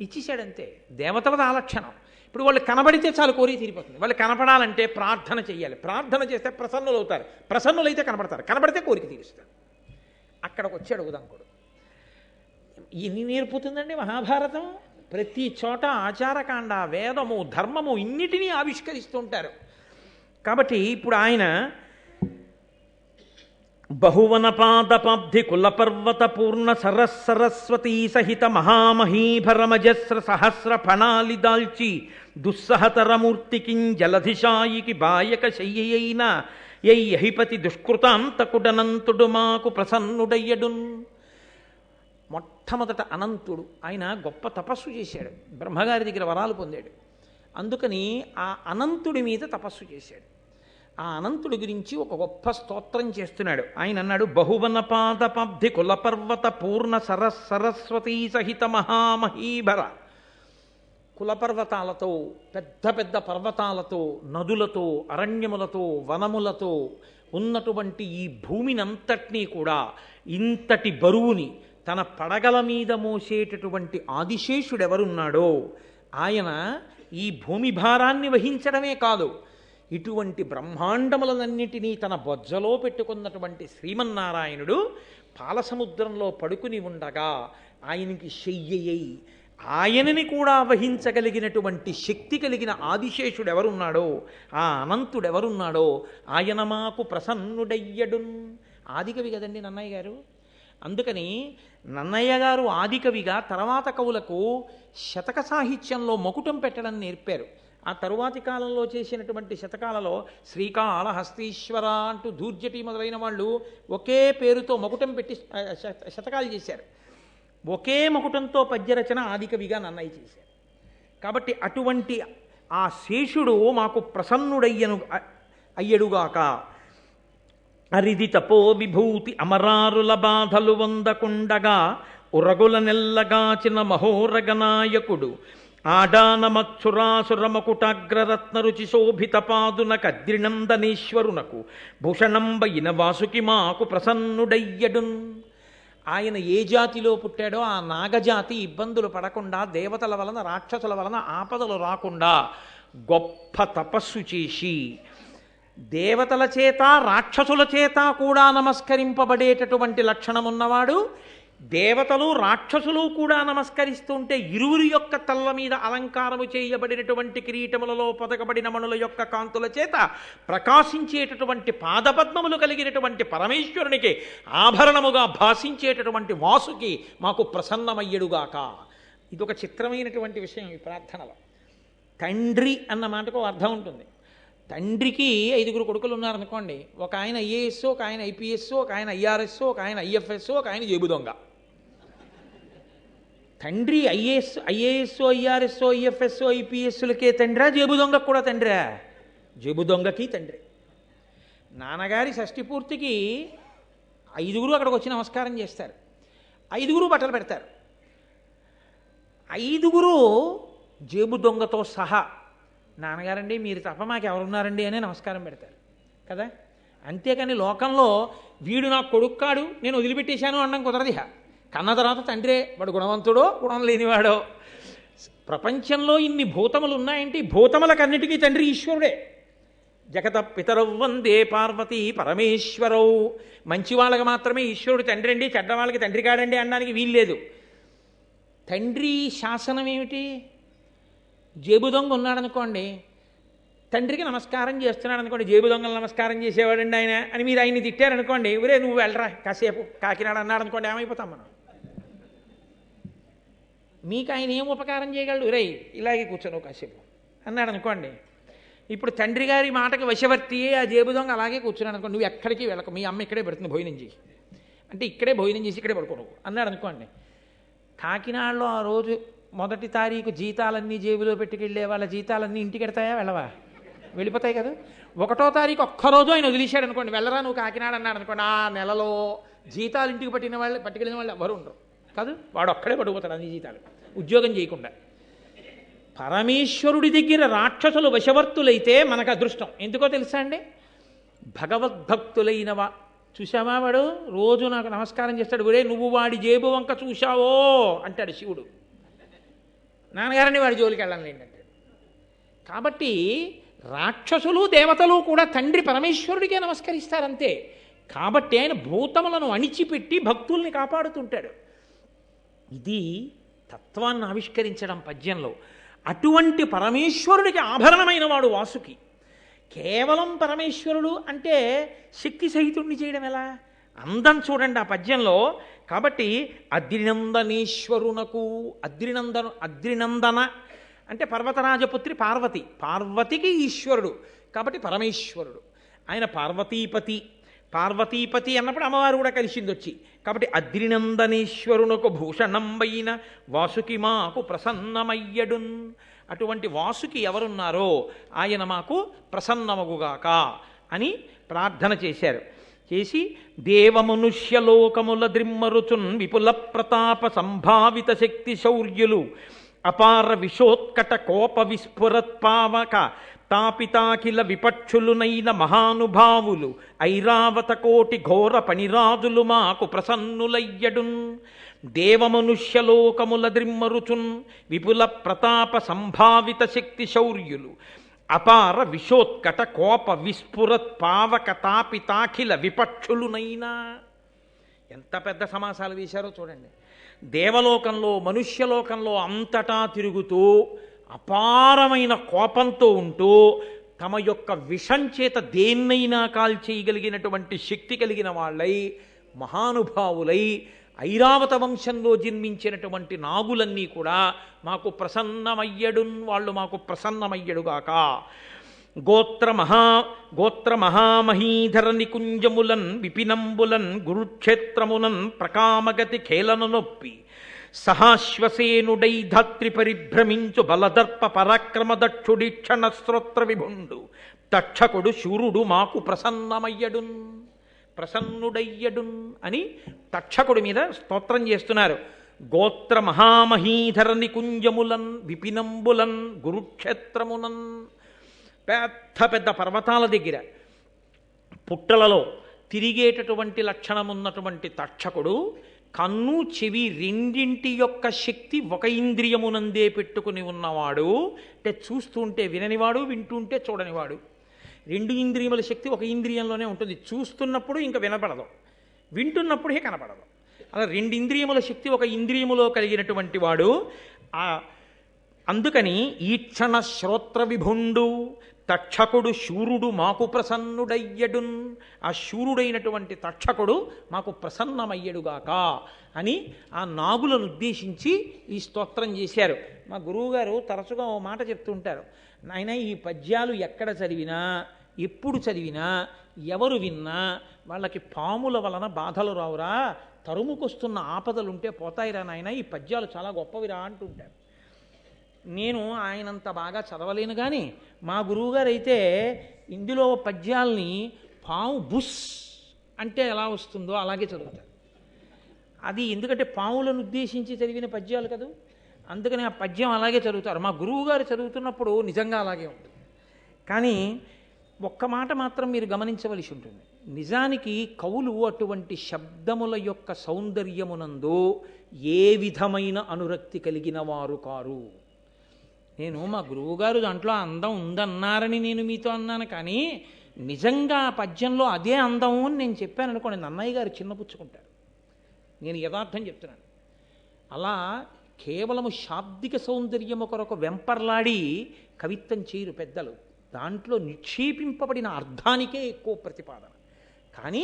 ఇచ్చేసాడంతే. దేవతలది ఆ లక్షణం. ఇప్పుడు వాళ్ళు కనబడితే చాలు కోరి తీరిపోతుంది. వాళ్ళు కనపడాలంటే ప్రార్థన చెయ్యాలి, ప్రార్థన చేస్తే ప్రసన్నులు అవుతారు, ప్రసన్నులైతే కనపడతారు, కనబడితే కోరిక తీరుస్తారు. అక్కడికి వచ్చాడు ఉదంకుడు. ఎన్ని నేర్పుతుందండి మహాభారతం. ప్రతి చోట ఆచారకాండ, వేదము, ధర్మము ఇన్నిటినీ ఆవిష్కరిస్తూ ఉంటారు. కాబట్టి ఇప్పుడు ఆయన బహువనపాదపాబ్ధి కులపర్వత పూర్ణ సరస్వతీ సహిత మహామహీభరమజస్ర సహస్ర ఫణాలి దాల్చి దుస్సహతరమూర్తికిం జలధిశాయికి బాయక శయ్యైన యైహిపతి దుష్కృతాంతకుడనంతుడు మాకు ప్రసన్నుడయ్యడున్. మొట్టమొదట అనంతుడు ఆయన గొప్ప తపస్సు చేశాడు, బ్రహ్మగారి దగ్గర వరాలు పొందాడు. అందుకని ఆ అనంతుడి మీద తపస్సు చేశాడు. ఆ అనంతుడి గురించి ఒక గొప్ప స్తోత్రం చేస్తున్నాడు. ఆయన అన్నాడు, బహువనపాదపబ్ధి కులపర్వత పూర్ణ సరస్వతీ సహిత మహామహీభర. కులపర్వతాలతో, పెద్ద పెద్ద పర్వతాలతో, నదులతో, అరణ్యములతో, వనములతో ఉన్నటువంటి ఈ భూమినంతటినీ కూడా ఇంతటి బరువుని తన పడగల మీద మోసేటటువంటి ఆదిశేషుడెవరున్నాడో ఆయన ఈ భూమి భారాన్ని వహించడమే కాదు, ఇటువంటి బ్రహ్మాండములన్నిటినీ తన బొజ్జలో పెట్టుకున్నటువంటి శ్రీమన్నారాయణుడు పాలసముద్రంలో పడుకుని ఉండగా ఆయనకి శయ్యయ్యి ఆయనని కూడా వహించగలిగినటువంటి శక్తి కలిగిన ఆదిశేషుడు ఎవరున్నాడో, ఆ అనంతుడెవరున్నాడో ఆయన మాకు ప్రసన్నుడయ్యడున్. ఆదికవి కదండి నన్నయ్య గారు. అందుకని నన్నయ్య గారు ఆదికవిగా తర్వాత కవులకు శతక సాహిత్యంలో మకుటం పెట్టడం నేర్పారు. ఆ తరువాతి కాలంలో చేసినటువంటి శతకాలలో శ్రీకాళహస్తీశ్వర అంటూ ధూర్జటి మొదలైన వాళ్ళు ఒకే పేరుతో మకుటం పెట్టి శతకాలు చేశారు. ఒకే మకుటంతో పద్యరచన ఆదికవిగా నన్నయ్య చేశారు. కాబట్టి అటువంటి ఆ శేషుడు మాకు అయ్యడుగాక. అరిది తపో విభూతి అమరారుల బాధలు వందకుండగా ఉరగుల నెల్లగాచిన మహోరగనాయకుడు ఆడానమచ్చురాసురమకుటాగ్రరత్న రుచి శోభిత పాదున కద్రినందనేశ్వరునకు భూషణంబయిన వాసుకి మాకు ప్రసన్నుడయ్యడున్. ఆయన ఏ జాతిలో పుట్టాడో ఆ నాగజాతి ఇబ్బందులు పడకుండా, దేవతల వలన రాక్షసుల వలన ఆపదలు రాకుండా గొప్ప తపస్సు చేసి దేవతల చేత రాక్షసుల చేత కూడా నమస్కరింపబడేటటువంటి లక్షణమున్నవాడు. దేవతలు రాక్షసులు కూడా నమస్కరిస్తుంటే ఇరువురి యొక్క తల్ల మీద అలంకారము చేయబడినటువంటి కిరీటములలో పొదగబడిన మణుల యొక్క కాంతుల చేత ప్రకాశించేటటువంటి పాదపద్మములు కలిగినటువంటి పరమేశ్వరునికి ఆభరణముగా భాషించేటటువంటి వాసుకి మాకు ప్రసన్నమయ్యడుగాక. ఇదొక చిత్రమైనటువంటి విషయం ఈ ప్రార్థనలో. తండ్రి అన్న మాటకు అర్థం ఉంటుంది. తండ్రికి 5 కొడుకులు ఉన్నారనుకోండి, ఒక ఆయన ఐఏఎస్, ఒక ఆయన ఐపీఎస్, ఒక ఆయన ఐఆర్ఎస్, ఒక ఆయన ఐఎఫ్ఎస్, ఒక ఆయన జేబు దొంగ. తండ్రి ఐఏఎస్, ఐఆర్ఎస్, ఐఎఫ్ఎస్, ఐపీఎస్లకే తండ్రా, జేబు దొంగకు కూడా తండ్రా? జేబు దొంగకి తండ్రి. నాన్నగారి షష్ఠి పూర్తికి 5 అక్కడికి వచ్చి నమస్కారం చేస్తారు. 5 బట్టలు పెడతారు. 5 జేబు దొంగతో సహా నాన్నగారండి మీరు తప్ప మాకు ఎవరున్నారండి అని నమస్కారం పెడతారు కదా. అంతేకాని లోకంలో వీడు నాకు కొడుకు కాడు నేను వదిలిపెట్టేశాను అనడం కుదరదిహ. కన్న తర్వాత తండ్రే, వాడు గుణవంతుడో గుణం లేనివాడో. ప్రపంచంలో ఇన్ని భూతములు ఉన్నాయంటే భూతములకన్నిటికీ తండ్రి ఈశ్వరుడే. జగత పితరౌ వందే పార్వతీ పరమేశ్వరౌ. మంచి వాళ్ళకి మాత్రమే ఈశ్వరుడు తండ్రి అండి, చెడ్డవాళ్ళకి తండ్రి కాడండి అనడానికి వీల్లేదు. తండ్రి శాసనం ఏమిటి? జేబు దొంగ ఉన్నాడనుకోండి, తండ్రికి నమస్కారం చేస్తున్నాడు అనుకోండి, జేబు దొంగలు నమస్కారం చేసేవాడండి ఆయన అని మీరు ఆయన్ని తిట్టారనుకోండి, ఒరే నువ్వు వెళ్ళరా కాసేపు కాకినాడ అన్నాడు అనుకోండి, ఏమైపోతాం మనం? మీకు ఆయన ఏం ఉపకారం చేయగలడు? రే ఇలాగే కూర్చోను కాసేపు అన్నాడు అనుకోండి, ఇప్పుడు తండ్రి గారి మాటకి వశవర్తియే ఆ జేబు దొంగ అలాగే కూర్చున్నాడు అనుకోండి, నువ్వు ఎక్కడికి వెళ్ళకు, మీ అమ్మ ఇక్కడే పెడుతుంది భోజనం చేసి, అంటే ఇక్కడే భోజనం చేసి ఇక్కడే పడుకోను అన్నాడు అనుకోండి. కాకినాడలో ఆ రోజు 1 తారీఖు జీతాలన్నీ జేబులో పెట్టుకెళ్ళే వాళ్ళ జీతాలన్నీ ఇంటికి వెడతాయా? వెళ్ళవా? వెళ్ళిపోతాయి కదా. 1వ తారీఖు ఒక్కరోజు ఆయన వదిలేశాడు అనుకోండి, వెళ్ళరా నువ్వు కాకినాడ అన్నాడు అనుకోండి, ఆ నెలలో జీతాలు ఇంటికి పట్టుకెళ్ళిన వాళ్ళు ఎవరు ఉండరు కాదు, వాడు ఒక్కడే పడిపోతాడు అన్ని జీతాలు ఉద్యోగం చేయకుండా. పరమేశ్వరుడి దగ్గర రాక్షసులు వశవర్తులైతే మనకు అదృష్టం. ఎందుకో తెలుసా అండి? భగవద్భక్తులైనవా చూసావా, వాడు రోజు నాకు నమస్కారం చేస్తాడు, ఒరే నువ్వు వాడి జేబు వంక చూశావో అంటాడు శివుడు. నాన్నగారని వాడి జోలికి వెళ్ళండి అంటాడు. కాబట్టి రాక్షసులు దేవతలు కూడా తండ్రి పరమేశ్వరుడికే నమస్కరిస్తారంతే. కాబట్టి ఆయన భూతములను అణిచిపెట్టి భక్తుల్ని కాపాడుతుంటాడు. ఇది తత్వాన్ని ఆవిష్కరించడం పద్యంలో. అటువంటి పరమేశ్వరుడికి ఆభరణమైన వాడు వాసుకి. కేవలం పరమేశ్వరుడు అంటే శక్తి సహితుణ్ణి చేయడం ఎలా? అందం చూడండి ఆ పద్యంలో. కాబట్టి అద్రినందనేశ్వరునకు, అద్రినందన అంటే పర్వతరాజపుత్రి పార్వతి, పార్వతికి ఈశ్వరుడు కాబట్టి పరమేశ్వరుడు. ఆయన పార్వతీపతి అన్నప్పుడు అమ్మవారు కూడా కలిసింది వచ్చి. కాబట్టి అద్రినందనేశ్వరునకు భూషణంబైన వాసుకి మాకు ప్రసన్నమయ్యడున్. అటువంటి వాసుకి ఎవరున్నారో ఆయన మాకు ప్రసన్నమగుగాక అని ప్రార్థన చేశారు. చేసి దేవమనుష్యలోకముల ద్రిమ్మరుచున్ విపుల ప్రతాప సంభావిత శక్తి శౌర్యులు అపార విశోత్కట కోప విస్ఫురత్పావక తాపితాకిల విపక్షులునైన మహానుభావులు ఐరావత కోటి ఘోర పణిరాజులు మాకు ప్రసన్నులయ్యడున్. దేవమనుష్యలోకముల ద్రిమ్మరుచున్ విపుల ప్రతాప సంభావిత శక్తి శౌర్యులు అపార విశోత్కట కోప విస్ఫురత్ పావక తాపితాఖిల విపక్షులునైనా. ఎంత పెద్ద సమాసాలు వేశారో చూడండి. దేవలోకంలో మనుష్యలోకంలో అంతటా తిరుగుతూ అపారమైన కోపంతో ఉంటూ తమ యొక్క విషం చేత దేన్నైనా కాల్చేయగలిగినటువంటి శక్తి కలిగిన వాళ్ళై మహానుభావులై ఐరావత వంశంలో జన్మించినటువంటి నాగులన్నీ కూడా మాకు ప్రసన్నమయ్యడున్, వాళ్ళు మాకు ప్రసన్నమయ్యడుగాక. గోత్ర మహామహీధర నికుంజములన్ విపినంబులన్ గురుక్షేత్రమునన్ ప్రకామగతి ఖేలన నొప్పి సహాశ్వసేనుడై ధాత్రి పరిభ్రమించు బలదర్ప పరాక్రమ దక్షుడీక్షణ శ్రోత్ర విభుండు తక్షకుడు శూరుడు మాకు ప్రసన్నుడయ్యడున్ అని తక్షకుడి మీద స్తోత్రం చేస్తున్నారు. గోత్ర మహామహీధర నికుంజములన్ విపినంబులన్ గురుక్షేత్రమునన్, పెద్ద పెద్ద పర్వతాల దగ్గర పుట్టలలో తిరిగేటటువంటి లక్షణమున్నటువంటి తక్షకుడు కన్ను చెవి రెండింటి యొక్క శక్తి ఒక ఇంద్రియమునందే పెట్టుకుని ఉన్నవాడు. అంటే చూస్తుంటే విననివాడు, వింటుంటే చూడనివాడు. 2 ఇంద్రియముల శక్తి ఒక ఇంద్రియంలోనే ఉంటుంది. చూస్తున్నప్పుడు ఇంకా వినపడదు, వింటున్నప్పుడే కనపడదు. అలా 2 ఇంద్రియముల శక్తి ఒక ఇంద్రియములో కలిగినటువంటి వాడు. అందుకని ఈక్షణ శ్రోత్ర విభుండు తక్షకుడు శూరుడు మాకు ప్రసన్నుడయ్యడున్. ఆ శూరుడైనటువంటి తక్షకుడు మాకు ప్రసన్నమయ్యడుగాక అని ఆ నాగులను ఉద్దేశించి ఈ స్తోత్రం చేశారు. మా గురువుగారు తరచుగా ఓ మాట చెప్తుంటారు, నాయన ఈ పద్యాలు ఎక్కడ చదివినా ఎప్పుడు చదివినా ఎవరు విన్నా వాళ్ళకి పాముల వలన బాధలు రావురా, తరుముకొస్తున్న ఆపదలుంటే పోతాయిరా నాయన, ఈ పద్యాలు చాలా గొప్పవిరా అంటుంటారు. నేను ఆయనంత బాగా చదవలేను, కానీ మా గురువుగారు అయితే ఇందులో పద్యాల్ని పాము బుస్ అంటే ఎలా వస్తుందో అలాగే చదువుతారు. అది ఎందుకంటే పాములను ఉద్దేశించి చదివిన పద్యాలు కదా, అందుకని ఆ పద్యం అలాగే చదువుతారు. మా గురువుగారు చదువుతున్నప్పుడు నిజంగా అలాగే ఉంటుంది. కానీ ఒక్క మాట మాత్రం మీరు గమనించవలసి ఉంటుంది. నిజానికి కవులు అటువంటి శబ్దముల యొక్క సౌందర్యమునందు ఏ విధమైన అనురక్తి కలిగిన వారు కారు. నేను మా గురువుగారు దాంట్లో అందం ఉందన్నారని నేను మీతో అన్నాను, కానీ నిజంగా ఆ పద్యంలో అదే అందం అని నేను చెప్పాను అనుకోండి, నన్నయ్య గారు చిన్నపుచ్చుకుంటారు. నేను యథార్థం చెప్తున్నాను. అలా కేవలము శాబ్దిక సౌందర్యము కొరకు వెంపర్లాడి కవిత్వం చేయరు పెద్దలు. దాంట్లో నిక్షేపింపబడిన అర్థానికే ఎక్కువ ప్రతిపాదన, కానీ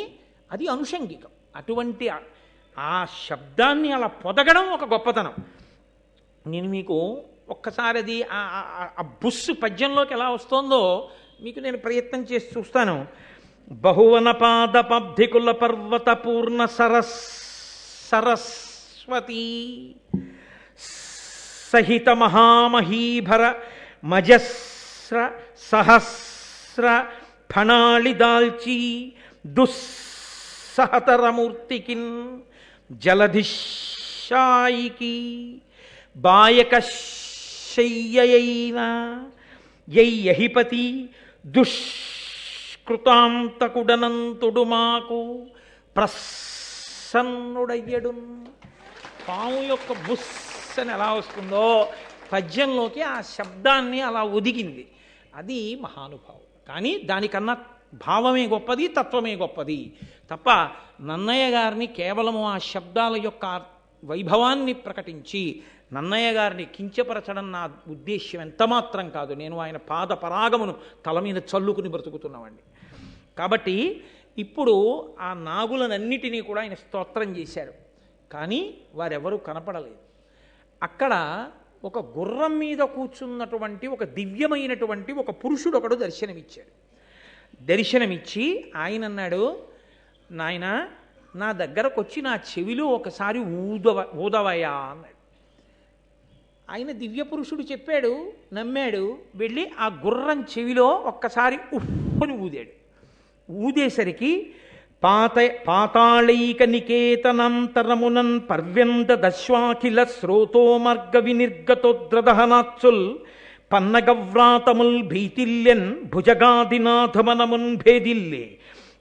అది అనుషంగికం. అటువంటి ఆ శబ్దాన్ని అలా పొదగడం ఒక గొప్పతనం. నేను మీకు ఒక్కసారి అది ఆ బుస్సు పద్యంలోకి ఎలా వస్తోందో మీకు నేను ప్రయత్నం చేసి చూస్తాను. బహువన పాదపబ్ధికుల పర్వత పూర్ణ సరస్వతి సహిత మహామహీభర మజస్ర సహస్ర ఫణాళి దాల్చి దుస్సహతరమూర్తికిన్ జలధిశాయికి బాయక శయ్యయైన యయ్యహిపతి దుష్కృతాంతకుడనంతుడు మాకు ప్రసన్నుడయ్యడు. పాము యొక్క బుస్ అని ఎలా వస్తుందో పద్యంలోకి ఆ శబ్దాన్ని అలా ఒదిగింది. అది మహానుభావం. కానీ దానికన్నా భావమే గొప్పది, తత్వమే గొప్పది తప్ప నన్నయ్య గారిని కేవలము ఆ శబ్దాల యొక్క వైభవాన్ని ప్రకటించి నన్నయ్య గారిని కించపరచడం నా ఉద్దేశ్యం ఎంతమాత్రం కాదు. నేను ఆయన పాద పరాగమును తల మీద చల్లుకుని బ్రతుకుతున్నామండి. కాబట్టి ఇప్పుడు ఆ నాగులనన్నిటినీ కూడా ఆయన స్తోత్రం చేశారు. కానీ వారెవరూ కనపడలేదు. అక్కడ ఒక గుర్రం మీద కూర్చున్నటువంటి ఒక దివ్యమైనటువంటి ఒక పురుషుడు ఒకడు దర్శనమిచ్చాడు. దర్శనమిచ్చి ఆయన అన్నాడు, నాయన నా దగ్గరకు వచ్చి నా చెవిలో ఒకసారి ఊదవయా అన్నాడు. ఆయన దివ్య పురుషుడు చెప్పాడు, నమ్మాడు. వెళ్ళి ఆ గుర్రం చెవిలో ఒక్కసారి ఉఫ్ఫని ఊదాడు. ఊదేసరికి పాతాళైక నికేతనంతరమునన్ పర్వ్యంద దశ్వాఖిల శ్రోతో మార్గ వినిర్గతోద్రదహనాత్సుల్ పన్నగవ్రాతముల్ భీతిల్యన్ భుజగాదినాథమనమున్ భేదిల్లే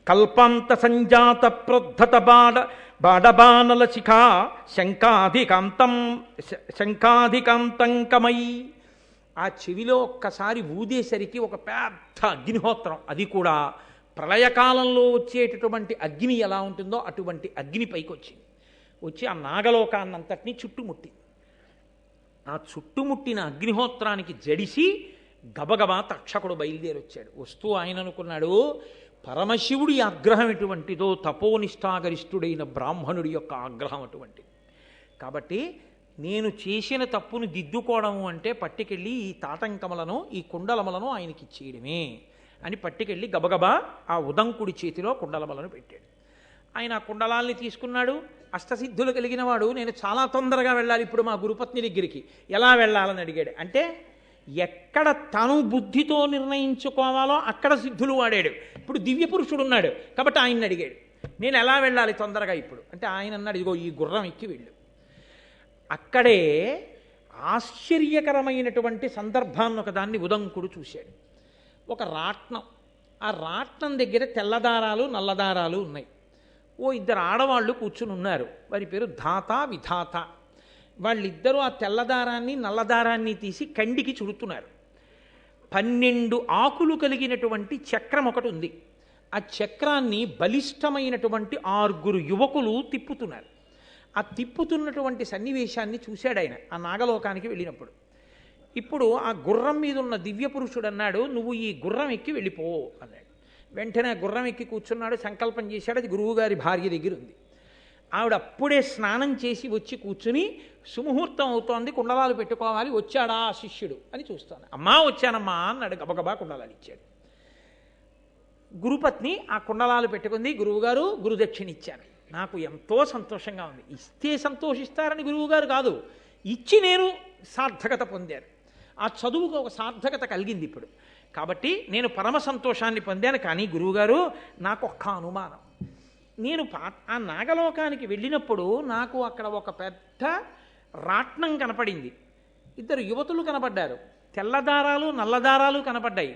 కల్పాంత సంజాత ప్రోద్ధత బాడబానల శిఖా శంఖాధికాంతంకమై ఆ చెవిలో ఒక్కసారి ఊదేసరికి ఒక పెద్ద అగ్నిహోత్రం, అది కూడా ప్రళయకాలంలో వచ్చేటటువంటి అగ్ని ఎలా ఉంటుందో అటువంటి అగ్ని పైకి వచ్చింది. వచ్చి ఆ నాగలోకాన్నంతటినీ చుట్టుముట్టింది. ఆ చుట్టుముట్టిన అగ్నిహోత్రానికి జడిసి గబగబా తక్షకుడు బయలుదేరి వచ్చాడు. వస్తూ ఆయన అనుకున్నాడు, పరమశివుడి ఆగ్రహం ఎటువంటిదో తపోనిష్టాగరిష్ఠుడైన బ్రాహ్మణుడి యొక్క ఆగ్రహం అటువంటిది. కాబట్టి నేను చేసిన తప్పును దిద్దుకోవడము అంటే పట్టుకెళ్ళి ఈ తాటంకములను ఈ కుండలములను ఆయనకి ఇచ్చేయడమే అని పట్టుకెళ్ళి గబగబా ఆ ఉదంకుడి చేతిలో కుండలములను పెట్టాడు. ఆయన ఆ కుండలాల్ని తీసుకున్నాడు. అష్టసిద్ధులు కలిగిన వాడు, నేను చాలా తొందరగా వెళ్ళాలి ఇప్పుడు మా గురుపత్ని దగ్గరికి, ఎలా వెళ్ళాలని అడిగాడు. అంటే ఎక్కడ తను బుద్ధితో నిర్ణయించుకోవాలో అక్కడ సిద్ధులు వాడాడు. ఇప్పుడు దివ్య పురుషుడు ఉన్నాడు కాబట్టి ఆయన్ని అడిగాడు, నేను ఎలా వెళ్ళాలి తొందరగా ఇప్పుడు అంటే ఆయన అన్నాడు, ఇదిగో ఈ గుర్రం ఎక్కి వెళ్ళు. అక్కడే ఆశ్చర్యకరమైనటువంటి సందర్భాన్ని ఒకదాన్ని ఉదంకుడు చూశాడు. ఒక రాట్నం, ఆ రాట్నం దగ్గర తెల్లదారాలు నల్లదారాలు ఉన్నాయి. ఓ ఇద్దరు ఆడవాళ్ళు కూర్చుని ఉన్నారు. వారి పేరు ధాత విధాత. వాళ్ళిద్దరూ ఆ తెల్లదారాన్ని నల్లదారాన్ని తీసి కండికి చుడుతున్నారు. 12 ఆకులు కలిగినటువంటి చక్రం ఒకటి ఉంది. ఆ చక్రాన్ని బలిష్టమైనటువంటి 6 యువకులు తిప్పుతున్నారు. ఆ తిప్పుతున్నటువంటి సన్నివేశాన్ని చూశాడు ఆయన ఆ నాగలోకానికి వెళ్ళినప్పుడు. ఇప్పుడు ఆ గుర్రం మీద ఉన్న దివ్య పురుషుడు అన్నాడు, నువ్వు ఈ గుర్రం ఎక్కి వెళ్ళిపో అన్నాడు. వెంటనే ఆ గుర్రం ఎక్కి కూర్చున్నాడు, సంకల్పం చేశాడు. అది గురువుగారి భార్య దగ్గర ఉంది. ఆవిడ అప్పుడే స్నానం చేసి వచ్చి కూర్చుని, సుముహూర్తం అవుతోంది, కుండలాలు పెట్టుకోవాలి, వచ్చాడా ఆ శిష్యుడు అని చూస్తాను. అమ్మా వచ్చానమ్మా అన్నాడు. గబగబా కుండలాలు ఇచ్చాడు. గురుపత్ని ఆ కుండలాలు పెట్టుకుంది. గురువుగారు గురుదక్షిణ ఇచ్చాను. నాకు ఎంతో సంతోషంగా ఉంది. ఇస్తే సంతోషిస్తారని గురువుగారు కాదు, ఇచ్చి నేను సార్థకత పొందాను. ఆ చదువుకు ఒక సార్థకత కలిగింది ఇప్పుడు. కాబట్టి నేను పరమ సంతోషాన్ని పొందాను. కానీ గురువుగారు నాకు ఒక్క అనుమానం. నేను ఆ నాగలోకానికి వెళ్ళినప్పుడు నాకు అక్కడ ఒక పెద్ద రాట్నం కనపడింది. 2 యువతులు కనపడ్డారు. తెల్లదారాలు నల్లదారాలు కనపడ్డాయి.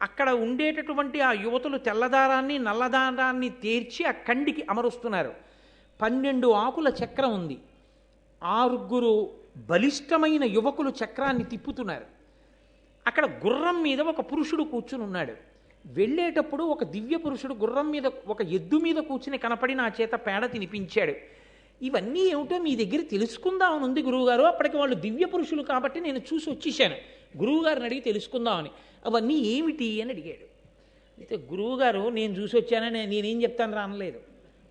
అక్కడ ఉండేటటువంటి ఆ యువతులు తెల్లదారాన్ని నల్లదారాన్ని తీర్చి ఆ కండికి అమరుస్తున్నారు. 12 ఆకుల చక్రం ఉంది. 6 బలిష్టమైన యువకులు చక్రాన్ని తిప్పుతున్నారు. అక్కడ గుర్రం మీద ఒక పురుషుడు కూర్చుని ఉన్నాడు. వెళ్ళేటప్పుడు ఒక దివ్య పురుషుడు గుర్రం మీద ఒక ఎద్దు మీద కూర్చుని కనపడి నా చేత పేడ తినిపించాడు. ఇవన్నీ ఏమిటో మీ దగ్గర తెలుసుకుందామని ఉంది గురువుగారు. అప్పటికి వాళ్ళు దివ్య పురుషులు కాబట్టి నేను చూసి వచ్చేసాను. గురువుగారిని అడిగి తెలుసుకుందామని. అవన్నీ ఏమిటి అని అడిగాడు. అయితే గురువుగారు నేను చూసి వచ్చానని నేనేం చెప్తాను రానలేదు.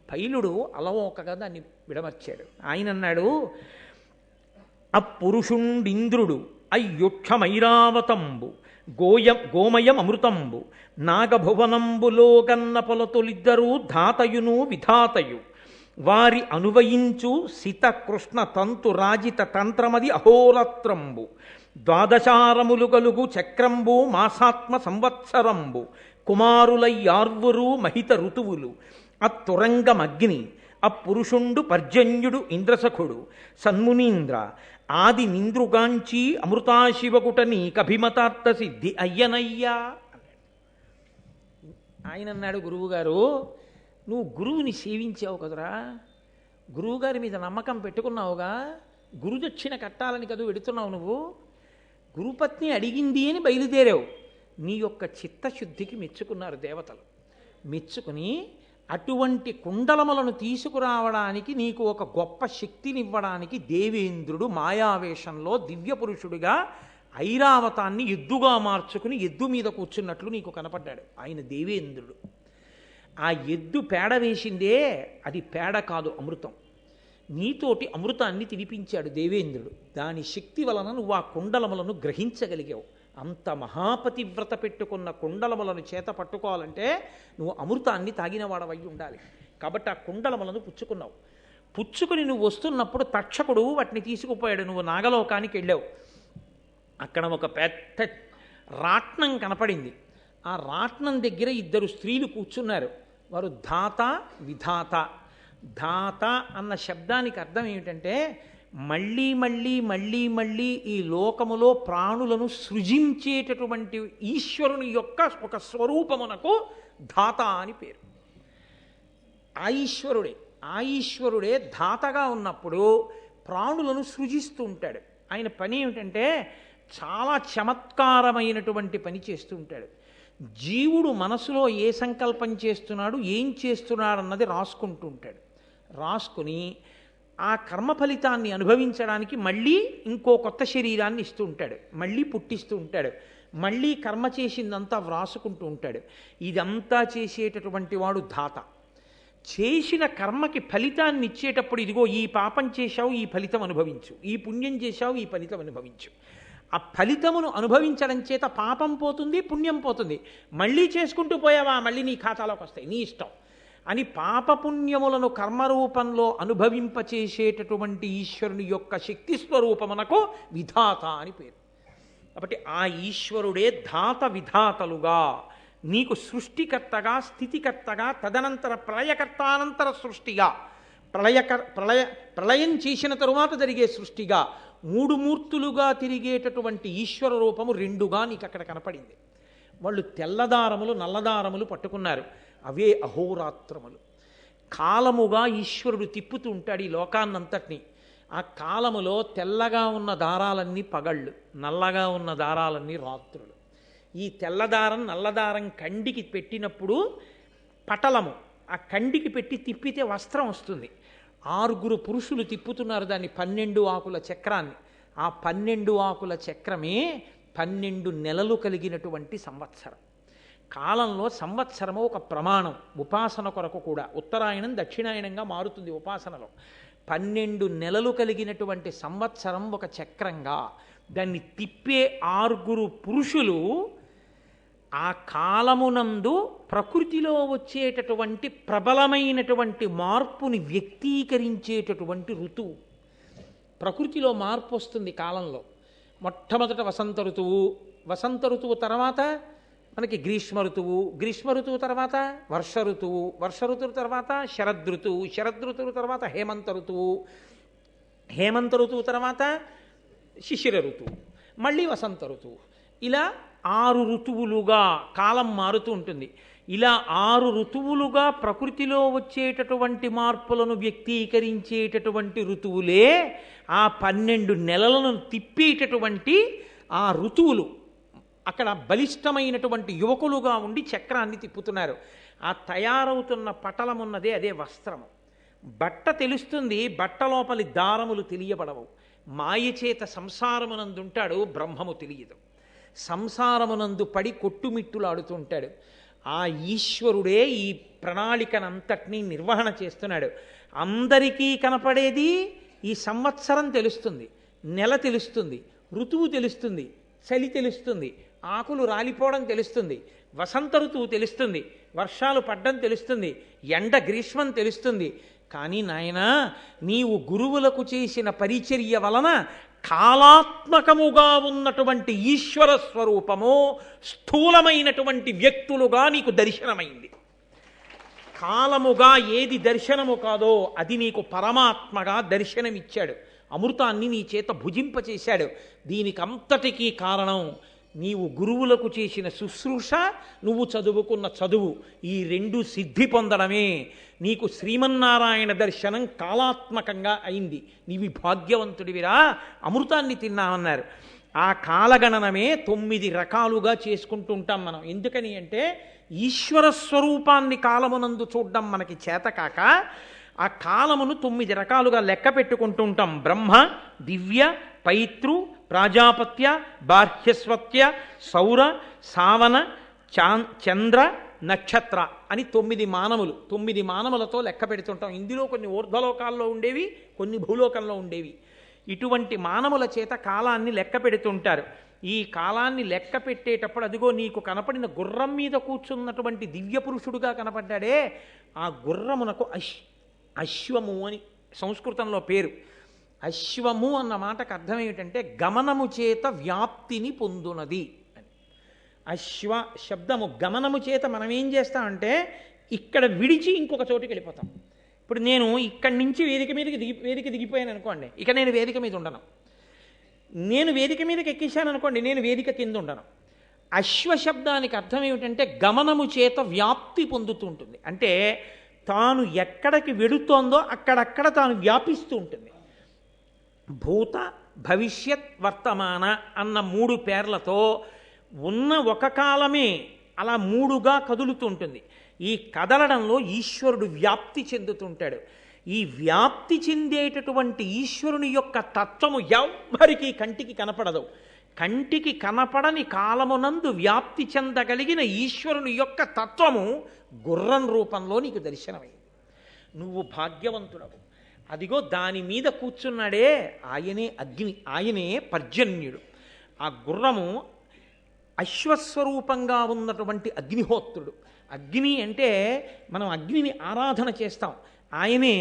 పైలుడు అలవోకగా దాన్ని విడమర్చాడు. ఆయన అన్నాడు, అప్పురుషుండింద్రుడు అయ్యుక్షమైరావతంబు గోమయమృతంబు నాగభువనంబులో గన్న పొలతులిద్దరూ ధాతయును విధాతయు వారి అనువయించు సిత కృష్ణ తంతు రాజిత తంత్రమది అహోరత్రంబు ద్వాదశారములు గలుగు చక్రంబు మాసాత్మ సంవత్సరంబు కుమారులయ్యార్వురు మహిత ఋతువులు అత్తురంగమగ్ని అప్పురుషుండు పర్జన్యుడు ఇంద్రసఖుడు సన్మునీంద్ర ఆది నింద్రుగాంచి అమృతాశివకుటని కభిమతార్థ సిద్ధి అయ్యనయ్యా. ఆయన అన్నాడు, గురువుగారు నువ్వు గురువుని సేవించావు కదరా, గురువుగారి మీద నమ్మకం పెట్టుకున్నావుగా, గురుదక్షిణ కట్టాలని కదూ వెడుతున్నావు నువ్వు, గురుపత్ని అడిగింది అని బయలుదేరావు. నీ యొక్క చిత్తశుద్ధికి మెచ్చుకున్నారు దేవతలు. మెచ్చుకుని అటువంటి కుండలములను తీసుకురావడానికి నీకు ఒక గొప్ప శక్తినివ్వడానికి దేవేంద్రుడు మాయావేషంలో దివ్య పురుషుడిగా ఐరావతాన్ని ఎద్దుగా మార్చుకుని ఎద్దు మీద కూర్చున్నట్లు నీకు కనపడ్డాడు. ఆయన దేవేంద్రుడు. ఆ ఎద్దు పేడ వేసిందే, అది పేడ కాదు, అమృతం. నీతోటి అమృతాన్ని తినిపించాడు దేవేంద్రుడు. దాని శక్తి వలన నువ్వు ఆ కుండలములను గ్రహించగలిగావు. అంత మహాపతివ్రత పెట్టుకున్న కుండలములను చేత పట్టుకోవాలంటే నువ్వు అమృతాన్ని తాగినవాడవై ఉండాలి. కాబట్టి ఆ కుండలములను పుచ్చుకున్నావు. పుచ్చుకుని నువ్వు వస్తున్నప్పుడు తక్షకుడు వాటిని తీసుకుపోయాడు. నువ్వు నాగలోకానికి వెళ్ళావు. అక్కడ ఒక పెద్ద రాట్నం కనపడింది. ఆ రాట్నం దగ్గర ఇద్దరు స్త్రీలు కూర్చున్నారు. వారు ధాత విధాత. ధాత అన్న శబ్దానికి అర్థం ఏమిటంటే మళ్ళీ మళ్ళీ మళ్ళీ మళ్ళీ ఈ లోకములో ప్రాణులను సృజించేటటువంటి ఈశ్వరుని యొక్క ఒక స్వరూపమునకు ధాత అని పేరు. ఆ ఈశ్వరుడే ధాతగా ఉన్నప్పుడు ప్రాణులను సృజిస్తూ ఉంటాడు. ఆయన పని ఏమిటంటే చాలా చమత్కారమైనటువంటి పని చేస్తూ ఉంటాడు. జీవుడు మనసులో ఏ సంకల్పం చేస్తున్నాడు, ఏం చేస్తున్నాడు అన్నది రాసుకుంటూ ఉంటాడు. రాసుకుని ఆ కర్మ ఫలితాన్ని అనుభవించడానికి మళ్ళీ ఇంకో కొత్త శరీరాన్ని ఇస్తూ ఉంటాడు. మళ్ళీ పుట్టిస్తూ ఉంటాడు. మళ్ళీ కర్మ చేసిందంతా వ్రాసుకుంటూ ఉంటాడు. ఇదంతా చేసేటటువంటి వాడు ధాత. చేసిన కర్మకి ఫలితాన్ని ఇచ్చేటప్పుడు ఇదిగో ఈ పాపం చేశావు, ఈ ఫలితం అనుభవించు, ఈ పుణ్యం చేశావు, ఈ ఫలితం అనుభవించు. ఆ ఫలితమును అనుభవించడం చేత పాపం పోతుంది, పుణ్యం పోతుంది. మళ్ళీ చేసుకుంటూ పోయావా, మళ్ళీ నీ ఖాతాలోకి వస్తాయి, నీ ఇష్టం అని పాపపుణ్యములను కర్మరూపంలో అనుభవింపచేసేటటువంటి ఈశ్వరుని యొక్క శక్తి స్వరూపమునకు విధాత అని పేరు. కాబట్టి ఆ ఈశ్వరుడే ధాత విధాతలుగా నీకు సృష్టికర్తగా, స్థితికర్తగా, తదనంతర ప్రళయకర్తానంతర సృష్టిగా, ప్రళయం చేసిన తరువాత జరిగే సృష్టిగా, మూడు మూర్తులుగా తిరిగేటటువంటి ఈశ్వర రూపము రెండుగా నీకు అక్కడ కనపడింది. వాళ్ళు తెల్లదారములు నల్లదారములు పట్టుకున్నారు. అవే అహోరాత్రములు. కాలముగా ఈశ్వరుడు తిప్పుతూ ఉంటాడు ఈ లోకాన్నంతటినీ. ఆ కాలములో తెల్లగా ఉన్న దారాలన్నీ పగళ్ళు, నల్లగా ఉన్న దారాలన్నీ రాత్రులు. ఈ తెల్లదారం నల్లదారం కండికి పెట్టినప్పుడు పటలము, ఆ కండికి పెట్టి తిప్పితే వస్త్రం వస్తుంది. 6 పురుషులు తిప్పుతున్నారు దాన్ని, 12 ఆకుల చక్రాన్ని. ఆ 12 ఆకుల చక్రమే 12 నెలలు కలిగినటువంటి సంవత్సరం. కాలంలో సంవత్సరము ఒక ప్రమాణం, ఉపాసన కొరకు కూడా. ఉత్తరాయణం దక్షిణాయనంగా మారుతుంది ఉపాసనలో. 12 నెలలు కలిగినటువంటి సంవత్సరం ఒక చక్రంగా. దాన్ని తిప్పే 6 పురుషులు ఆ కాలమునందు ప్రకృతిలో వచ్చేటటువంటి ప్రబలమైనటువంటి మార్పుని వ్యక్తీకరించేటటువంటి ఋతువు. ప్రకృతిలో మార్పు వస్తుంది కాలంలో. మొట్టమొదట వసంత ఋతువు, వసంత ఋతువు తర్వాత మనకి గ్రీష్మ ఋతువు, గ్రీష్మ ఋతువు తర్వాత వర్ష ఋతువు, వర్ష ఋతువు తర్వాత శరదృతువు, శరదృతువు తర్వాత హేమంత ఋతువు, హేమంత ఋతువు తర్వాత శిశిర ఋతువు, మళ్ళీ వసంత ఋతువు. ఇలా 6 ఋతువులుగా కాలం మారుతూ ఉంటుంది. ఇలా 6 ఋతువులుగా ప్రకృతిలో వచ్చేటటువంటి మార్పులను వ్యక్తీకరించేటటువంటి ఋతువులే ఆ 12 నెలలను తిప్పేటటువంటి ఆ ఋతువులు. అక్కడ బలిష్టమైనటువంటి యువకులుగా ఉండి చక్రాన్ని తిప్పుతున్నారు. ఆ తయారవుతున్న పటలమున్నదే అదే వస్త్రము. బట్ట తెలుస్తుంది, బట్ట లోపలి దారములు తెలియబడవు. మాయచేత సంసారమునందుంటాడు, బ్రహ్మము తెలియదు. సంసారమునందు పడి కొట్టుమిట్టులాడుతుంటాడు. ఆ ఈశ్వరుడే ఈ ప్రణాళికనంతటినీ నిర్వహణ చేస్తున్నాడు. అందరికీ కనపడేది ఈ సంవత్సరం తెలుస్తుంది, నెల తెలుస్తుంది, ఋతువు తెలుస్తుంది, చలి తెలుస్తుంది, ఆకులు రాలిపోవడం తెలుస్తుంది, వసంత ఋతువు తెలుస్తుంది, వర్షాలు పడ్డం తెలుస్తుంది, ఎండ గ్రీష్మం తెలుస్తుంది. కానీ నాయనా, నీవు గురువులకు చేసిన పరిచర్య వలన కాలాత్మకముగా ఉన్నటువంటి ఈశ్వర స్వరూపము స్థూలమైనటువంటి వ్యక్తులుగా నీకు దర్శనమైంది. కాలముగా ఏది దర్శనము కాదో అది నీకు పరమాత్మగా దర్శనమిచ్చాడు. అమృతాన్ని నీ చేత భుజింపచేశాడు. దీనికంతటికీ కారణం నీవు గురువులకు చేసిన శుశ్రూష, నువ్వు చదువుకున్న చదువు. ఈ రెండు సిద్ధి పొందడమే నీకు శ్రీమన్నారాయణ దర్శనం కాలాత్మకంగా అయింది. నీవి భాగ్యవంతుడివిరా, అమృతాన్ని తిన్నామన్నారు. ఆ కాలగణనమే 9 రకాలుగా చేసుకుంటూ ఉంటాం మనం. ఎందుకని అంటే ఈశ్వర స్వరూపాన్ని కాలమునందు చూడడం మనకి చేతకాక ఆ కాలమును 9 రకాలుగా లెక్క పెట్టుకుంటూ ఉంటాం. బ్రహ్మ, దివ్య, పైతృ, ప్రాజాపత్య, బాహ్యస్వత్య, సౌర, సావన, చంద్ర, నక్షత్ర అని 9 మానములు. 9 మానములతో లెక్క పెడుతుంటాం. ఇందులో కొన్ని ఊర్ధ్వలోకాల్లో ఉండేవి, కొన్ని భూలోకంలో ఉండేవి. ఇటువంటి మానవుల చేత కాలాన్ని లెక్క పెడుతుంటారు. ఈ కాలాన్ని లెక్క పెట్టేటప్పుడు అదిగో నీకు కనపడిన గుర్రం మీద కూర్చున్నటువంటి దివ్య పురుషుడుగా కనపడ్డాడే, ఆ గుర్రమునకు అశ్వము అని సంస్కృతంలో పేరు. అశ్వము అన్న మాటకు అర్థం ఏమిటంటే గమనము చేత వ్యాప్తిని పొందునది అని. అశ్వ శబ్దము గమనము చేత మనం ఏం చేస్తామంటే ఇక్కడ విడిచి ఇంకొక చోటుకి వెళ్ళిపోతాం. ఇప్పుడు నేను ఇక్కడి నుంచి వేదిక దిగిపోయాను అనుకోండి, ఇక నేను వేదిక మీద ఉండను. నేను వేదిక మీదకి ఎక్కేశాను అనుకోండి, నేను వేదిక కింద ఉండను. అశ్వ శబ్దానికి అర్థం ఏమిటంటే గమనము చేత వ్యాప్తి పొందుతూ ఉంటుంది. అంటే తాను ఎక్కడికి వెడుతోందో అక్కడక్కడ తాను వ్యాపిస్తూ ఉంటుంది. భూత, భవిష్యత్, వర్తమాన అన్న 3 పేర్లతో ఉన్న ఒక కాలమే అలా 3గా కదులుతూ ఉంటుంది. ఈ కదలడంలో ఈశ్వరుడు వ్యాప్తి చెందుతుంటాడు. ఈ వ్యాప్తి చెందేటటువంటి ఈశ్వరుని యొక్క తత్వము ఎవ్వరికీ కంటికి కనపడదు. కంటికి కనపడని కాలమునందు వ్యాప్తి చెందగలిగిన ఈశ్వరుని యొక్క తత్వము గుర్రం రూపంలో నీకు దర్శనమైంది. నువ్వు భాగ్యవంతుడవు. అదిగో దాని మీద కూర్చున్నాడే ఆయనే అగ్ని, ఆయనే పర్జన్యుడు. ఆ గుర్రము అశ్వస్వరూపంగా ఉన్నటువంటి అగ్నిహోత్రుడు. అగ్ని అంటే మనం అగ్నిని ఆరాధన చేస్తాం. ఆయనే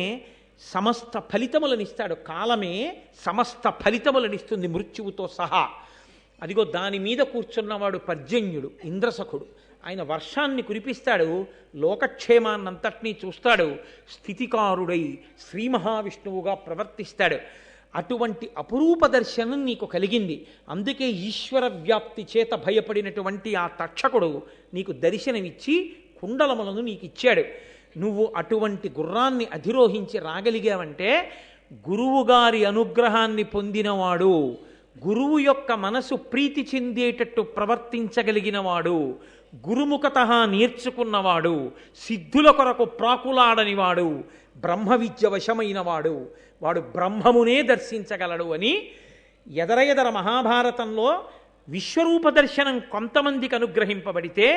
సమస్త ఫలితములనిస్తాడు. కాలమే సమస్త ఫలితములనిస్తుంది మృత్యువుతో సహా. అదిగో దాని మీద కూర్చున్నవాడు పర్జన్యుడు, ఇంద్రసఖుడు. ఆయన వర్షాన్ని కురిపిస్తాడు, లోకక్షేమాన్నంతటినీ చూస్తాడు, స్థితికారుడై శ్రీ మహావిష్ణువుగా ప్రవర్తిస్తాడు. అటువంటి అపురూప దర్శనం నీకు కలిగింది. అందుకే ఈశ్వర వ్యాప్తి చేత భయపడినటువంటి ఆ తక్షకుడు నీకు దర్శనమిచ్చి కుండలములను నీకు ఇచ్చాడు. నువ్వు అటువంటి గుర్రాన్ని అధిరోహించి రాగలిగావంటే గురువుగారి అనుగ్రహాన్ని పొందినవాడు, గురువు యొక్క మనసు ప్రీతి చెందేటట్టు ప్రవర్తించగలిగినవాడు, గురుముఖత నేర్చుకున్నవాడు, సిద్ధుల కొరకు ప్రాకులాడనివాడు, బ్రహ్మ విద్య వశమైనవాడు, వాడు బ్రహ్మమునే దర్శించగలడు అని ఎదర మహాభారతంలో విశ్వరూప దర్శనం కొంతమందికి అనుగ్రహింపబడితే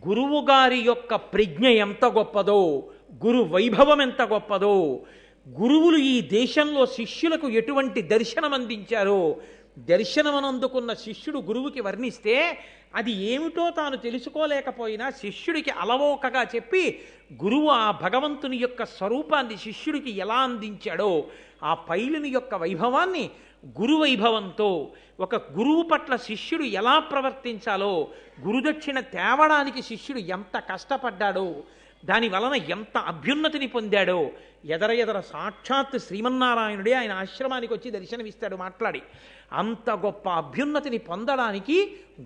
గురువుగారి యొక్క ప్రజ్ఞ ఎంత గొప్పదో, గురు వైభవం ఎంత గొప్పదో, గురువులు ఈ దేశంలో శిష్యులకు ఎటువంటి దర్శనం అందించారో, దర్శనమనందుకున్న శిష్యుడు గురువుకి వర్ణిస్తే అది ఏమిటో తాను తెలుసుకోలేకపోయినా శిష్యుడికి అలవోకగా చెప్పి గురువు ఆ భగవంతుని యొక్క స్వరూపాన్ని శిష్యుడికి ఎలా అందించాడో, ఆ పైలుని యొక్క వైభవాన్ని గురువైభవంతో, ఒక గురువు పట్ల శిష్యుడు ఎలా ప్రవర్తించాలో, గురుదక్షిణ తేవడానికి శిష్యుడు ఎంత కష్టపడ్డాడో, దాని వలన ఎంత అభ్యున్నతిని పొందాడో ఎదర సాక్షాత్ శ్రీమన్నారాయణుడే ఆయన ఆశ్రమానికి వచ్చి దర్శనమిస్తాడు మాట్లాడి. అంత గొప్ప అభ్యున్నతిని పొందడానికి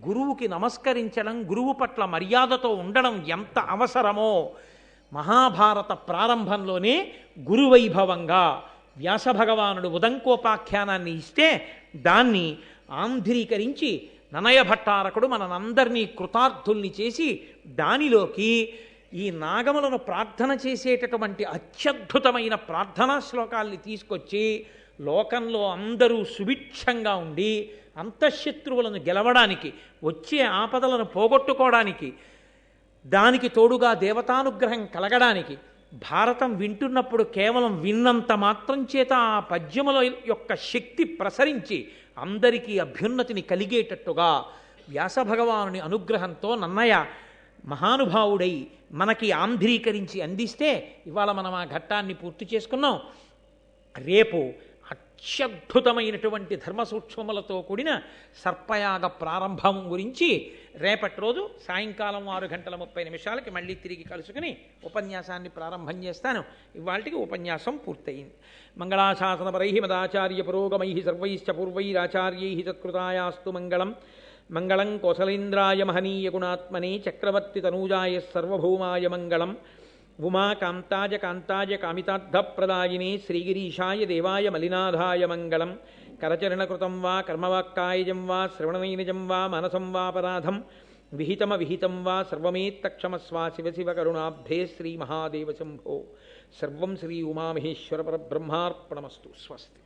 గురువుకి నమస్కరించడం, గురువు పట్ల మర్యాదతో ఉండడం ఎంత అవసరమో మహాభారత ప్రారంభంలోనే గురువైభవంగా వ్యాసభగవానుడు ఉదంకోపాఖ్యానాన్ని ఇస్తే దాన్ని ఆంధ్రీకరించి ననయ భట్టారకుడు మనందరినీ కృతార్థుల్ని చేసి దానిలోకి ఈ నాగములను ప్రార్థన చేసేటటువంటి అత్యద్భుతమైన ప్రార్థనా శ్లోకాల్ని తీసుకొచ్చి లోకంలో అందరూ సుభిక్షంగా ఉండి అంతఃశత్రువులను గెలవడానికి, వచ్చే ఆపదలను పోగొట్టుకోవడానికి, దానికి తోడుగా దేవతానుగ్రహం కలగడానికి భారతం వింటున్నప్పుడు కేవలం విన్నంత మాత్రం చేత ఆ పద్యముల యొక్క శక్తి ప్రసరించి అందరికీ అభ్యున్నతిని కలిగేటట్టుగా వ్యాసభగవానుని అనుగ్రహంతో నన్నయ్య మహానుభావుడై మనకి ఆంధ్రీకరించి అందిస్తే ఇవాళ మనం ఆ ఘట్టాన్ని పూర్తి చేసుకున్నాం. రేపు అత్యద్భుతమైనటువంటి ధర్మ సూక్ష్మములతో కూడిన సర్పయాగ ప్రారంభం గురించి రేపటి రోజు సాయంకాలం 6:30 మళ్ళీ తిరిగి కలుసుకుని ఉపన్యాసాన్ని ప్రారంభం చేస్తాను. ఇవాళకి ఉపన్యాసం పూర్తయింది. మంగళాశాసనపరై మదాచార్య పురోగమై సర్వైశ్చ పూర్వైరాచార్యై తత్కృతాయాస్తు మంగళం. మంగళం కోసలేంద్రాయ మహనీయ గుణాత్మనే చక్రవర్తి తనూజాయ సర్వభౌమాయ మంగళం. ఉమాకాంతాయ కాంతాయ కామితార్థప్రదాయినే శ్రీగిరీశాయ దేవాయ మలినాథాయ మంగళం. కరచరణకృతం వా కర్మవాక్కాయజం వా శ్రవణనైనజం వా మనసం వాపరాధం విహితం వా సర్వమేత్తక్షమస్వా శివ శివ కరుణాబ్ధే శ్రీమహాదేవ శంభో. సర్వం శ్రీ ఉమామహేశ్వర పరబ్రహ్మార్పణమస్తు. స్వస్తి.